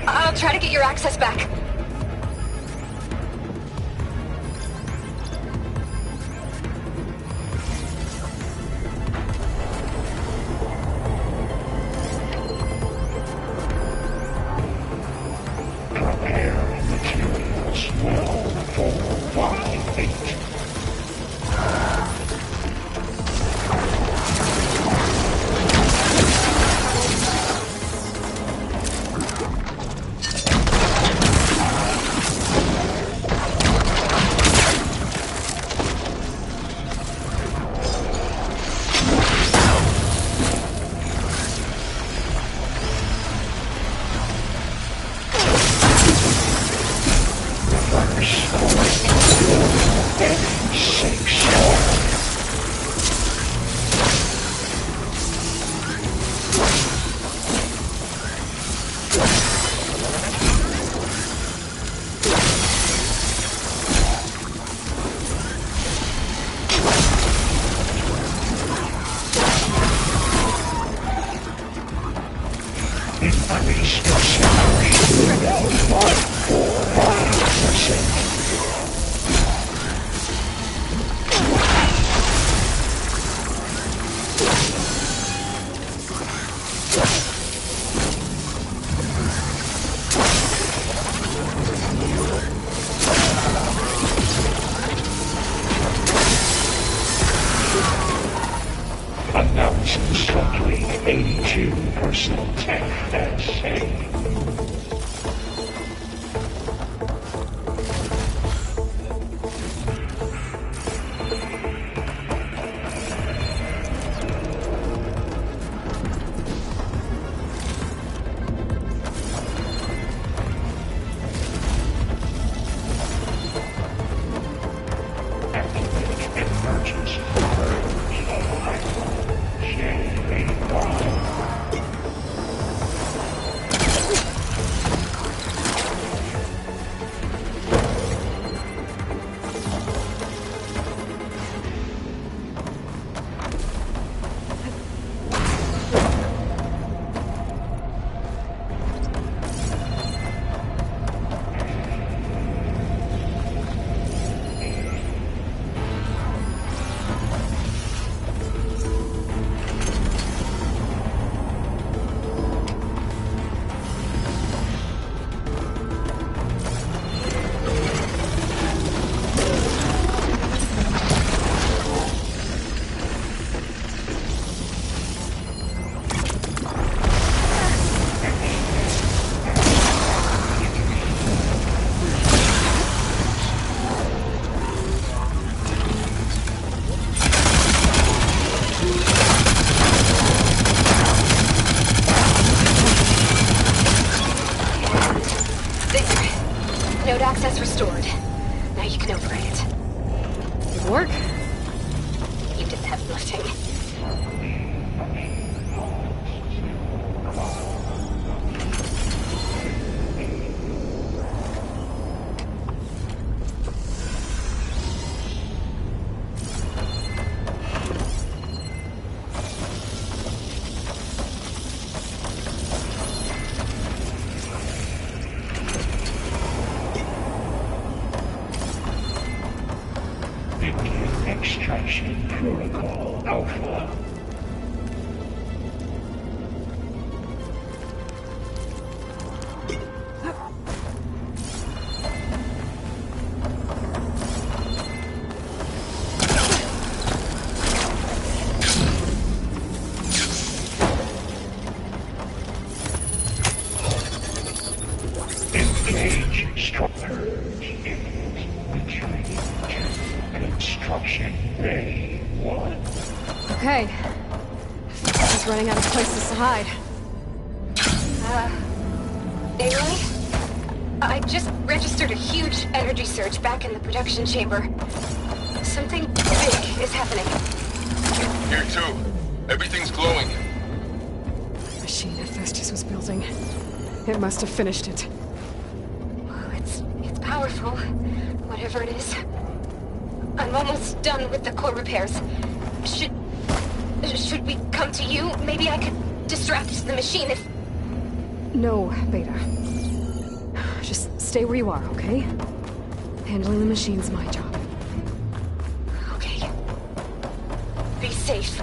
I'll try to get your access back. Announcing Starlink 82% FSA. Node access restored. Now you can override it. Did it work? You did the heavy lifting. Extraction Protocol Alpha. Engage structure. Construction Bay 1. Okay. He's running out of places to hide. Aloy? I just registered a huge energy surge back in the production chamber. Something big is happening. Here too. Everything's glowing. Machine Hephaestus was building. It must have finished it. Oh, it's powerful, whatever it is. I'm almost done with the core repairs. Should Should we come to you? Maybe I could distract the machine if... No, Beta. Just stay where you are, okay? Handling the machine's my job. Okay. Be safe.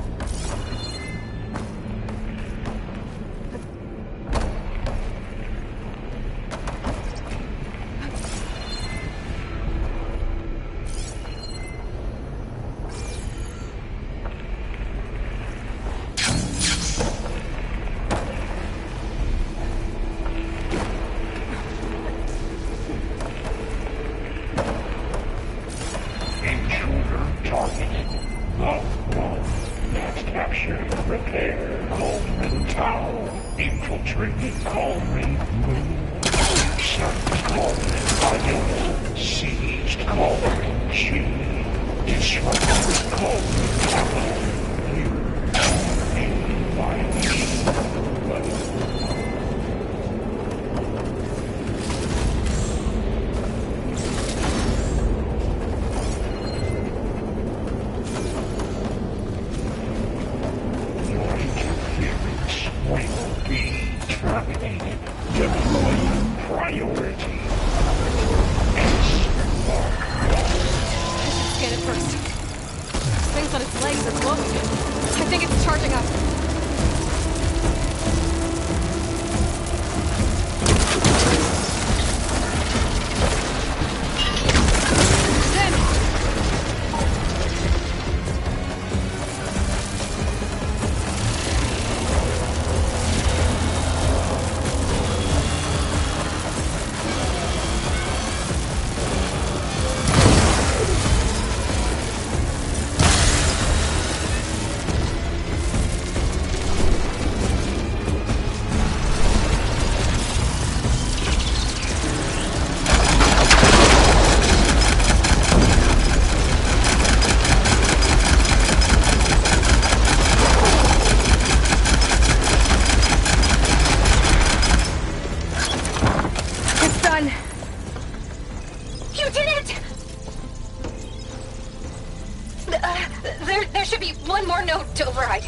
There should be one more node to override.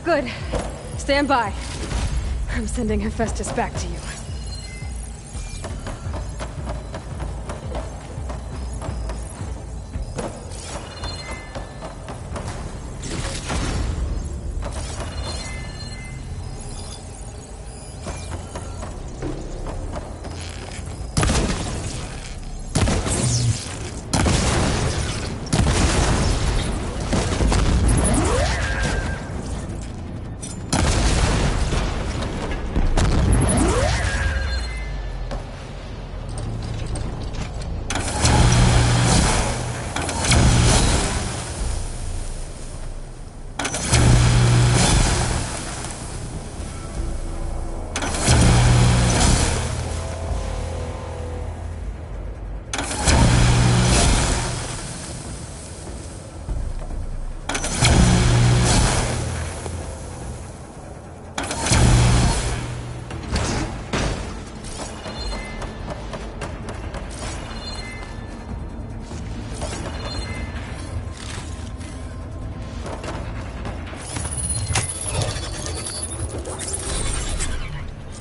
Good. Stand by. I'm sending Hephaestus back to you.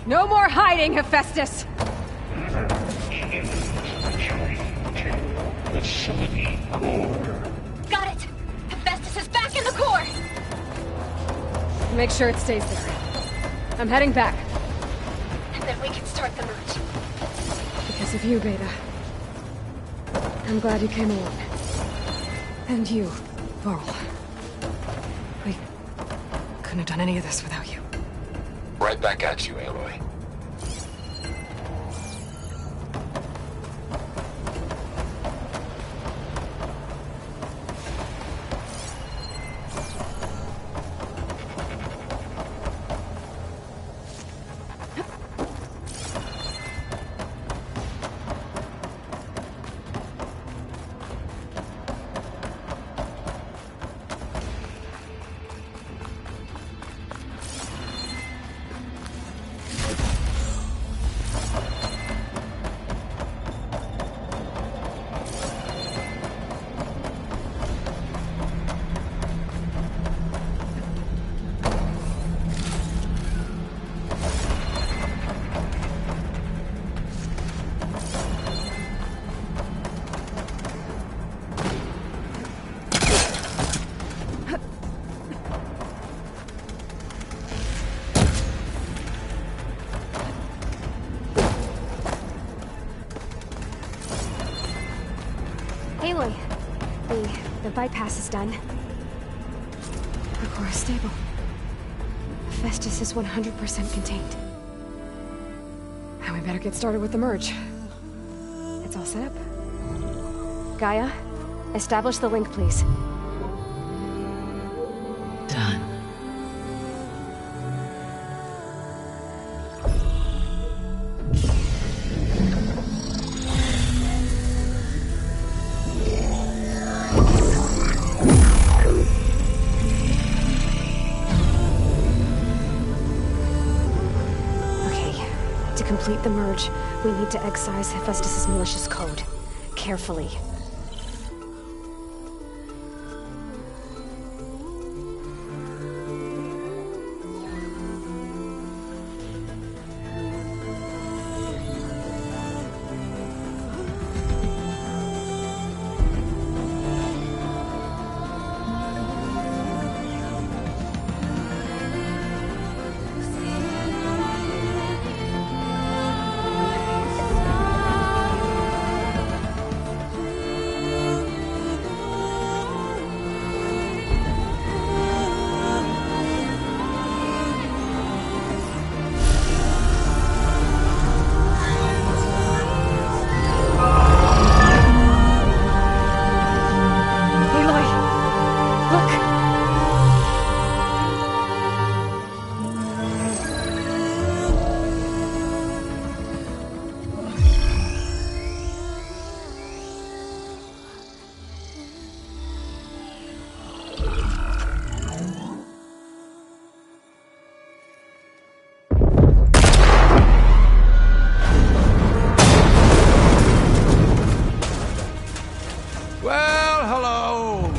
No more hiding, Hephaestus! Got it! Hephaestus is back in the core! Make sure it stays there. I'm heading back. And then we can start the merge. Because of you, Beta. I'm glad you came along. And you, Varl. We couldn't have done any of this without you. Right back at you, Aloy. bypass is done. Our core is stable. Hephaestus is 100% contained. And we better get started with the merge. It's all set up. Gaia, establish the link, please. Done. To complete the merge, we need to excise Hephaestus' malicious code. Carefully.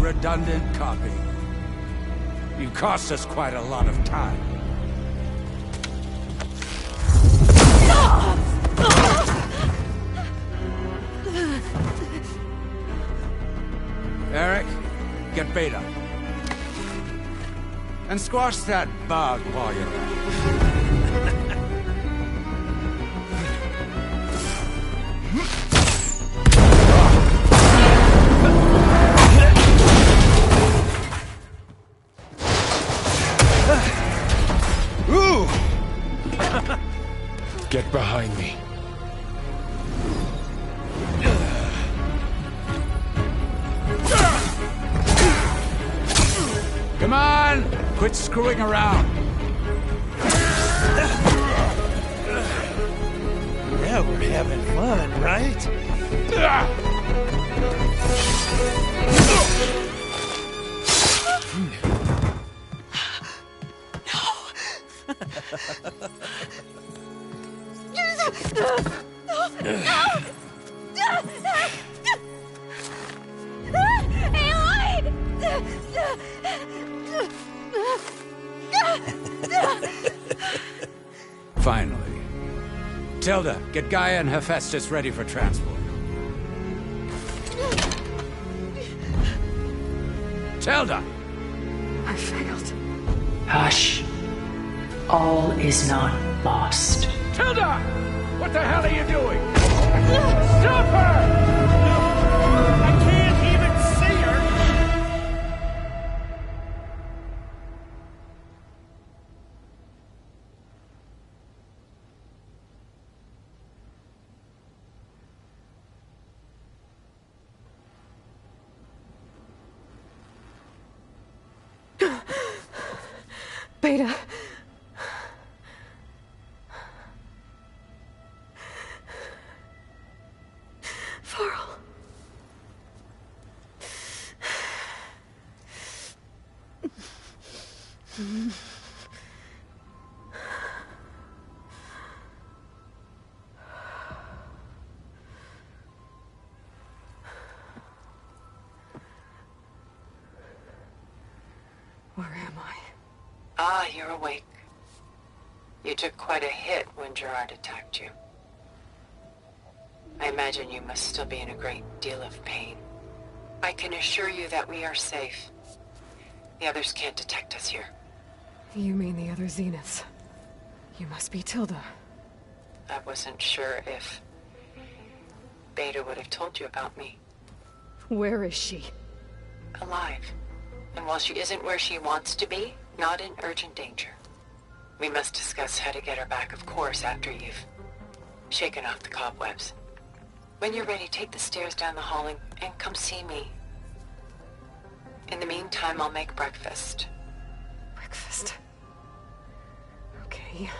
Redundant copy. You cost us quite a lot of time. Eric, get Beta. And squash that bug while you're at it. Get behind me. Come on! Quit screwing around. Yeah, we're having fun, right? Finally. Tilda, get Gaia and Hephaestus ready for transport. Tilda! I failed. Hush. All is not lost. Tilda! What the hell are you doing? Stop her! I can't even see her! Beta. Varl. Where am I? Ah, you're awake. You took quite a hit when Gerard attacked you. I imagine you must still be in a great deal of pain. I can assure you that we are safe. The others can't detect us here. You mean the other Zeniths? You must be Tilda. I wasn't sure if Beta would have told you about me. Where is she? alive. And while she isn't where she wants to be, not in urgent danger. We must discuss how to get her back, of course, after you've shaken off the cobwebs. When you're ready, take the stairs down the hall and come see me. In the meantime, I'll make breakfast. Breakfast? Okay.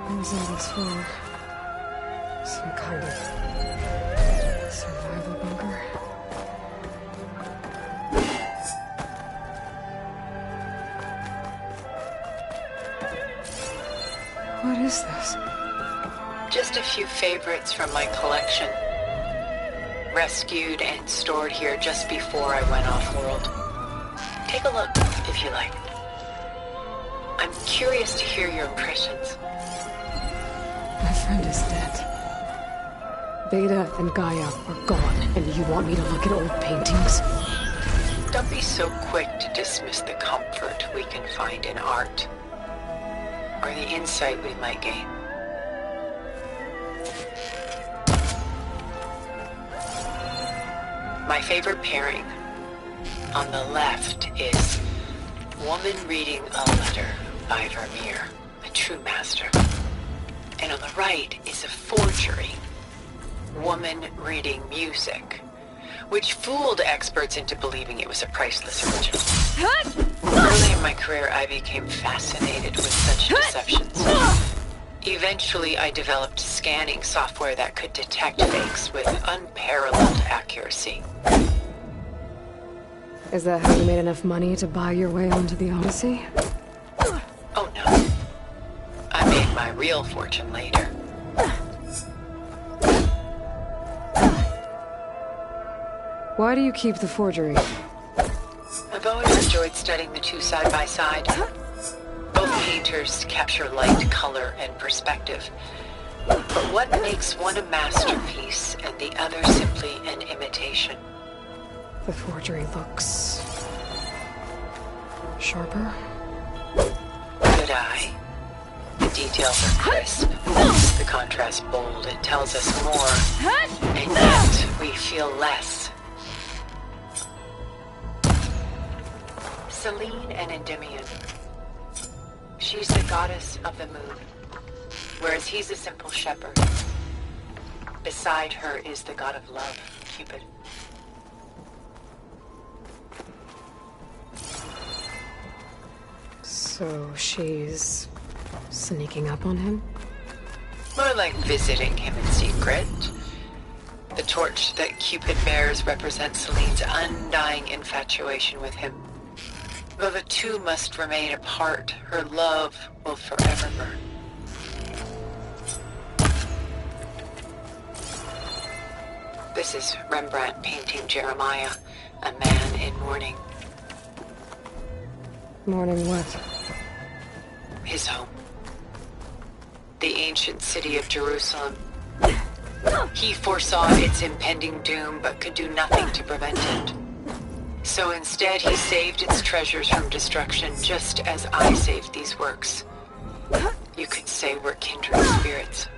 What is all this for? Some kind of survival bunker? What is this? Just a few favorites from my collection. Rescued and stored here just before I went off-world. Take a look, if you like. I'm curious to hear your impressions. My friend is dead. Beta and Gaia are gone, and you want me to look at old paintings? Don't be so quick to dismiss the comfort we can find in art, or the insight we might gain. My favorite pairing on the left is Woman Reading a Letter by Vermeer, a true master. And on the right is a forgery, Woman Reading Music, which fooled experts into believing it was a priceless original. Early in my career, I became fascinated with such deceptions. Eventually, I developed scanning software that could detect fakes with unparalleled accuracy. Is that how you made enough money to buy your way onto the Odyssey? Oh no. I made my real fortune later. Why do you keep the forgery? I've always enjoyed studying the two side by side. Both painters capture light, color, and perspective. But what makes one a masterpiece and the other simply an imitation? The forgery looks sharper. Good eye. The details are crisp. The contrast bold. It tells us more. And yet, we feel less. Selene and Endymion. She's the goddess of the moon, whereas he's a simple shepherd. Beside her is the god of love, Cupid. So she's sneaking up on him? More like visiting him in secret. The torch that Cupid bears represents Selene's undying infatuation with him. Though the two must remain apart, her love will forever burn. This is Rembrandt painting Jeremiah, a man in mourning. Mourning what? His home. The ancient city of Jerusalem. He foresaw its impending doom, but could do nothing to prevent it. So instead, he saved its treasures from destruction, just as I saved these works. You could say we're kindred spirits.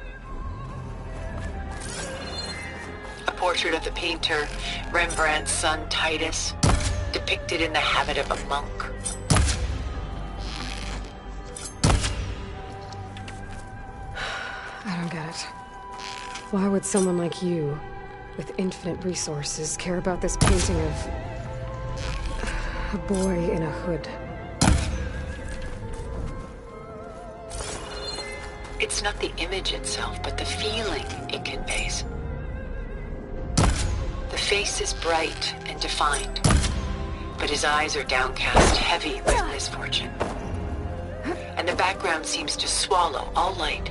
A portrait of the painter, Rembrandt's son Titus, depicted in the habit of a monk. I don't get it. Why would someone like you, with infinite resources, care about this painting of a boy in a hood? It's not the image itself, but the feeling it conveys. The face is bright and defined, but his eyes are downcast, heavy with misfortune. And the background seems to swallow all light.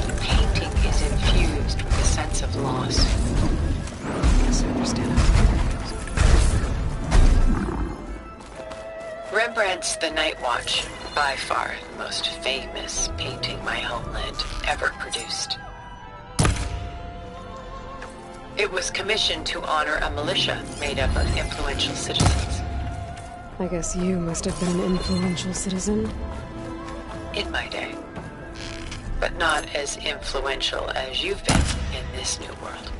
The painting is infused with a sense of loss. I guess I understand how it feels. Rembrandt's The Night Watch, by far the most famous painting my homeland ever produced. It was commissioned to honor a militia made up of influential citizens. I guess you must have been an influential citizen. In my day. But not as influential as you've been in this new world.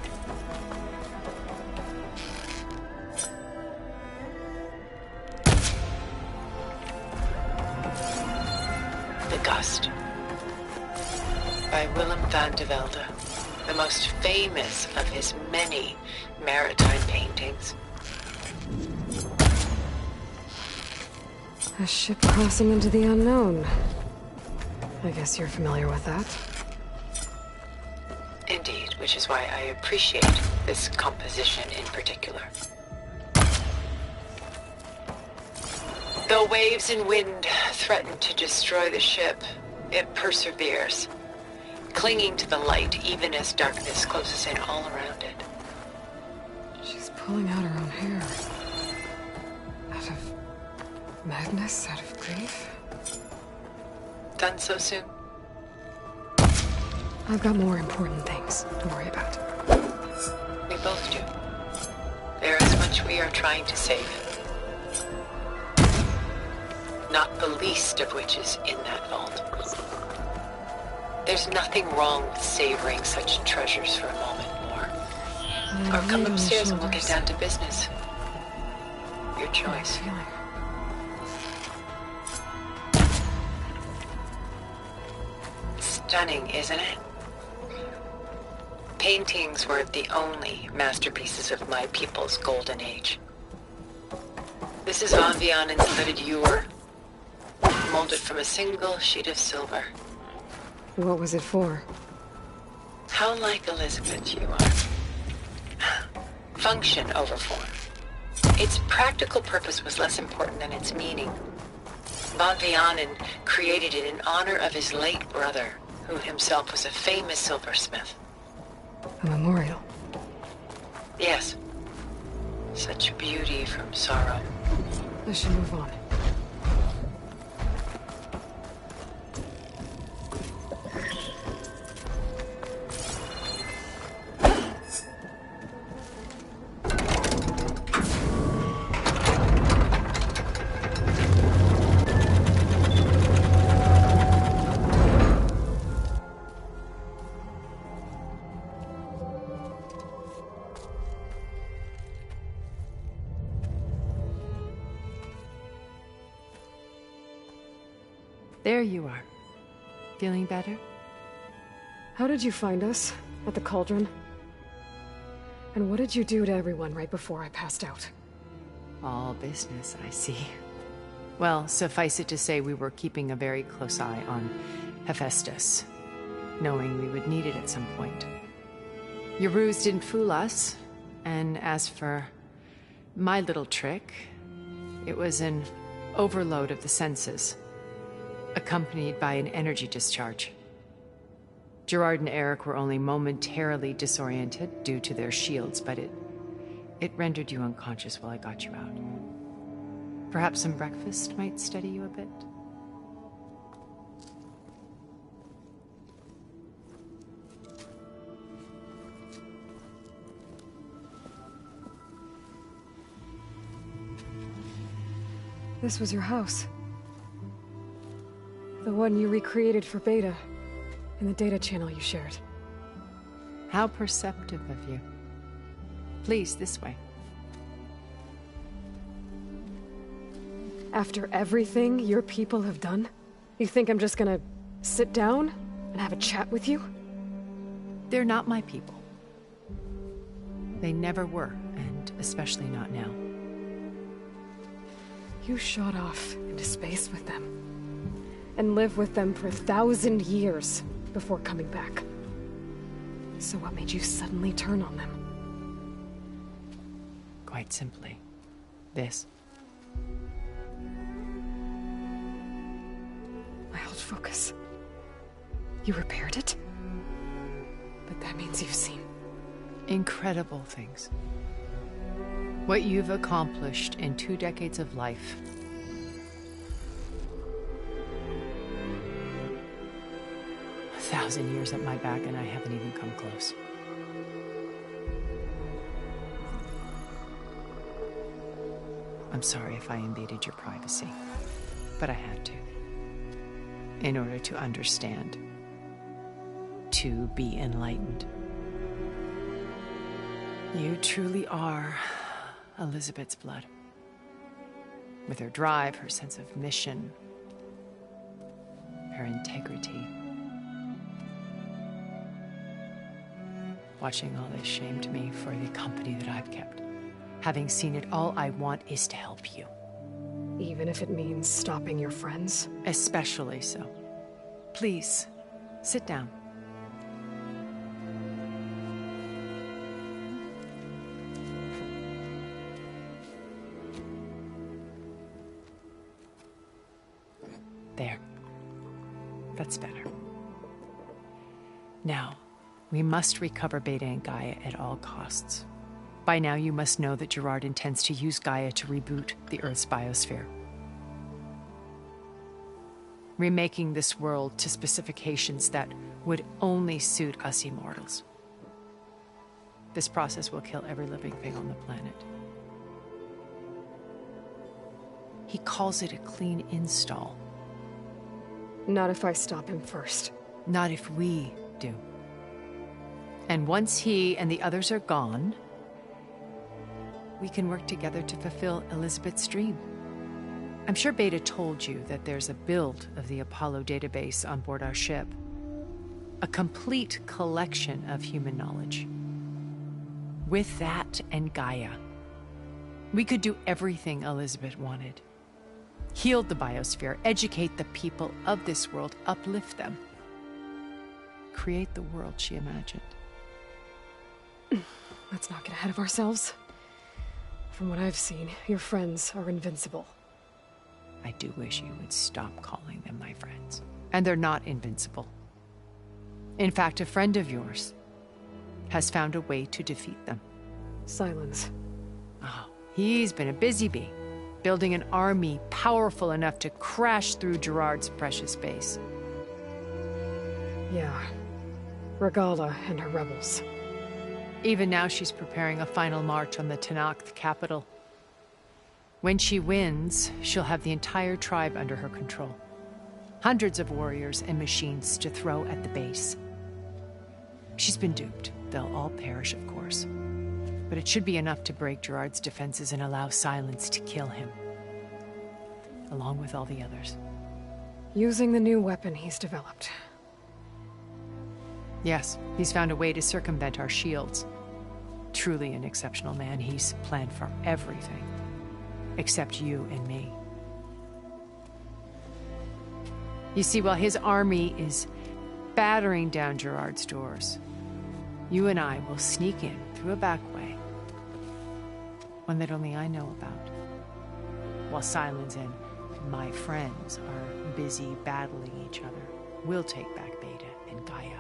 The Gust. By Willem van de Velde, the most famous of his many maritime paintings. A ship crossing into the unknown. I guess you're familiar with that. Indeed, which is why I appreciate this composition in particular. Though waves and wind threaten to destroy the ship, it perseveres, clinging to the light even as darkness closes in all around it. She's pulling out her own hair. Out of madness, out of grief. Done so soon? I've got more important things to worry about. We both do. There is much we are trying to save. Not the least of which is in that vault. There's nothing wrong with savoring such treasures for a moment more. Or come upstairs and we'll get down to business. Your choice. Stunning, isn't it? Paintings were the only masterpieces of my people's golden age. This is Van Vianen's lidded ewer, molded from a single sheet of silver. What was it for? How like Elizabeth you are. Function over form. Its practical purpose was less important than its meaning. Van Vianen created it in honor of his late brother, who himself was a famous silversmith. A memorial. Yes. Such beauty from sorrow. I should move on. There you are. Feeling better? How did you find us? At the Cauldron? And what did you do to everyone right before I passed out? All business, I see. Well, suffice it to say we were keeping a very close eye on Hephaestus, knowing we would need it at some point. Your ruse didn't fool us, and as for my little trick, it was an overload of the senses, accompanied by an energy discharge. Gerard and Eric were only momentarily disoriented due to their shields, but it rendered you unconscious while I got you out. Perhaps some breakfast might steady you a bit? This was your house. The one you recreated for Beta, in the data channel you shared. How perceptive of you. Please, this way. After everything your people have done, you think I'm just gonna sit down and have a chat with you? They're not my people. They never were, and especially not now. You shot off into space with them. And lived with them for 1,000 years before coming back. So what made you suddenly turn on them? Quite simply, this. My old focus. You repaired it? But that means you've seen... incredible things. What you've accomplished in 2 decades of life, 1,000 years at my back and I haven't even come close. I'm sorry if I invaded your privacy, but I had to. In order to understand. To be enlightened. You truly are Elizabeth's blood. With her drive, her sense of mission, her integrity. Watching all this shamed me for the company that I've kept. Having seen it, all I want is to help you. Even if it means stopping your friends? Especially so. Please, sit down. There. That's better. Now, we must recover Beta and Gaia at all costs. By now, you must know that Gerard intends to use Gaia to reboot the Earth's biosphere. Remaking this world to specifications that would only suit us immortals. This process will kill every living thing on the planet. He calls it a clean install. Not if I stop him first. Not if we do. And once he and the others are gone, we can work together to fulfill Elizabeth's dream. I'm sure Beta told you that there's a build of the Apollo database on board our ship. A complete collection of human knowledge. With that and Gaia, we could do everything Elizabeth wanted. Heal the biosphere, educate the people of this world, uplift them. Create the world she imagined. Let's not get ahead of ourselves. From what I've seen, your friends are invincible. I do wish you would stop calling them my friends. And they're not invincible. In fact, a friend of yours has found a way to defeat them. Silence. Oh, he's been a busy bee, building an army powerful enough to crash through Gerard's precious base. Yeah. Regala and her rebels. Even now, she's preparing a final march on the Tenakth capital. When she wins, she'll have the entire tribe under her control. Hundreds of warriors and machines to throw at the base. She's been duped. They'll all perish, of course. But it should be enough to break Gerard's defenses and allow Silence to kill him. Along with all the others. Using the new weapon he's developed. Yes, he's found a way to circumvent our shields. Truly an exceptional man. He's planned for everything. Except you and me. You see, while his army is battering down Gerard's doors, you and I will sneak in through a back way. One that only I know about. While Silence and my friends are busy battling each other, we'll take back Beta and Gaia.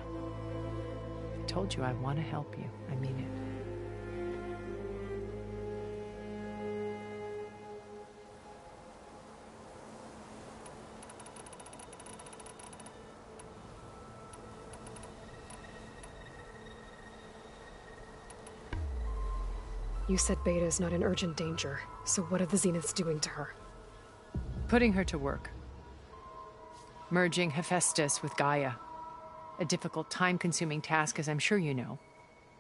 I told you I want to help you. I mean it. You said Beta is not in urgent danger, so what are the Zeniths doing to her? Putting her to work. Merging Hephaestus with Gaia. A difficult, time-consuming task, as I'm sure you know.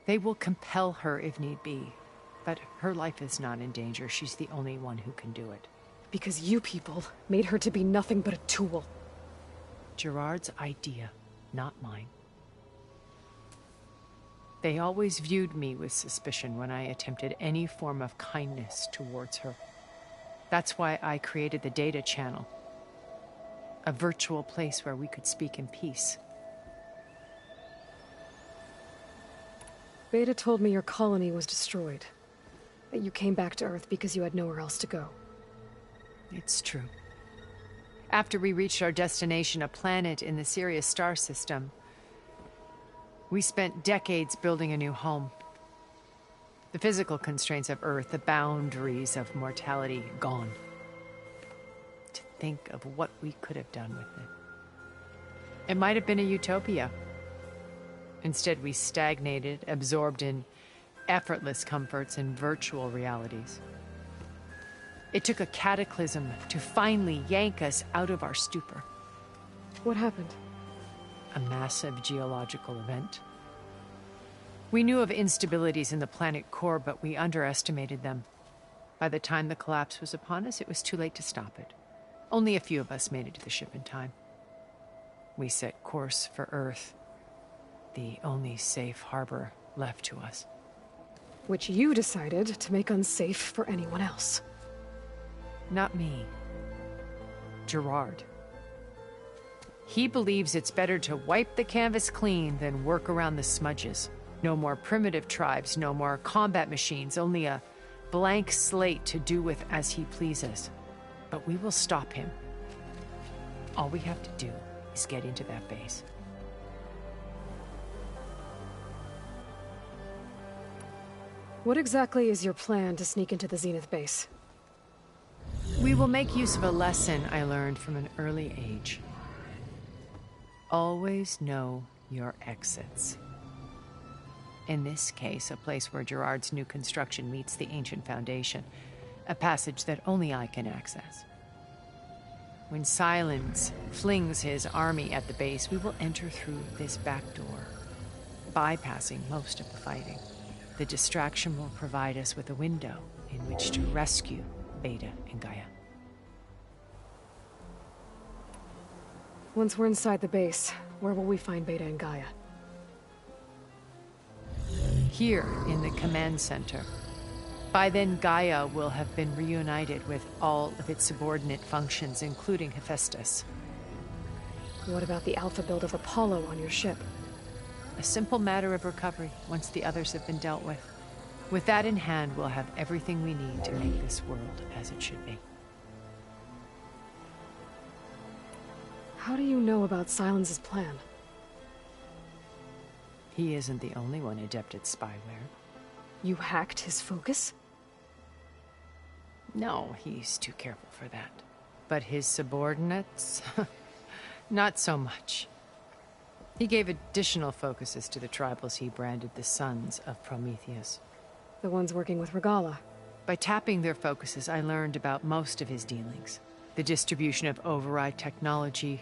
They will compel her if need be. But her life is not in danger. She's the only one who can do it. Because you people made her to be nothing but a tool. Gerard's idea, not mine. They always viewed me with suspicion when I attempted any form of kindness towards her. That's why I created the Data Channel. A virtual place where we could speak in peace. Beta told me your colony was destroyed. That you came back to Earth because you had nowhere else to go. It's true. After we reached our destination, a planet in the Sirius star system, we spent decades building a new home. The physical constraints of Earth, the boundaries of mortality, gone. To think of what we could have done with it. It might have been a utopia. Instead, we stagnated, absorbed in effortless comforts and virtual realities. It took a cataclysm to finally yank us out of our stupor. What happened? A massive geological event. We knew of instabilities in the planet core, but we underestimated them. By the time the collapse was upon us, it was too late to stop it. Only a few of us made it to the ship in time. We set course for Earth, the only safe harbor left to us. Which you decided to make unsafe for anyone else. Not me. Gerard. He believes it's better to wipe the canvas clean than work around the smudges. No more primitive tribes, no more combat machines, only a blank slate to do with as he pleases. But we will stop him. All we have to do is get into that base. What exactly is your plan to sneak into the Zenith base? We will make use of a lesson I learned from an early age. Always know your exits. In this case, a place where Gerard's new construction meets the ancient foundation, a passage that only I can access. When Silence flings his army at the base, we will enter through this back door, bypassing most of the fighting. The distraction will provide us with a window in which to rescue Beta and Gaia. Once we're inside the base, where will we find Beta and Gaia? Here in the command center. By then, Gaia will have been reunited with all of its subordinate functions, including Hephaestus. What about the alpha build of Apollo on your ship? A simple matter of recovery once the others have been dealt with. With that in hand, we'll have everything we need to make this world as it should be. How do you know about Silence's plan? He isn't the only one adept at spyware. You hacked his focus? No, he's too careful for that. But his subordinates? Not so much. He gave additional focuses to the tribals he branded the Sons of Prometheus. The ones working with Regalla. By tapping their focuses, I learned about most of his dealings. The distribution of override technology,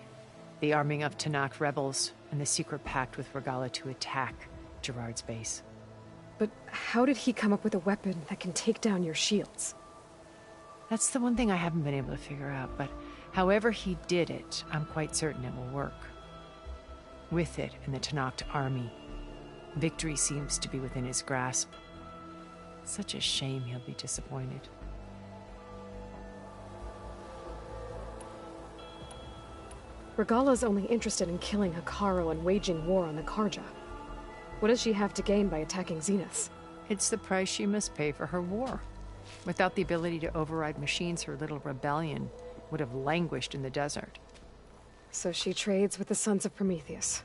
the arming of Tanakh rebels, and the secret pact with Regalla to attack Gerard's base. But how did he come up with a weapon that can take down your shields? That's the one thing I haven't been able to figure out, but however he did it, I'm quite certain it will work. With it and the Tanakh army, victory seems to be within his grasp. Such a shame he'll be disappointed. Regalla's only interested in killing Hekarro and waging war on the Karja. What does she have to gain by attacking Zeniths? It's the price she must pay for her war. Without the ability to override machines, her little rebellion would have languished in the desert. So she trades with the Sons of Prometheus.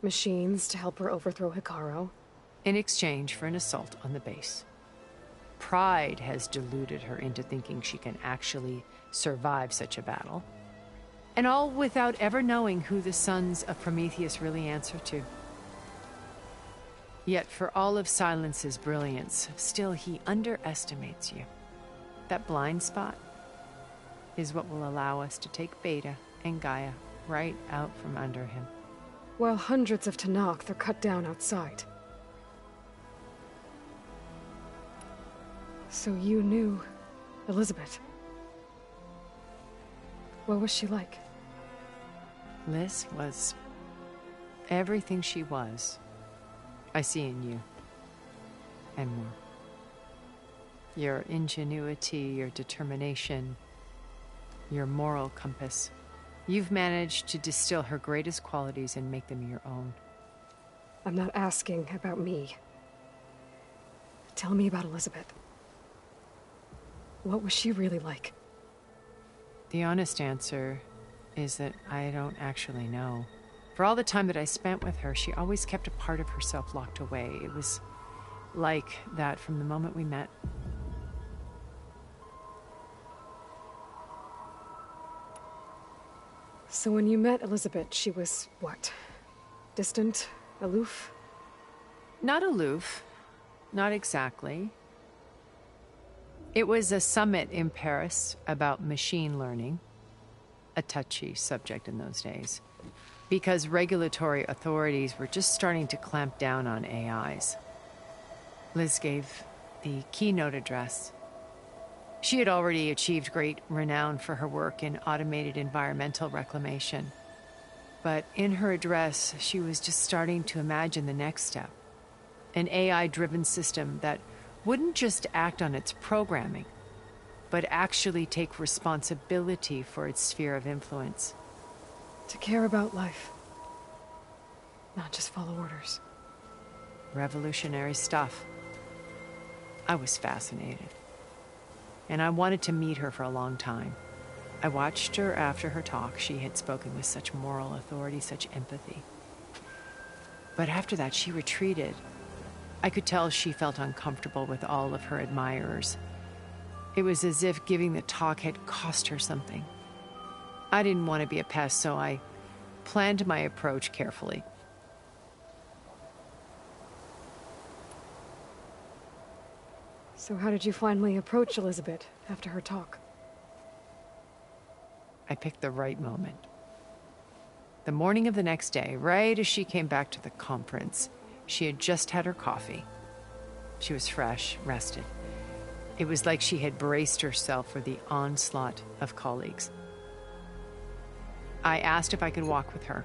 Machines to help her overthrow Hekarro. In exchange for an assault on the base. Pride has deluded her into thinking she can actually survive such a battle. And all without ever knowing who the Sons of Prometheus really answer to. Yet for all of Silence's brilliance, still he underestimates you. That blind spot is what will allow us to take Beta and Gaia right out from under him. While hundreds of Tanakh are cut down outside. So you knew Elizabeth. What was she like? Liz was everything she was. I see in you. And more. Your ingenuity, your determination, your moral compass. You've managed to distill her greatest qualities and make them your own. I'm not asking about me. Tell me about Elizabeth. What was she really like? The honest answer is that I don't actually know. For all the time that I spent with her, she always kept a part of herself locked away. It was like that from the moment we met. So when you met Elizabeth, she was what? Distant? Aloof? Not aloof. Not exactly. It was a summit in Paris about machine learning, a touchy subject in those days, because regulatory authorities were just starting to clamp down on AIs. Liz gave the keynote address. She had already achieved great renown for her work in automated environmental reclamation. But in her address, she was just starting to imagine the next step. An AI-driven system that wouldn't just act on its programming, but actually take responsibility for its sphere of influence. To care about life. Not just follow orders. Revolutionary stuff. I was fascinated. And I wanted to meet her for a long time. I watched her after her talk. She had spoken with such moral authority, such empathy. But after that, she retreated. I could tell she felt uncomfortable with all of her admirers. It was as if giving the talk had cost her something. I didn't want to be a pest, so I planned my approach carefully. So how did you finally approach Elizabeth after her talk? I picked the right moment. The morning of the next day, right as she came back to the conference, she had just had her coffee. She was fresh, rested. It was like she had braced herself for the onslaught of colleagues. I asked if I could walk with her,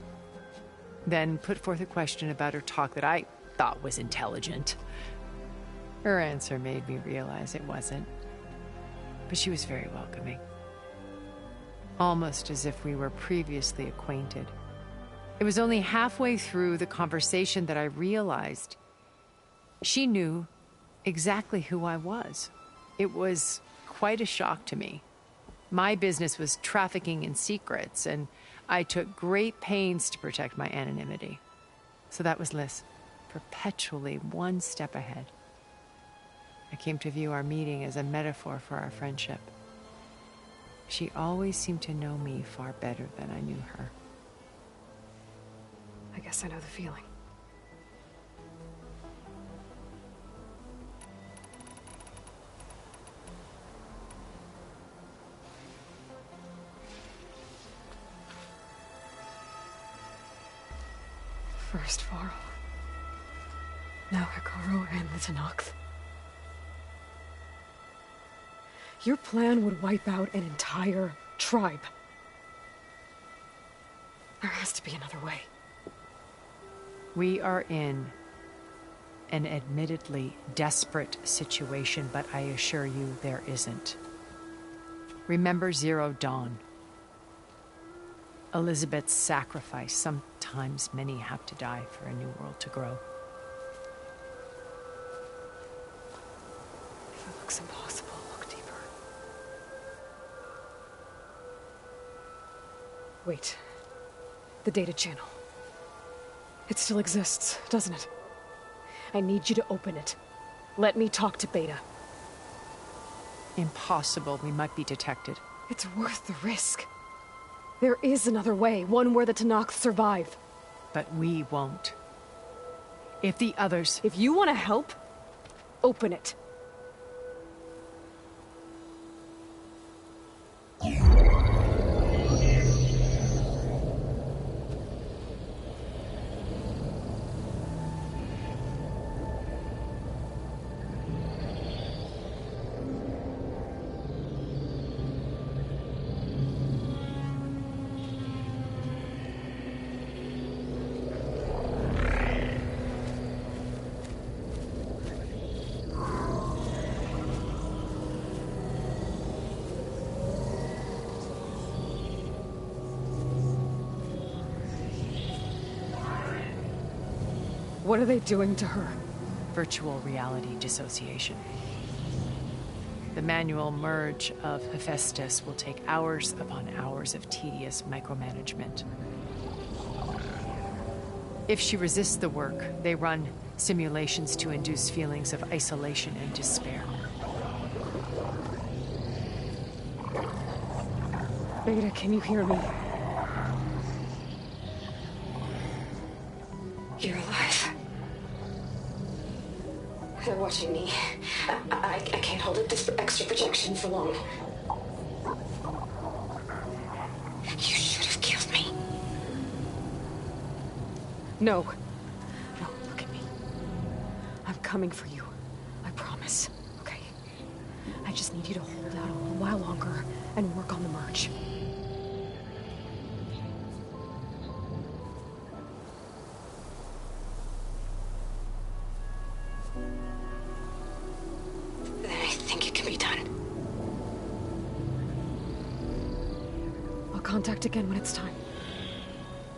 then put forth a question about her talk that I thought was intelligent. Her answer made me realize it wasn't, but she was very welcoming. Almost as if we were previously acquainted. It was only halfway through the conversation that I realized she knew exactly who I was. It was quite a shock to me. My business was trafficking in secrets, and I took great pains to protect my anonymity. So that was Liz, perpetually one step ahead. I came to view our meeting as a metaphor for our friendship. She always seemed to know me far better than I knew her. I guess I know the feeling. First Varl. Now Hekarro and the Tenakth. Your plan would wipe out an entire tribe. There has to be another way. We are in an admittedly desperate situation, but I assure you there isn't. Remember Zero Dawn. Elizabeth's sacrifice. Sometimes many have to die for a new world to grow. If it looks impossible, look deeper. Wait. The data channel. It still exists, doesn't it? I need you to open it. Let me talk to Beta. Impossible. We might be detected. It's worth the risk. There is another way, one where the Tenakth survive. But we won't. If the others... If you want to help, open it. What are they doing to her? Virtual reality dissociation. The manual merge of Hephaestus will take hours upon hours of tedious micromanagement. If she resists the work, they run simulations to induce feelings of isolation and despair. Beta, can you hear me? They're watching me. I can't hold up this extra projection for long. You should have killed me. No. No, look at me. I'm coming for you. I promise. Okay? I just need you to hold out a little while longer and work on the merge. Then I think it can be done. I'll contact again when it's time.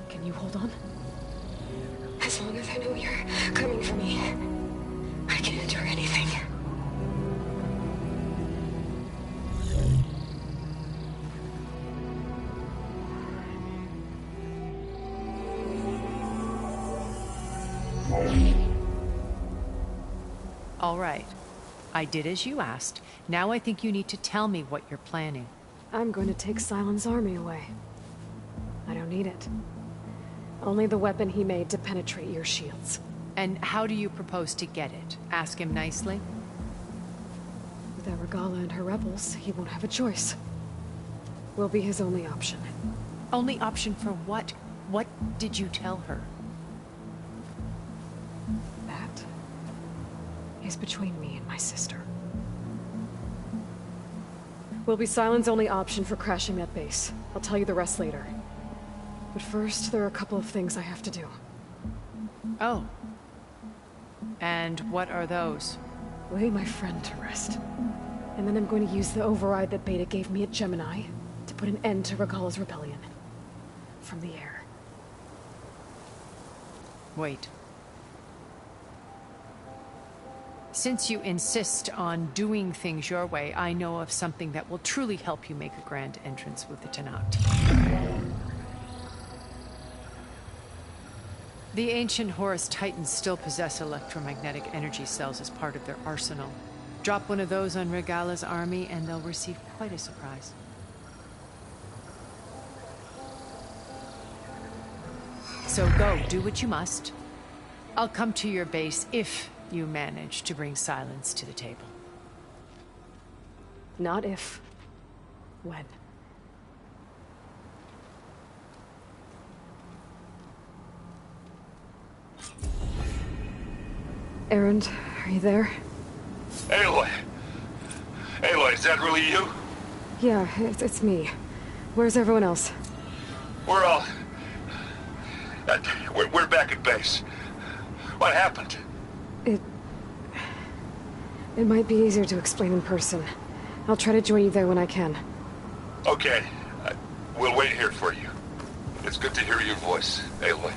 Can you hold on? As long as I know you're coming for me, I can endure anything. All right. I did as you asked. Now I think you need to tell me what you're planning. I'm going to take Sylens' army away. I don't need it. Only the weapon he made to penetrate your shields. And how do you propose to get it? Ask him nicely? Without Regala and her rebels, he won't have a choice. We'll be his only option. Only option for what? What did you tell her? That is between me and my sister. Will be Sylens' only option for crashing that base. I'll tell you the rest later. But first, there are a couple of things I have to do. Oh. And what are those? Lay my friend to rest. And then I'm going to use the override that Beta gave me at Gemini to put an end to Regala's rebellion. From the air. Wait. Since you insist on doing things your way, I know of something that will truly help you make a grand entrance with the Tenakth. The ancient Horus Titans still possess electromagnetic energy cells as part of their arsenal. Drop one of those on Regala's army and they'll receive quite a surprise. So go, do what you must. I'll come to your base if you manage to bring Sylens to the table. Not if. When. Erend, are you there? Aloy! Aloy, is that really you? Yeah, it's me. Where's everyone else? We're all... we're back at base. What happened? It might be easier to explain in person. I'll try to join you there when I can. Okay. We'll wait here for you. It's good to hear your voice, Aloy.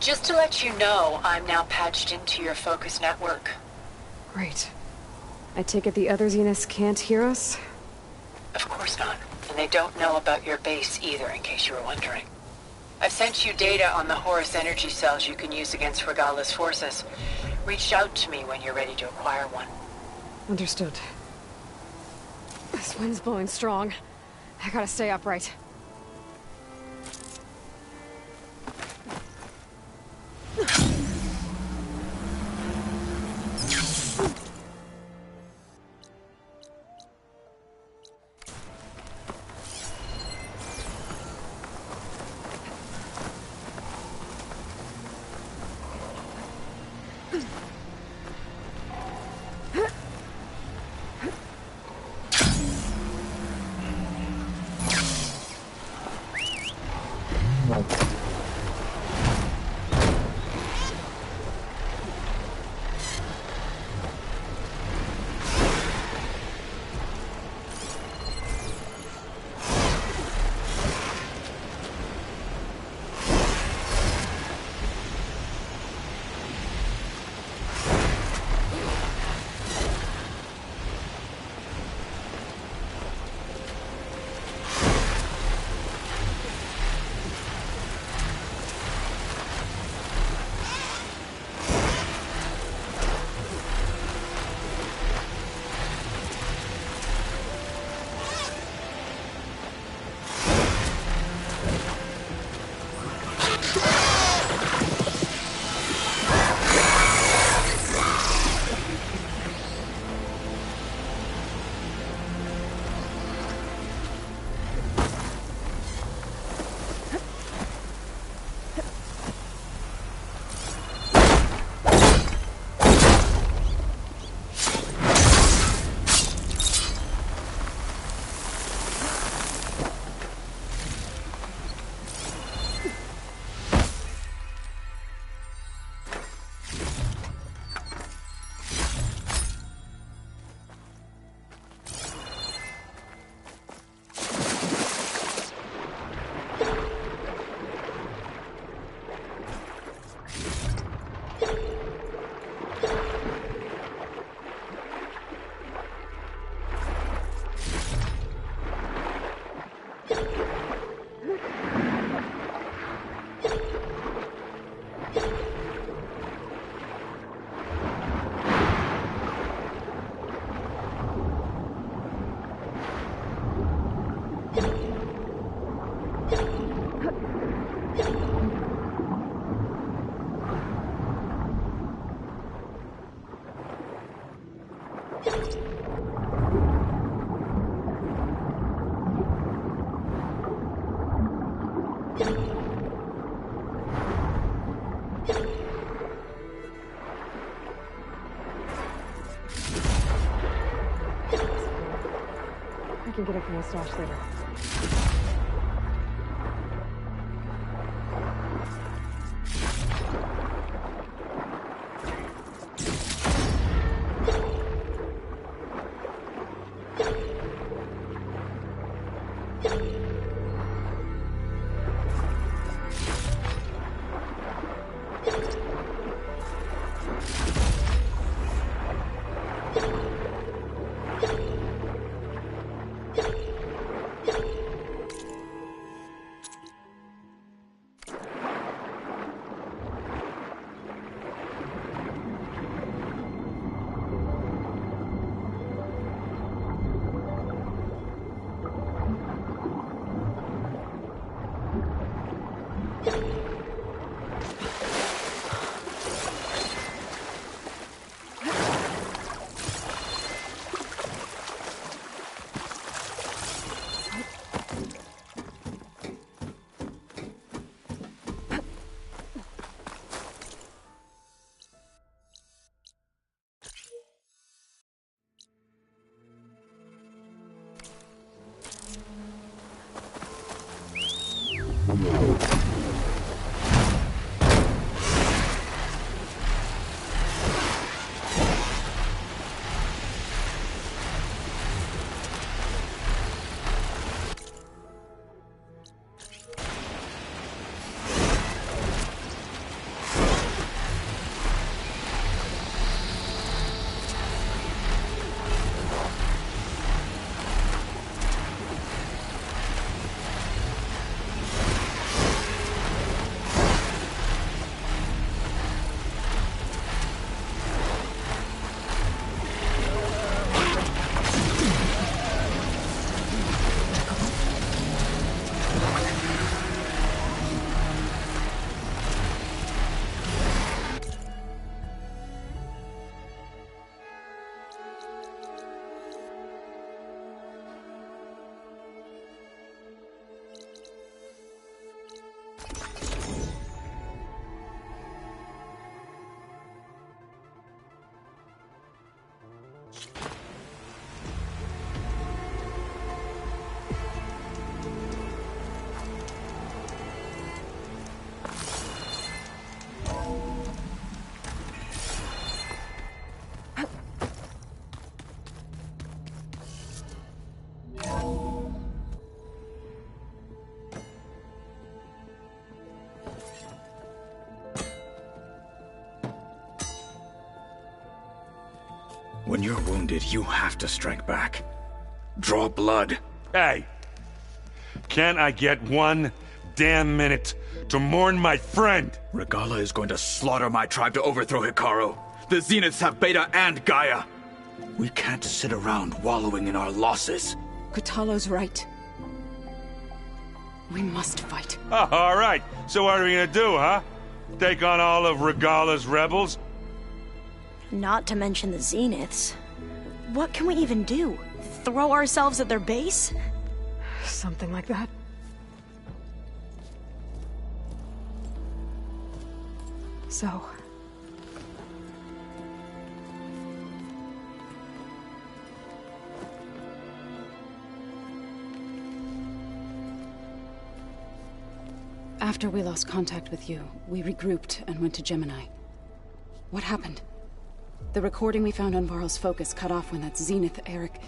Just to let you know, I'm now patched into your focus network. Great. I take it the other Zeniths can't hear us? Of course not. And they don't know about your base either, in case you were wondering. I've sent you data on the Horus energy cells you can use against Regala's forces. Reach out to me when you're ready to acquire one. Understood. This wind's blowing strong. I gotta stay upright. I can get it from the stash later. When you're wounded, you have to strike back. Draw blood. Hey! Can't I get one damn minute to mourn my friend? Regalla is going to slaughter my tribe to overthrow Hikaru. The Zeniths have Beta and Gaia. We can't sit around wallowing in our losses. Kotallo's right. We must fight. Oh, all right. So what are we gonna do, huh? Take on all of Regalla's rebels? Not to mention the Zeniths. What can we even do? Throw ourselves at their base? Something like that. So... After we lost contact with you, we regrouped and went to Gemini. What happened? The recording we found on Varl's focus cut off when that Zenith, Eric...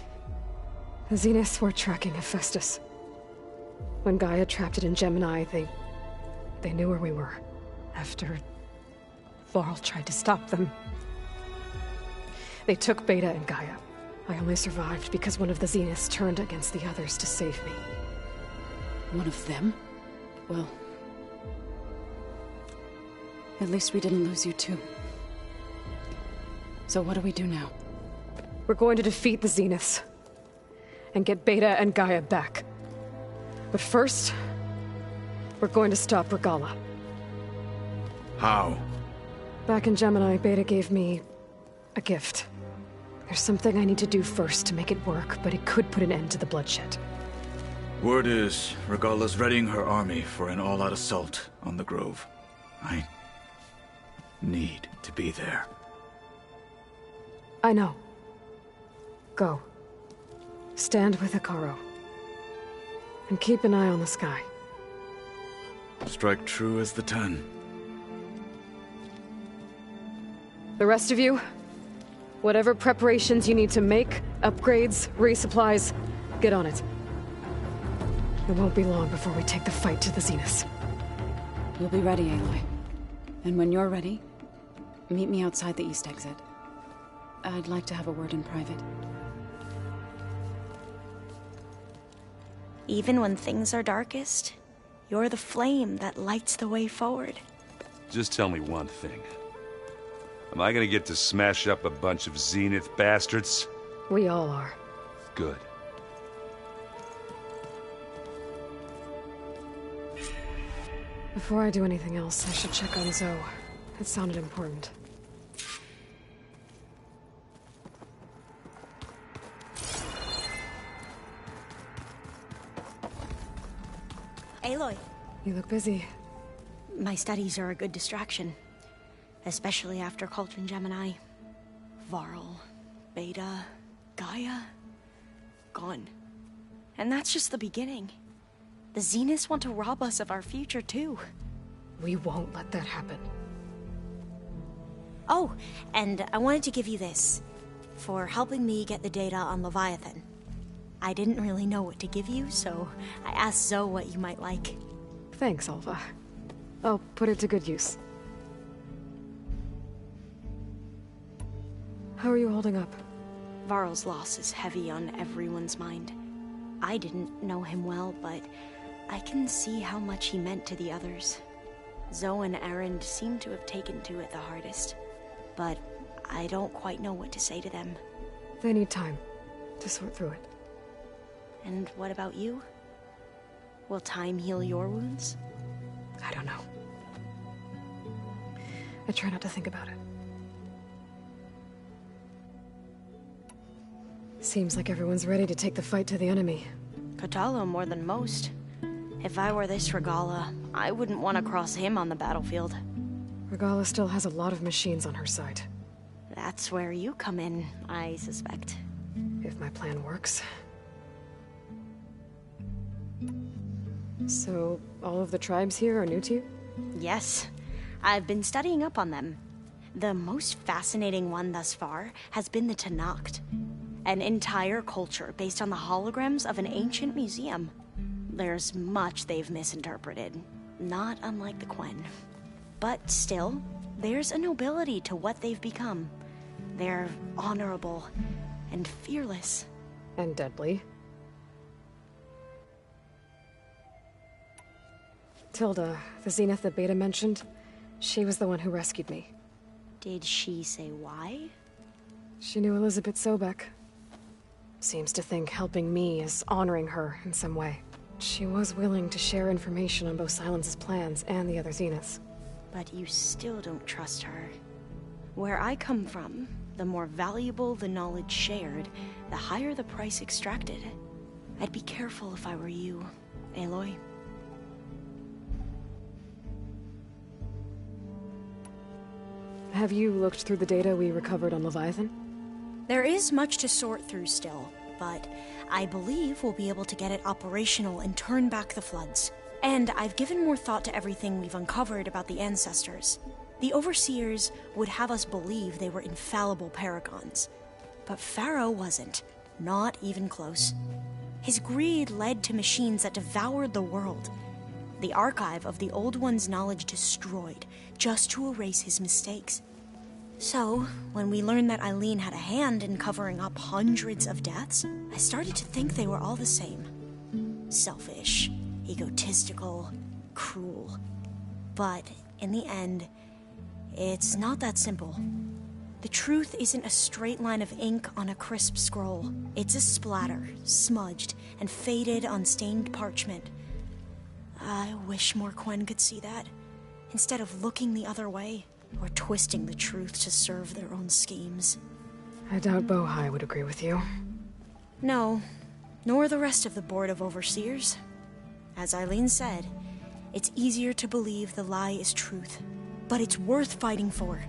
The Zeniths were tracking Hephaestus. When Gaia trapped it in Gemini, they knew where we were. After... Varl tried to stop them. They took Beta and Gaia. I only survived because one of the Zeniths turned against the others to save me. One of them? Well... At least we didn't lose you too. So what do we do now? We're going to defeat the Zeniths. And get Beta and Gaia back. But first... we're going to stop Regalla. How? Back in Gemini, Beta gave me... a gift. There's something I need to do first to make it work, but it could put an end to the bloodshed. Word is, Regalla's readying her army for an all-out assault on the Grove. I... need to be there. I know. Go. Stand with Hekarro. And keep an eye on the sky. Strike true as the 10. The rest of you, whatever preparations you need to make, upgrades, resupplies, get on it. It won't be long before we take the fight to the Zenith. You'll be ready, Aloy. And when you're ready, meet me outside the east exit. I'd like to have a word in private. Even when things are darkest, you're the flame that lights the way forward. Just tell me one thing. Am I gonna get to smash up a bunch of Zenith bastards? We all are. Good. Before I do anything else, I should check on Zoe. It sounded important. Aloy. You look busy. My studies are a good distraction. Especially after Cauldron Gemini. Varl, Beta, Gaia. Gone. And that's just the beginning. The Zeniths want to rob us of our future, too. We won't let that happen. Oh, and I wanted to give you this. For helping me get the data on Leviathan. I didn't really know what to give you, so I asked Zoe what you might like. Thanks, Alva. I'll put it to good use. How are you holding up? Varl's loss is heavy on everyone's mind. I didn't know him well, but I can see how much he meant to the others. Zoe and Erend seem to have taken to it the hardest, but I don't quite know what to say to them. They need time to sort through it. And what about you? Will time heal your wounds? I don't know. I try not to think about it. Seems like everyone's ready to take the fight to the enemy. Kotallo more than most. If I were this Regalla, I wouldn't want to cross him on the battlefield. Regalla still has a lot of machines on her side. That's where you come in, I suspect. If my plan works. So, all of the tribes here are new to you? Yes. I've been studying up on them. The most fascinating one thus far has been the Tenakth. An entire culture based on the holograms of an ancient museum. There's much they've misinterpreted, not unlike the Quen. But still, there's a nobility to what they've become. They're honorable and fearless. And deadly. Tilda, the Zenith that Beta mentioned, she was the one who rescued me. Did she say why? She knew Elizabeth Sobek. Seems to think helping me is honoring her in some way. She was willing to share information on both Silence's plans and the other Zeniths. But you still don't trust her. Where I come from, the more valuable the knowledge shared, the higher the price extracted. I'd be careful if I were you, Aloy. Have you looked through the data we recovered on Leviathan? There is much to sort through still, but I believe we'll be able to get it operational and turn back the floods. And I've given more thought to everything we've uncovered about the ancestors. The Overseers would have us believe they were infallible paragons. But Pharaoh wasn't. Not even close. His greed led to machines that devoured the world. The archive of the Old One's knowledge destroyed, just to erase his mistakes. So, when we learned that Eileen had a hand in covering up hundreds of deaths, I started to think they were all the same. Selfish, egotistical, cruel. But, in the end, it's not that simple. The truth isn't a straight line of ink on a crisp scroll. It's a splatter, smudged, and faded on stained parchment. I wish more Quen could see that, instead of looking the other way, or twisting the truth to serve their own schemes. I doubt Bohai would agree with you. No, nor the rest of the Board of Overseers. As Eileen said, it's easier to believe the lie is truth, but it's worth fighting for.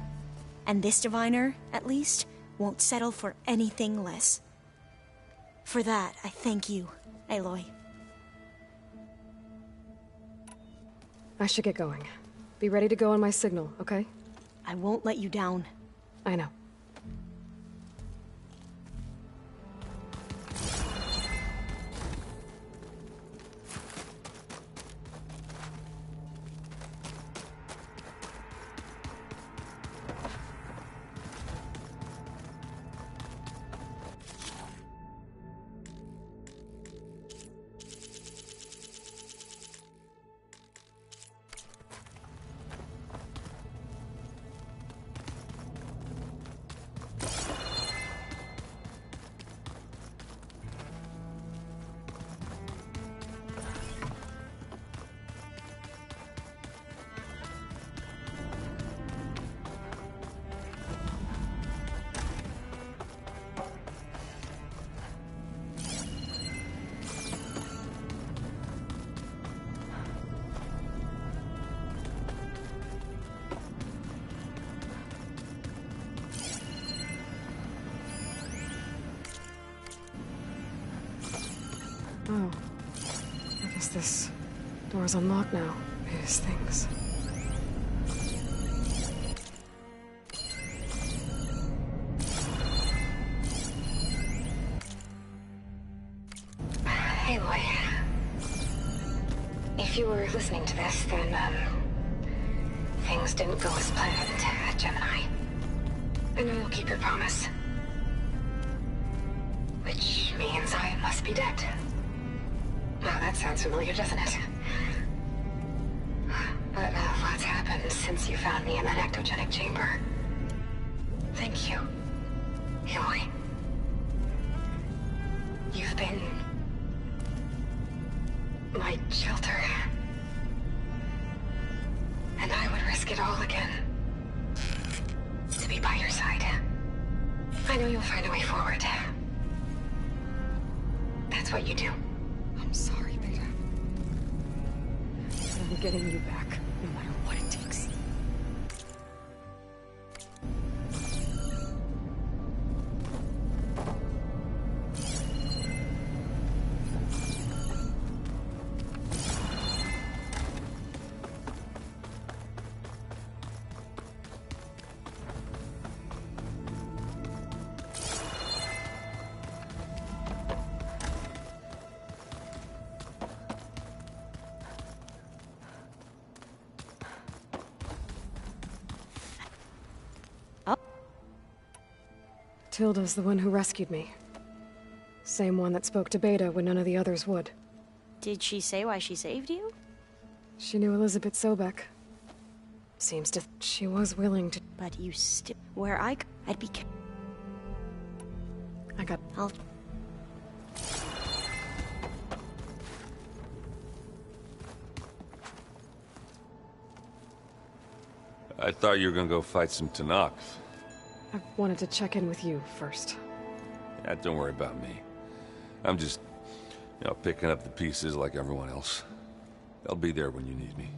And this diviner, at least, won't settle for anything less. For that, I thank you, Aloy. I should get going. Be ready to go on my signal, okay? I won't let you down. I know. Oh. I guess this door's unlocked now. These things. Aloy. If you were listening to this, then, things didn't go as planned at Gemini. I know you'll keep your promise. Which means I must be dead. Well, that sounds familiar, doesn't it? But what's happened since you found me in that ectogenic chamber? Thank you, Aloy. You've been my shelter. And I would risk it all again to be by your side. I know you'll find a way forward. That's what you do. I'm sorry, Beta. But I'm getting you back, no matter what it takes. Tilda's the one who rescued me. Same one that spoke to Beta when none of the others would. Did she say why she saved you? She knew Elizabeth Sobek. Seems to... she was willing to... But you still... Where I'd be... I got... I'll... I thought you were gonna go fight some Tenakth. I wanted to check in with you first. Yeah, don't worry about me. I'm just, picking up the pieces like everyone else. I'll be there when you need me.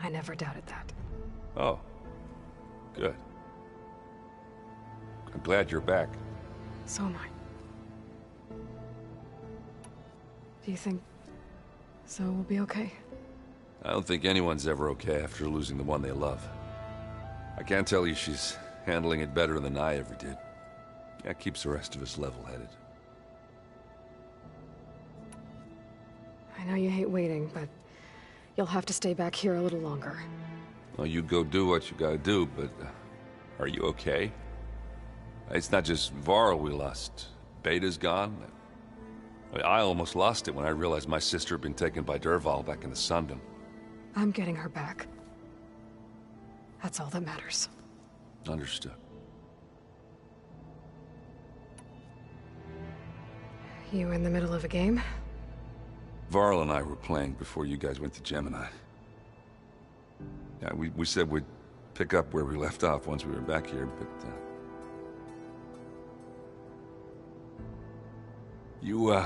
I never doubted that. Oh. Good. I'm glad you're back. So am I. Do you think Zo will be okay? I don't think anyone's ever okay after losing the one they love. I can't tell you she's handling it better than I ever did. That keeps the rest of us level-headed. I know you hate waiting, but you'll have to stay back here a little longer. Well, you go do what you gotta do, but are you okay? It's not just Varl we lost. Beta's gone. I almost lost it when I realized my sister had been taken by Dervahl back in the Sundom. I'm getting her back. That's all that matters. Understood. You in the middle of a game? Varl and I were playing before you guys went to Gemini. Yeah, we said we'd pick up where we left off once we were back here, but... You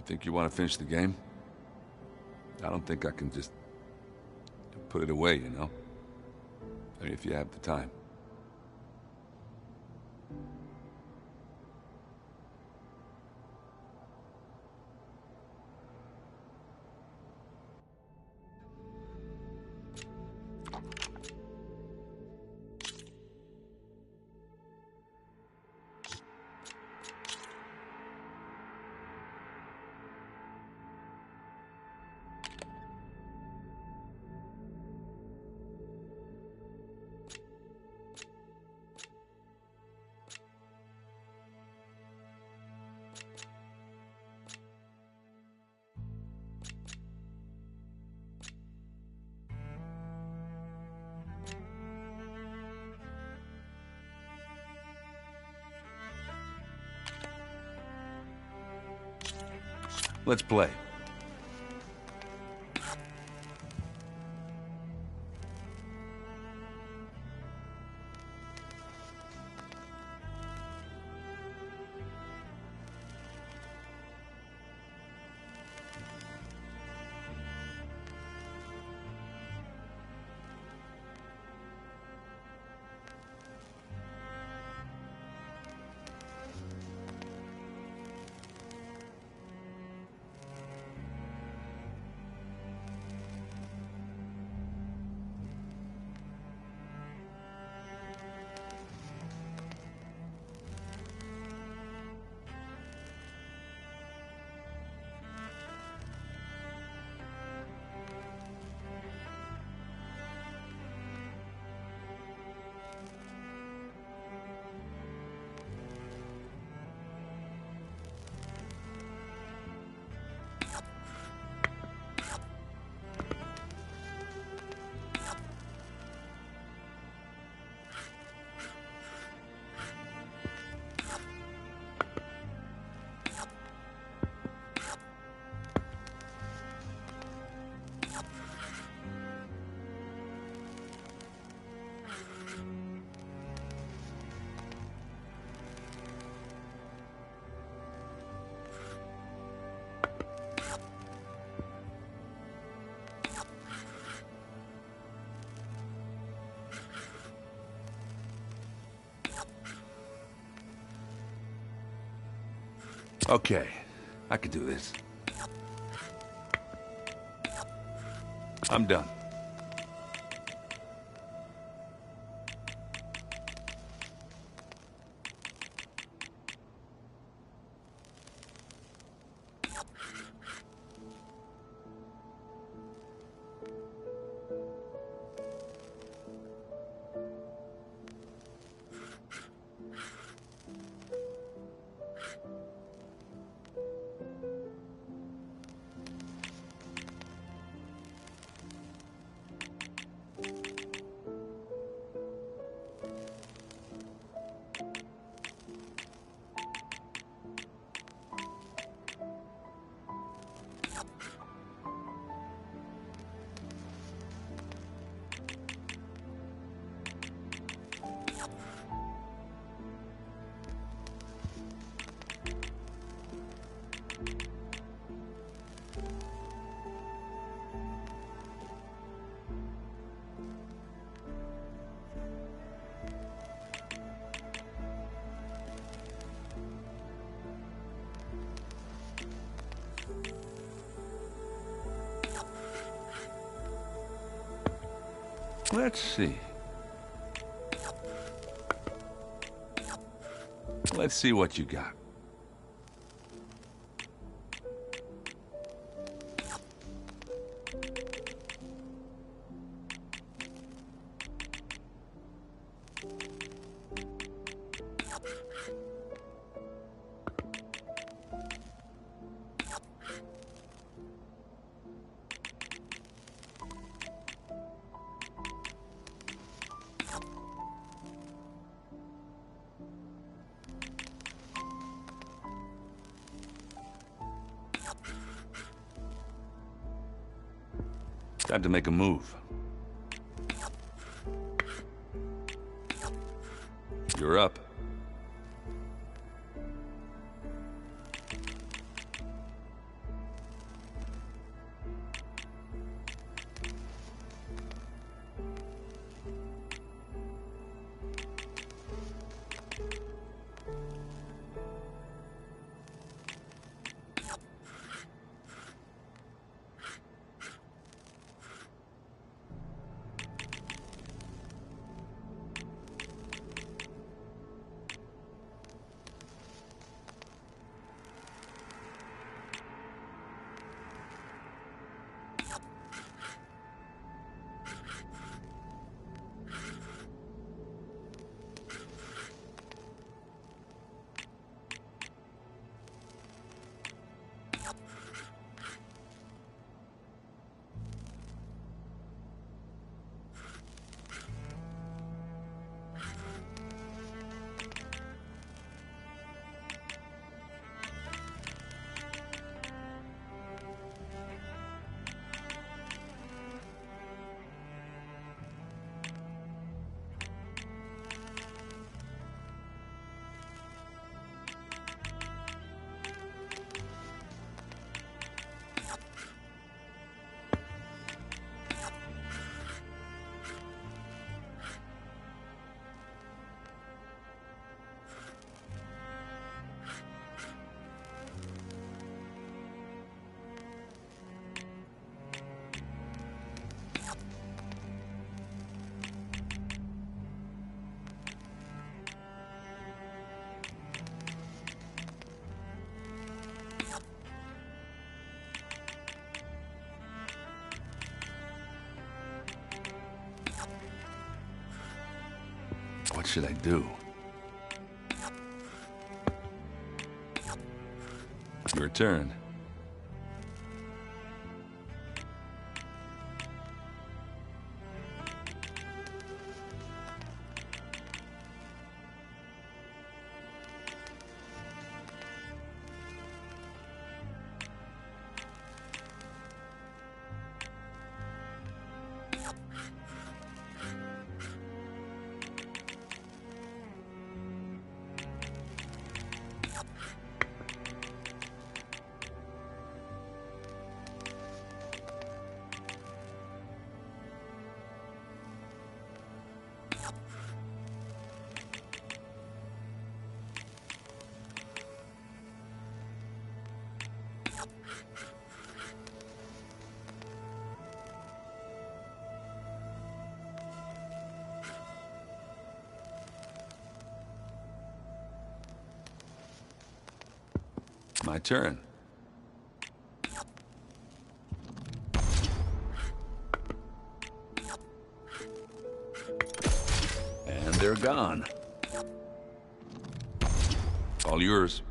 think you want to finish the game? I don't think I can just put it away, you know? I mean, if you have the time. Let's play. Okay, I can do this. I'm done. Let's see. Let's see what you got. Time to make a move. You're up. should I do? Your turn. My turn. And they're gone. All yours.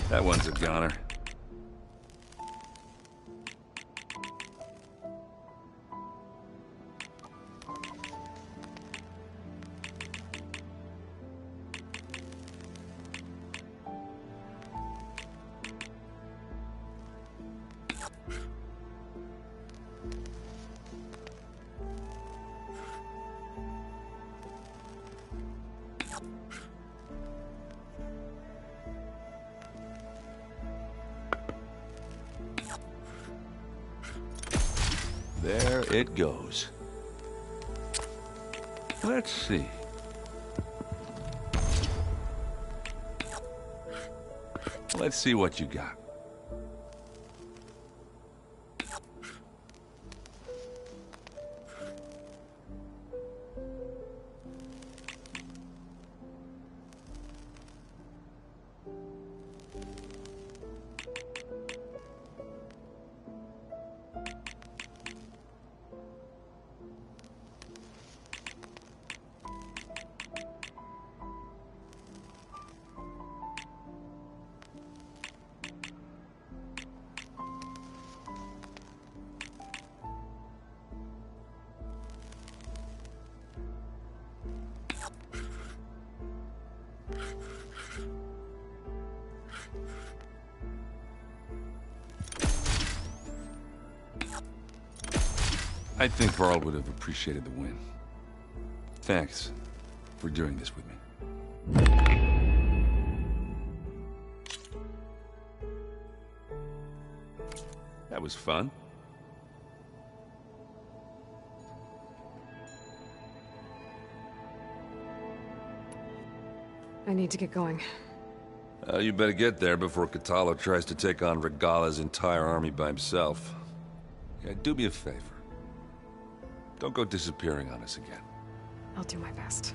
That one's a goner. There it goes. Let's see. Let's see what you got. I think Varl would have appreciated the win. Thanks for doing this with me. That was fun. I need to get going. You better get there before Kotallo tries to take on Regala's entire army by himself. Yeah, do me a favor. Don't go disappearing on us again. I'll do my best.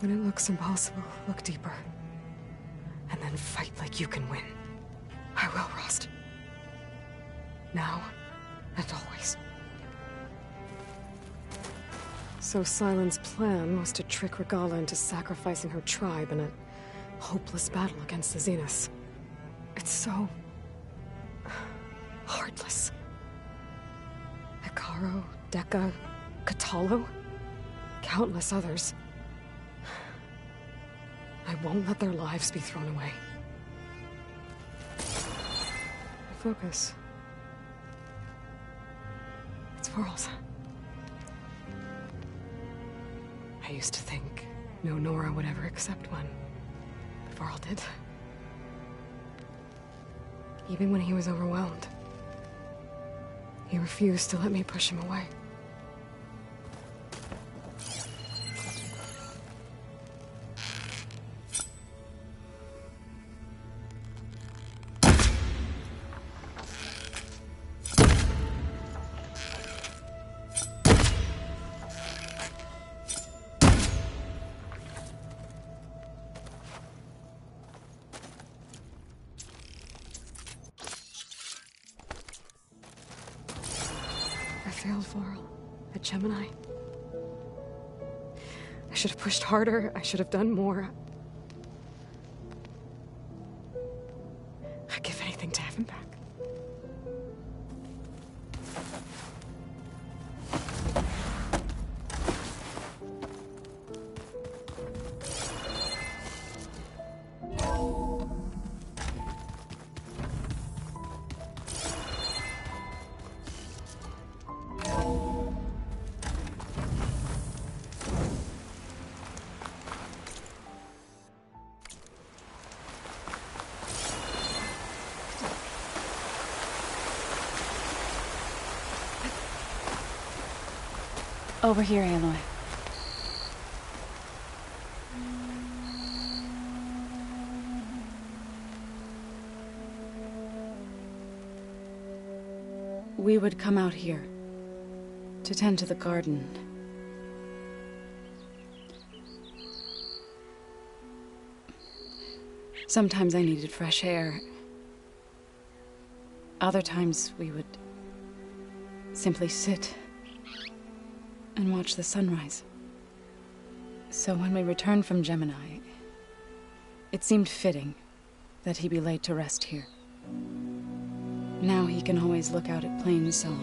When it looks impossible, look deeper. And then fight like you can win. I will, Rost. Now and always. So Sylens' plan was to trick Regalla into sacrificing her tribe in a hopeless battle against the Zeniths. It's so... heartless. Hekarro, Dekka, Kotallo, countless others. I won't let their lives be thrown away. Focus. It's Varl's. I used to think no Nora would ever accept one, but Varl did. Even when he was overwhelmed, he refused to let me push him away. Varl at Gemini. I should have pushed harder. I should have done more. I'd give anything to have him back. Over here, Aloy. We would come out here to tend to the garden. Sometimes I needed fresh air. Other times we would simply sit and watch the sunrise. So when we returned from Gemini, it seemed fitting that he be laid to rest here. Now he can always look out at Plainsong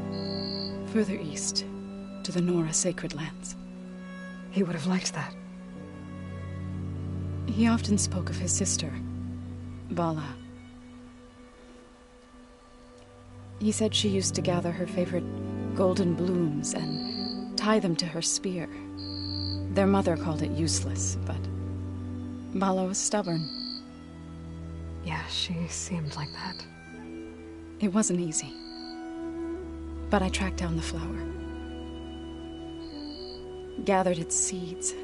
and further east to the Nora Sacred Lands. He would have liked that. He often spoke of his sister, Vala. He said she used to gather her favorite golden blooms and tie them to her spear. Their mother called it useless, but Vala was stubborn. Yeah, she seemed like that. It wasn't easy. But I tracked down the flower. Gathered its seeds.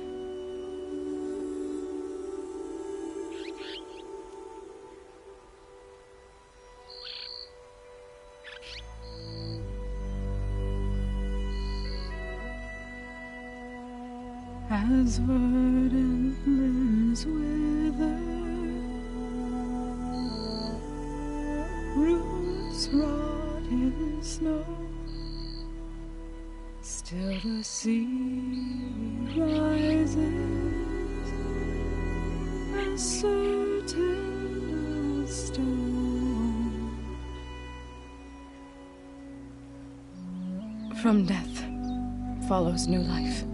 As verdant limbs wither, roots rot in snow, still the sea rises, as certain as stone. From death follows new life.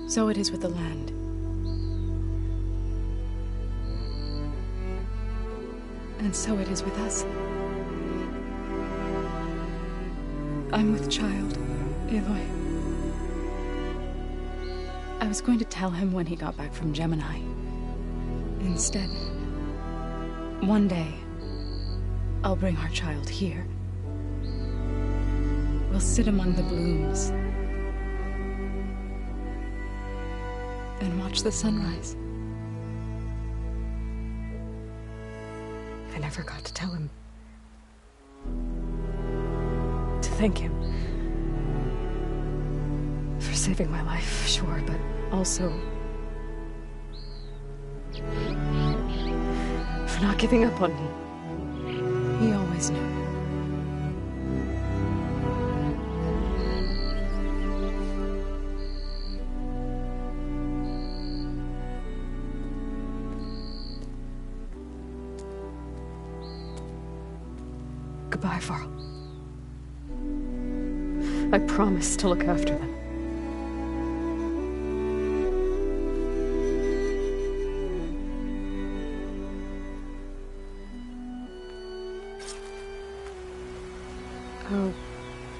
So it is with the land. And so it is with us. I'm with child, Aloy. I was going to tell him when he got back from Gemini. Instead, one day, I'll bring our child here. We'll sit among the blooms and watch the sunrise. I never got to tell him. To thank him. For saving my life, sure, but also... for not giving up on me. He always knew. Goodbye, Varl. I promise to look after them. I'll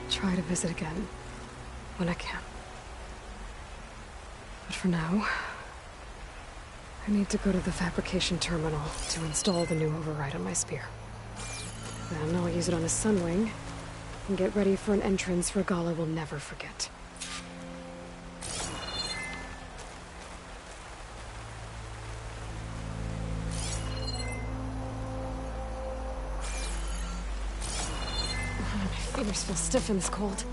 try to visit again when I can. But for now, I need to go to the fabrication terminal to install the new override on my spear. Then I'll use it on a Sunwing and get ready for an entrance Regalla will never forget. My fingers feel stiff in this cold.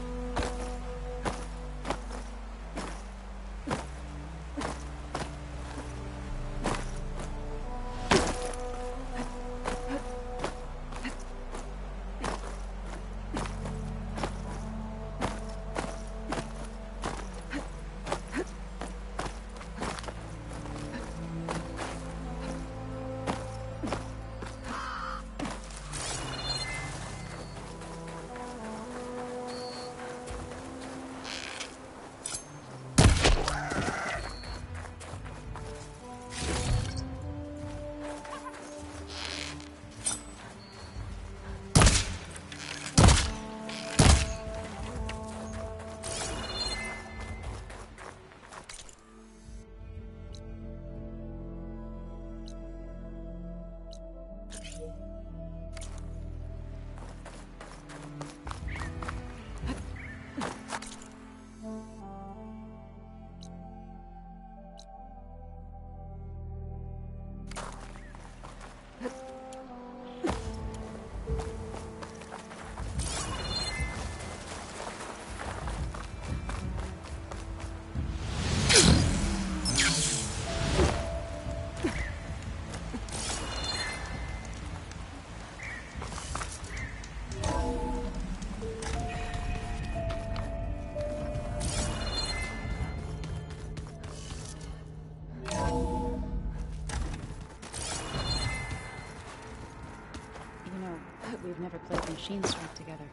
We've never played Machine Strike together.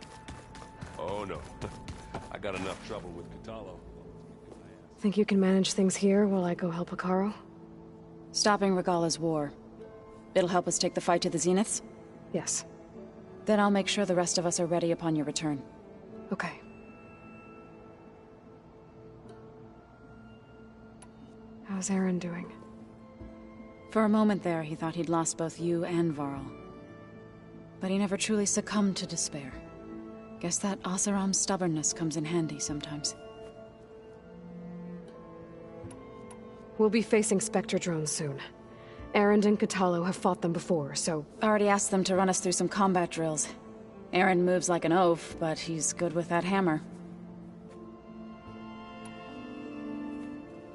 Oh no. I got enough trouble with Kotallo. Think you can manage things here while I go help Hekarro? Stopping Regalla's war. It'll help us take the fight to the Zeniths? Yes. Then I'll make sure the rest of us are ready upon your return. Okay. How's Aaron doing? For a moment there, he thought he'd lost both you and Varl. But he never truly succumbed to despair. Guess that Oseram's stubbornness comes in handy sometimes. We'll be facing Spectre drones soon. Erend and Kotallo have fought them before, so... Already asked them to run us through some combat drills. Erend moves like an oaf, but he's good with that hammer.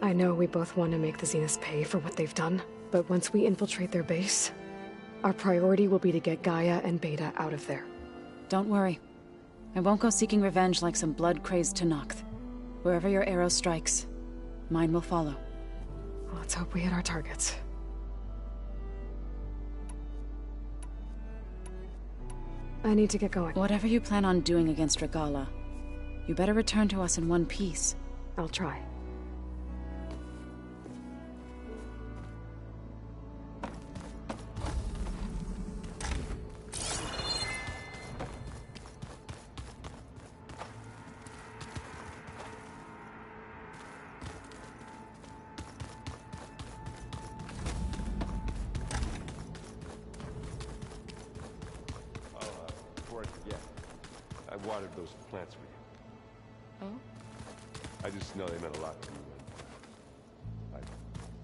I know we both want to make the Zeniths pay for what they've done, but once we infiltrate their base, our priority will be to get Gaia and Beta out of there. Don't worry. I won't go seeking revenge like some blood-crazed Tenakth. Wherever your arrow strikes, mine will follow. Let's hope we hit our targets. I need to get going. Whatever you plan on doing against Regalla, you better return to us in one piece. I'll try. I watered those plants for you. Oh? I just know they meant a lot to you.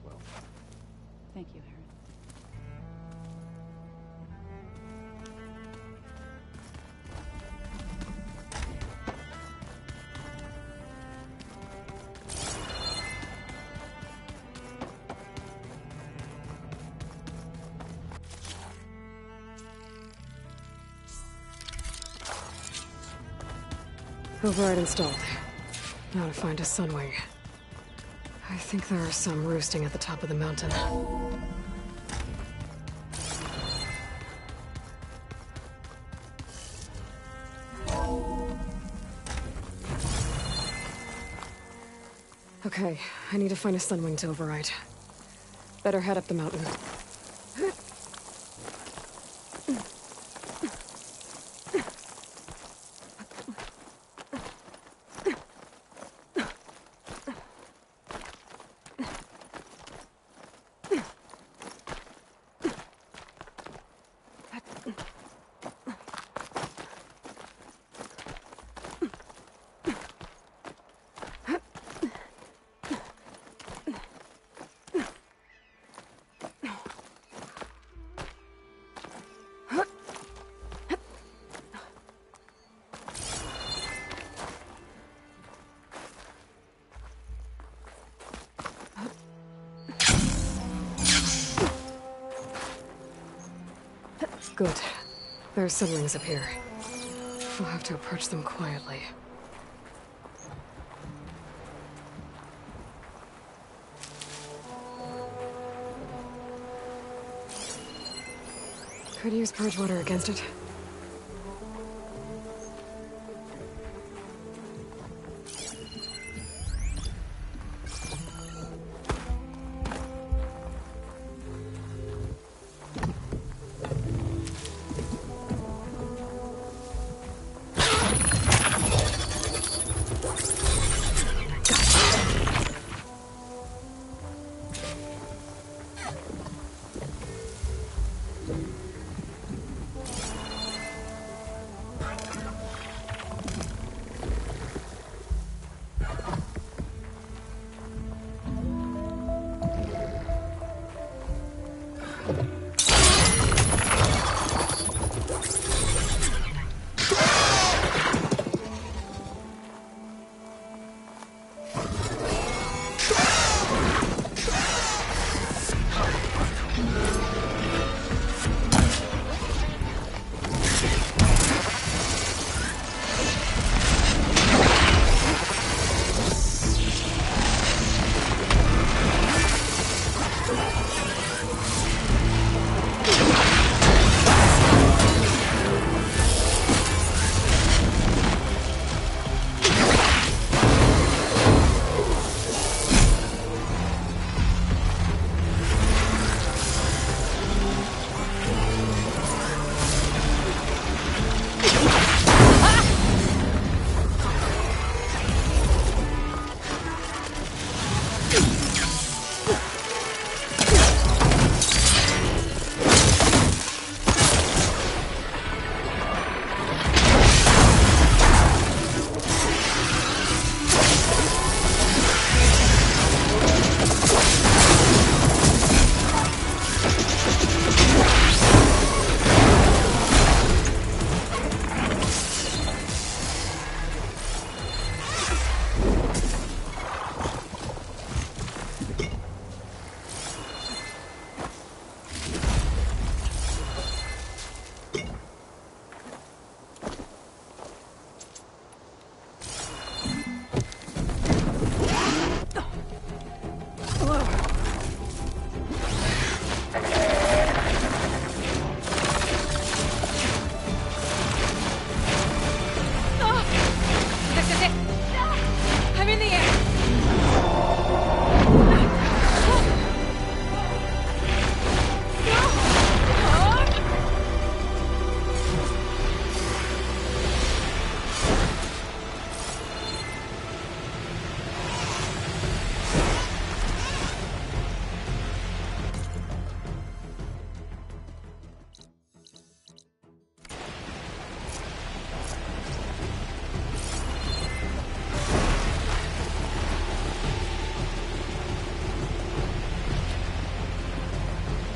Well... Thank you, Aaron. Override installed. Now to find a Sunwing. I think there are some roosting at the top of the mountain. Okay, I need to find a Sunwing to override. Better head up the mountain. Good. There are Sunwings up here. We'll have to approach them quietly. Could use purge water against it.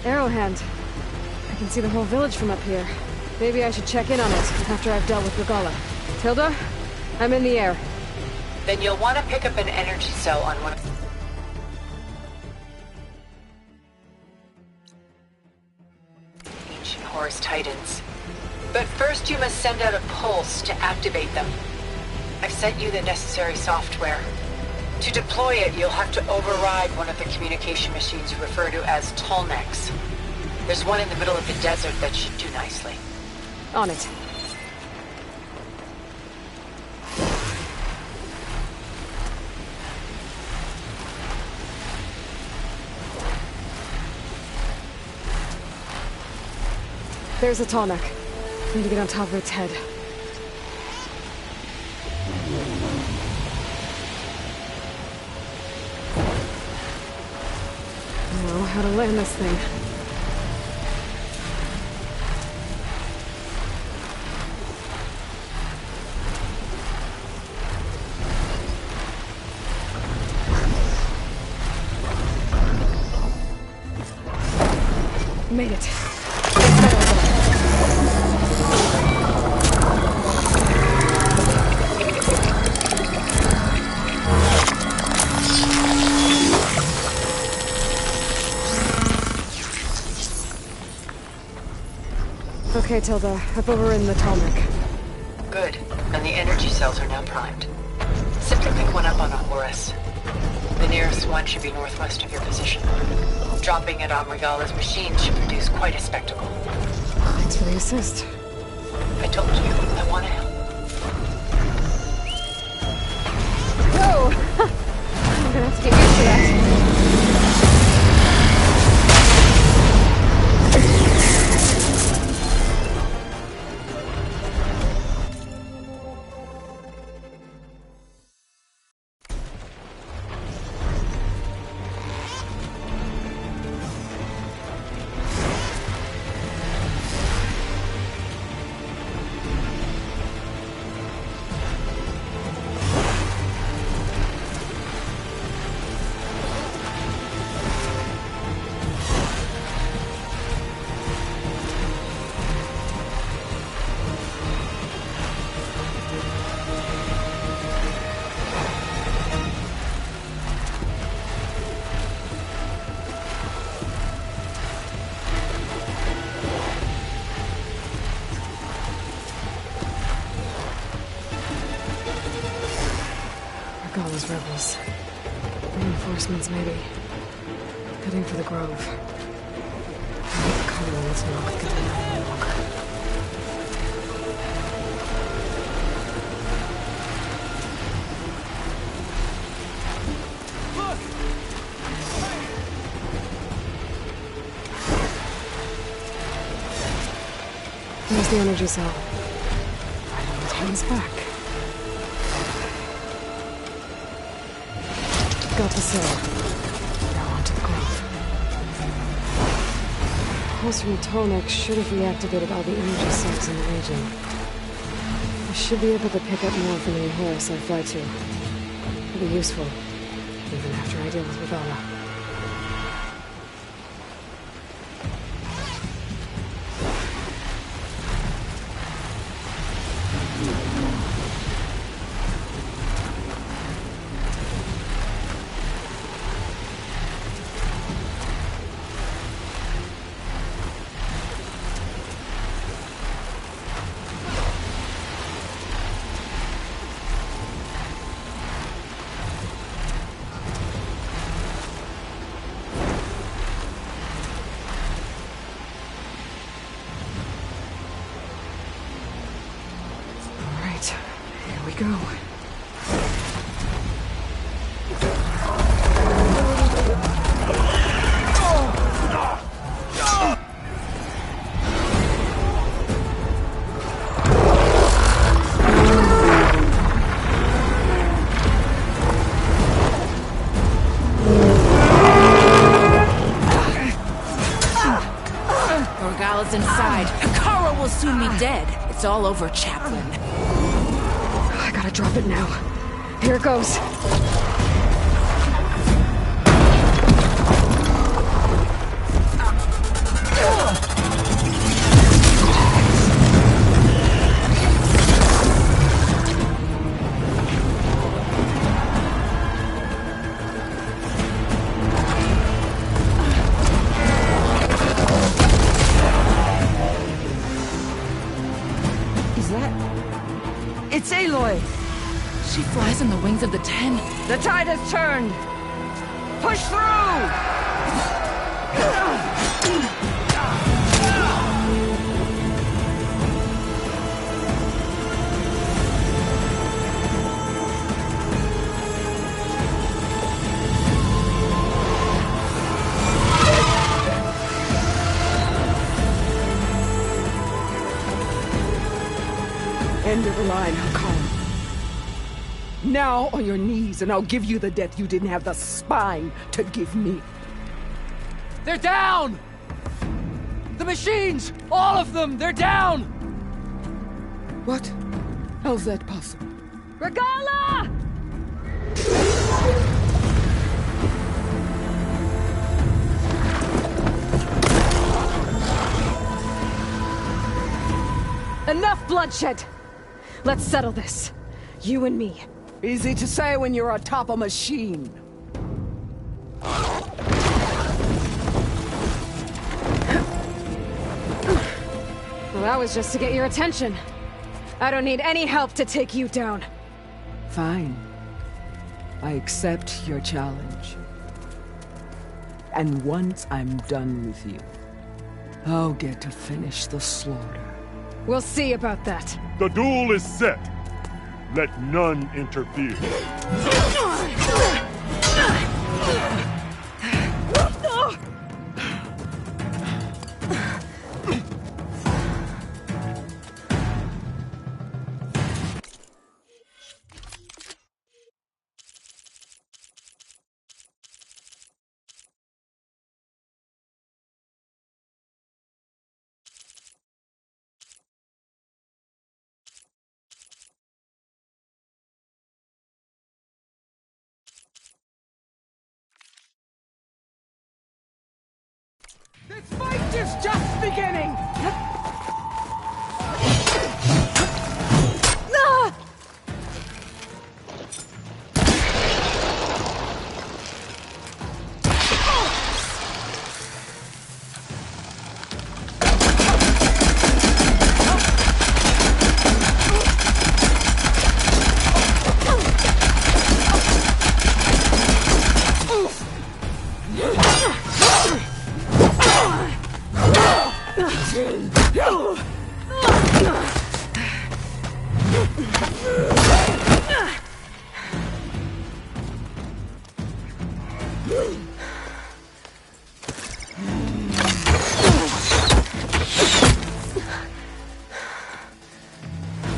Arrowhand. I can see the whole village from up here. Maybe I should check in on it after I've dealt with Regalla. Tilda? I'm in the air. Then you'll want to pick up an energy cell on one of ancient Horus Titans. But first you must send out a pulse to activate them. I've sent you the necessary software. To deploy it, you'll have to override one of the communication machines you refer to as Tallnecks. There's one in the middle of the desert that should do nicely. On it. There's a Tallneck. Need to get on top of its head. Know how to land this thing. Made it. Okay, Tilda. I've overridden the Tallneck. Good. And the energy cells are now primed. Simply pick one up on a Horus. The nearest one should be northwest of your position. Dropping it on Regala's machine should produce quite a spectacle. Thanks for the assist. I told you, I want to help. Whoa! I'm gonna have to get used to that. Regala's rebels. Reinforcements, maybe. Heading for the Grove. The Colonials will not get them out any longer. There's the energy cell. Right on the Titan's back. Got the cell. Now onto the Grove. Pulse from Tallneck should have reactivated all the energy cells in the region. I should be able to pick up more from the Horus I fly to. It'll be useful, even after I deal with Regala. Here we go. Regala's inside. Hekarro will soon be dead. It's all over, Chaplain. I gotta drop it now. Here it goes. Is that... It's Aloy! She flies on the wings of the 10. The tide has turned! Push through! End of the line, Hakan. Now on your knees, and I'll give you the death you didn't have the spine to give me. They're down! The machines! All of them! They're down! What? How's that possible? Regala! Enough bloodshed! Let's settle this. You and me. Easy to say when you're atop a machine. Well, that was just to get your attention. I don't need any help to take you down. Fine. I accept your challenge. And once I'm done with you, I'll get to finish the slaughter. We'll see about that. The duel is set. Let none interfere. This fight is just beginning!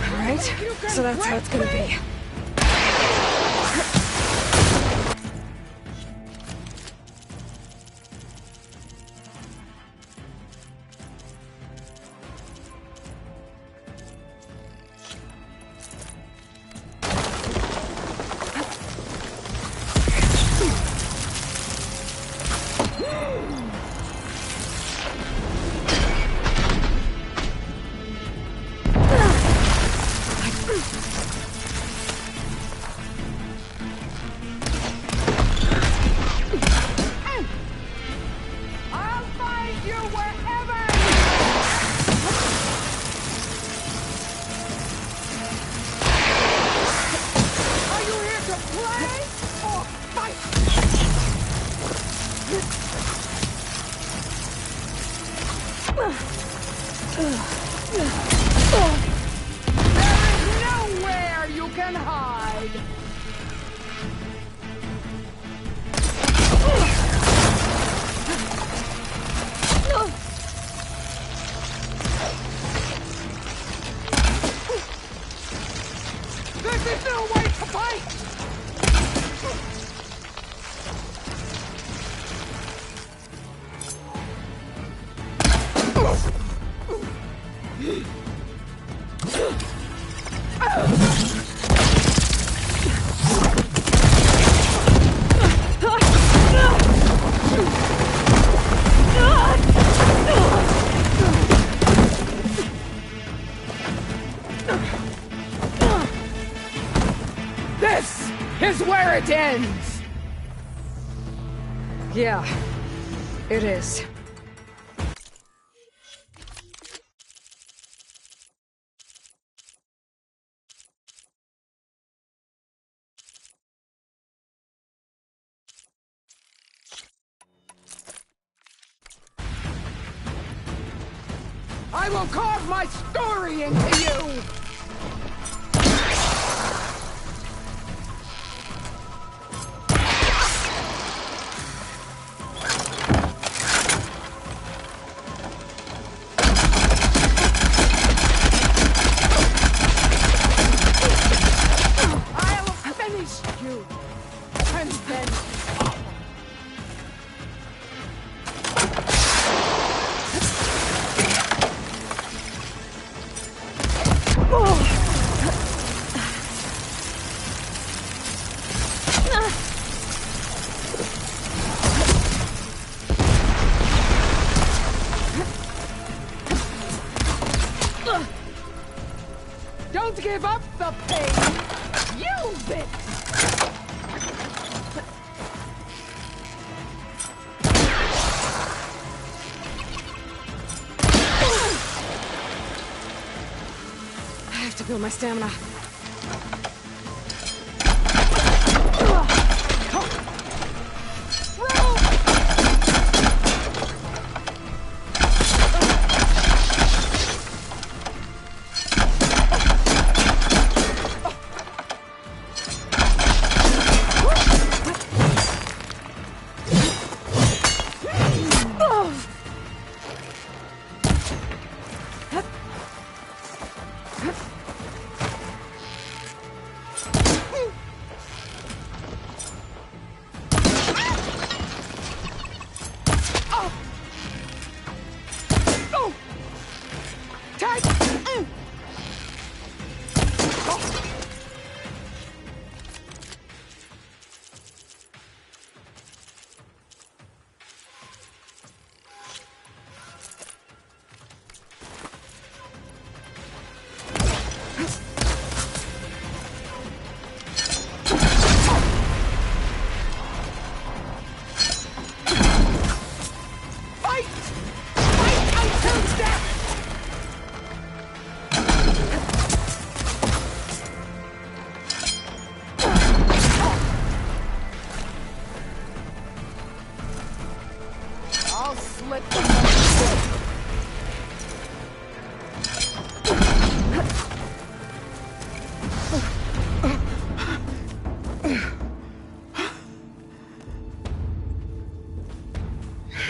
Alright, so that's how it's gonna be. I'll find you wherever! Are you here to play or fight? There is nowhere you can hide! This is no way to fight! This is where it ends! Yeah, it is. I will carve my story into you! I'll finish you! And then... Don't give up the pain! Use it! I have to build my stamina.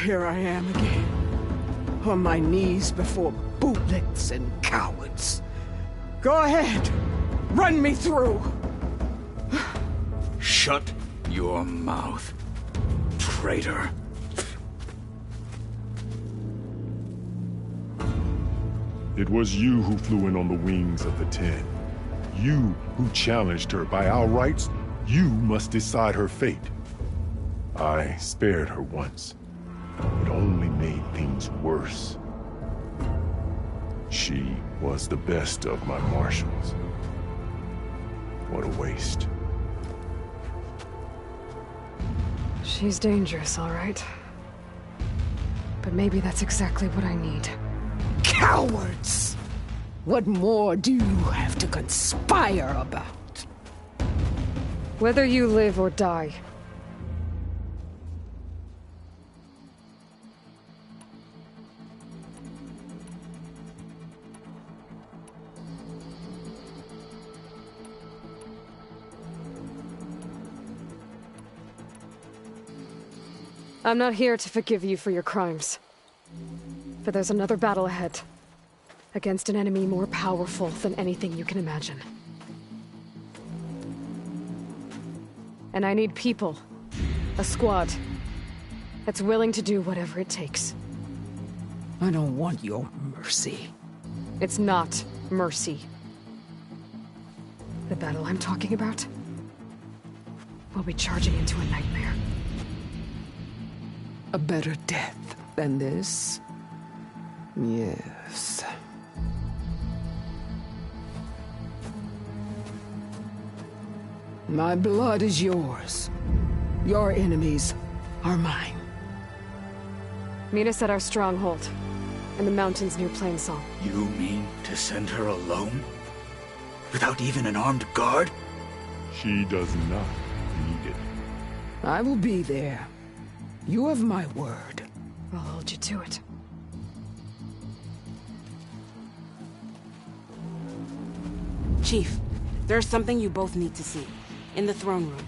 Here I am again, on my knees before bootlets and cowards. Go ahead, run me through. Shut your mouth, traitor. It was you who flew in on the wings of the 10. You who challenged her by our rights. You must decide her fate. I spared her once. It only made things worse. She was the best of my marshals. What a waste. She's dangerous, all right. But maybe that's exactly what I need. Cowards! What more do you have to conspire about? Whether you live or die. I'm not here to forgive you for your crimes. But there's another battle ahead. Against an enemy more powerful than anything you can imagine. And I need people. A squad. That's willing to do whatever it takes. I don't want your mercy. It's not mercy. The battle I'm talking about will be charging into a nightmare. A better death than this? Yes. My blood is yours. Your enemies are mine. Meet us at our stronghold, in the mountains near Plainsong. You mean to send her alone? Without even an armed guard? She does not need it. I will be there. You have my word. I'll hold you to it. Chief, there's something you both need to see. In the throne room.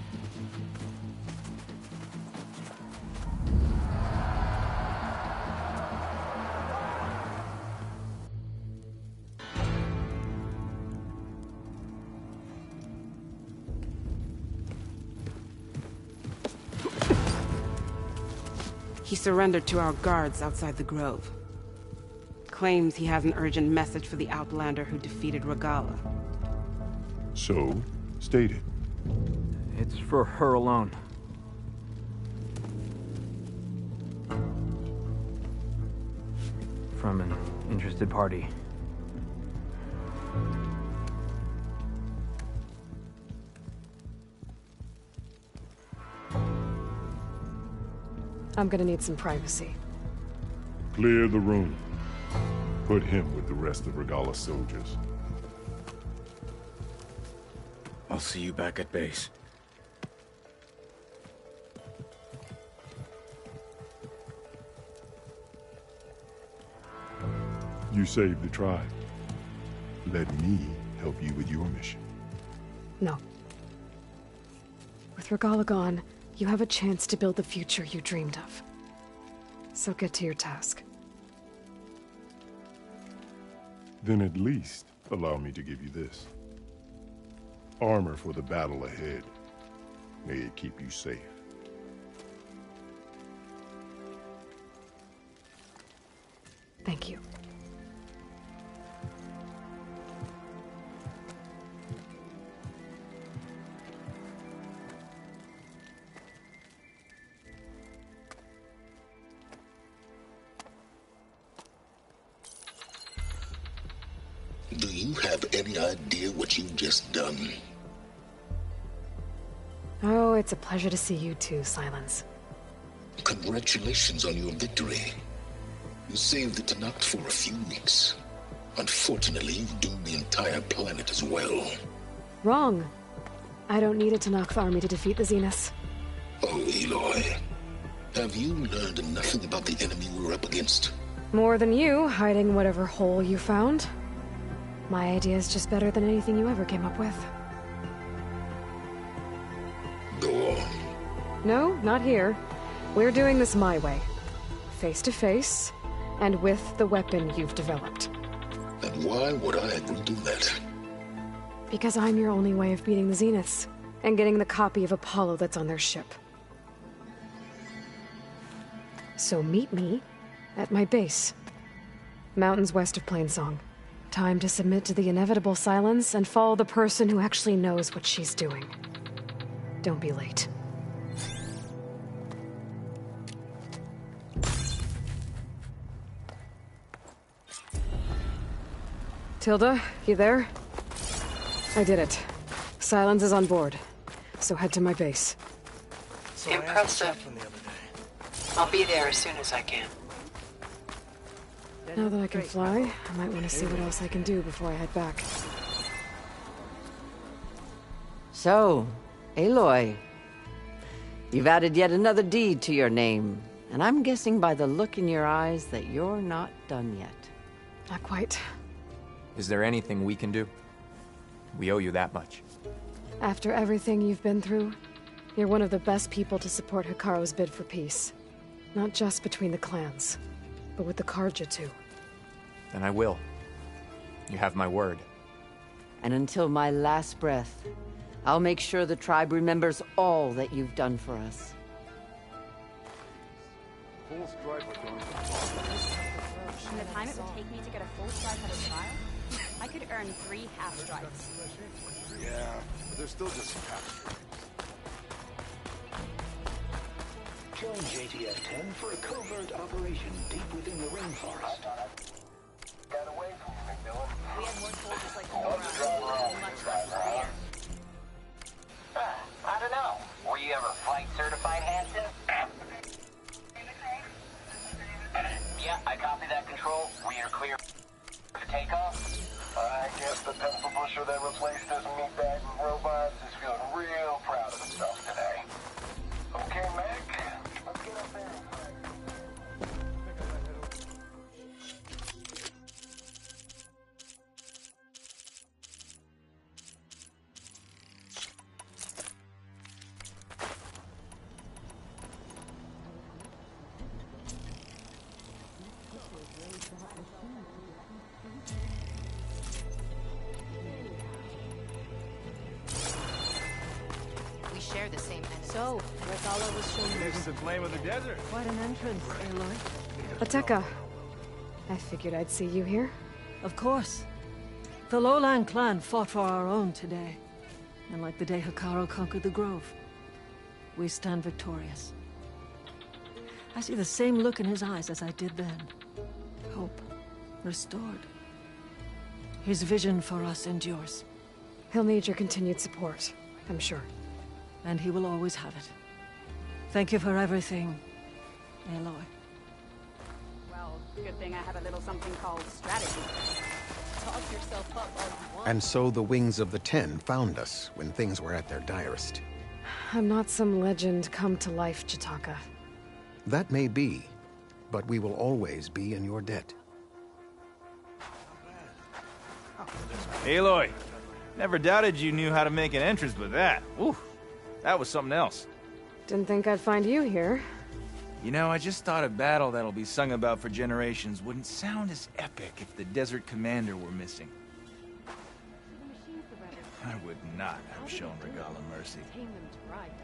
He surrendered to our guards outside the grove. Claims he has an urgent message for the Outlander who defeated Regalla. So, state it. It's for her alone. From an interested party. I'm gonna need some privacy. Clear the room. Put him with the rest of Regalla's soldiers. I'll see you back at base. You saved the tribe. Let me help you with your mission. No. With Regalla gone, you have a chance to build the future you dreamed of. So get to your task. Then at least allow me to give you this. Armor for the battle ahead. May it keep you safe. Thank you. Do you have any idea what you've just done? Oh, it's a pleasure to see you too, Silence. Congratulations on your victory. You saved the Tenakth for a few weeks. Unfortunately, you've doomed the entire planet as well. Wrong. I don't need a Tenakth army to defeat the Zeniths. Oh, Aloy. Have you learned nothing about the enemy we're up against? More than you, hiding whatever hole you found. My idea is just better than anything you ever came up with. Go on. No, not here. We're doing this my way. Face to face, and with the weapon you've developed. And why would I agree to that? Because I'm your only way of beating the Zeniths, and getting the copy of Apollo that's on their ship. So meet me at my base. Mountains west of Plainsong. Time to submit to the inevitable silence and follow the person who actually knows what she's doing. Don't be late. Tilda, you there? I did it. Silence is on board. So head to my base. Impressive. I'll be there as soon as I can. Now that I can fly, I might want to see what else I can do before I head back. So, Aloy, you've added yet another deed to your name, and I'm guessing by the look in your eyes that you're not done yet. Not quite. Is there anything we can do? We owe you that much. After everything you've been through, you're one of the best people to support Hekarro's bid for peace. Not just between the clans, but with the Carja too. Then I will. You have my word. And until my last breath, I'll make sure the tribe remembers all that you've done for us. In the time it would take me to get a full strike at a trial, I could earn 3 half strikes. Yeah, but there's still just some half. Join JTF-10 for a covert operation deep within the rainforest. We had more soldiers like you around, much less severe. I don't know. Were you ever flight certified, Hanson? Yeah, I copy that, Control. We are clear for takeoff. I guess the pencil pusher that replaced us meatbag robots is feeling real proud of himself today. Okay, Mac, let's get up there and fight. share the same enemy. So, Regalla was shown This is the flame of the desert. Quite an entrance, Aloy. Ateka. I figured I'd see you here. Of course. The Lowland clan fought for our own today. And like the day Hekarro conquered the Grove, we stand victorious. I see the same look in his eyes as I did then. Hope restored. His vision for us endures. He'll need your continued support, I'm sure. And he will always have it. Thank you for everything, Aloy. Well, good thing I have a little something called strategy. Talk yourself up all you want. And so the Wings of the Ten found us when things were at their direst. I'm not some legend come to life, Jataka. That may be, but we will always be in your debt. Aloy, never doubted you knew how to make an entrance with that. Ooh, that was something else. Didn't think I'd find you here. You know, I just thought a battle that'll be sung about for generations wouldn't sound as epic if the Desert Commander were missing. I would not have shown Regalla mercy.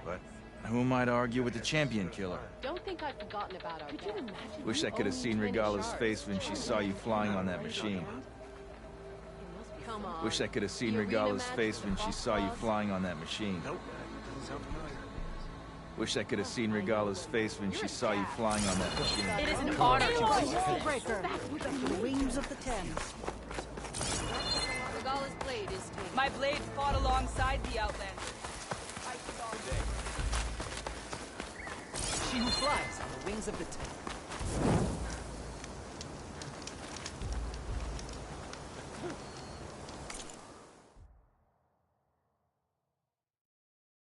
But who might argue with the Champion Killer? Don't think I've forgotten about our debt. Wish I could have seen Regalla's face when she saw you flying on that machine. Come on. Wish I could have seen Regalla's face when she saw you flying on that machine. Wish I could have seen Regalla's face when she saw you flying on that machine. It is an honor to Breaker, the Wings of the Ten. Regalla's blade is tamed. My blade fought alongside the Outlander. She who flies on the wings of the Ten.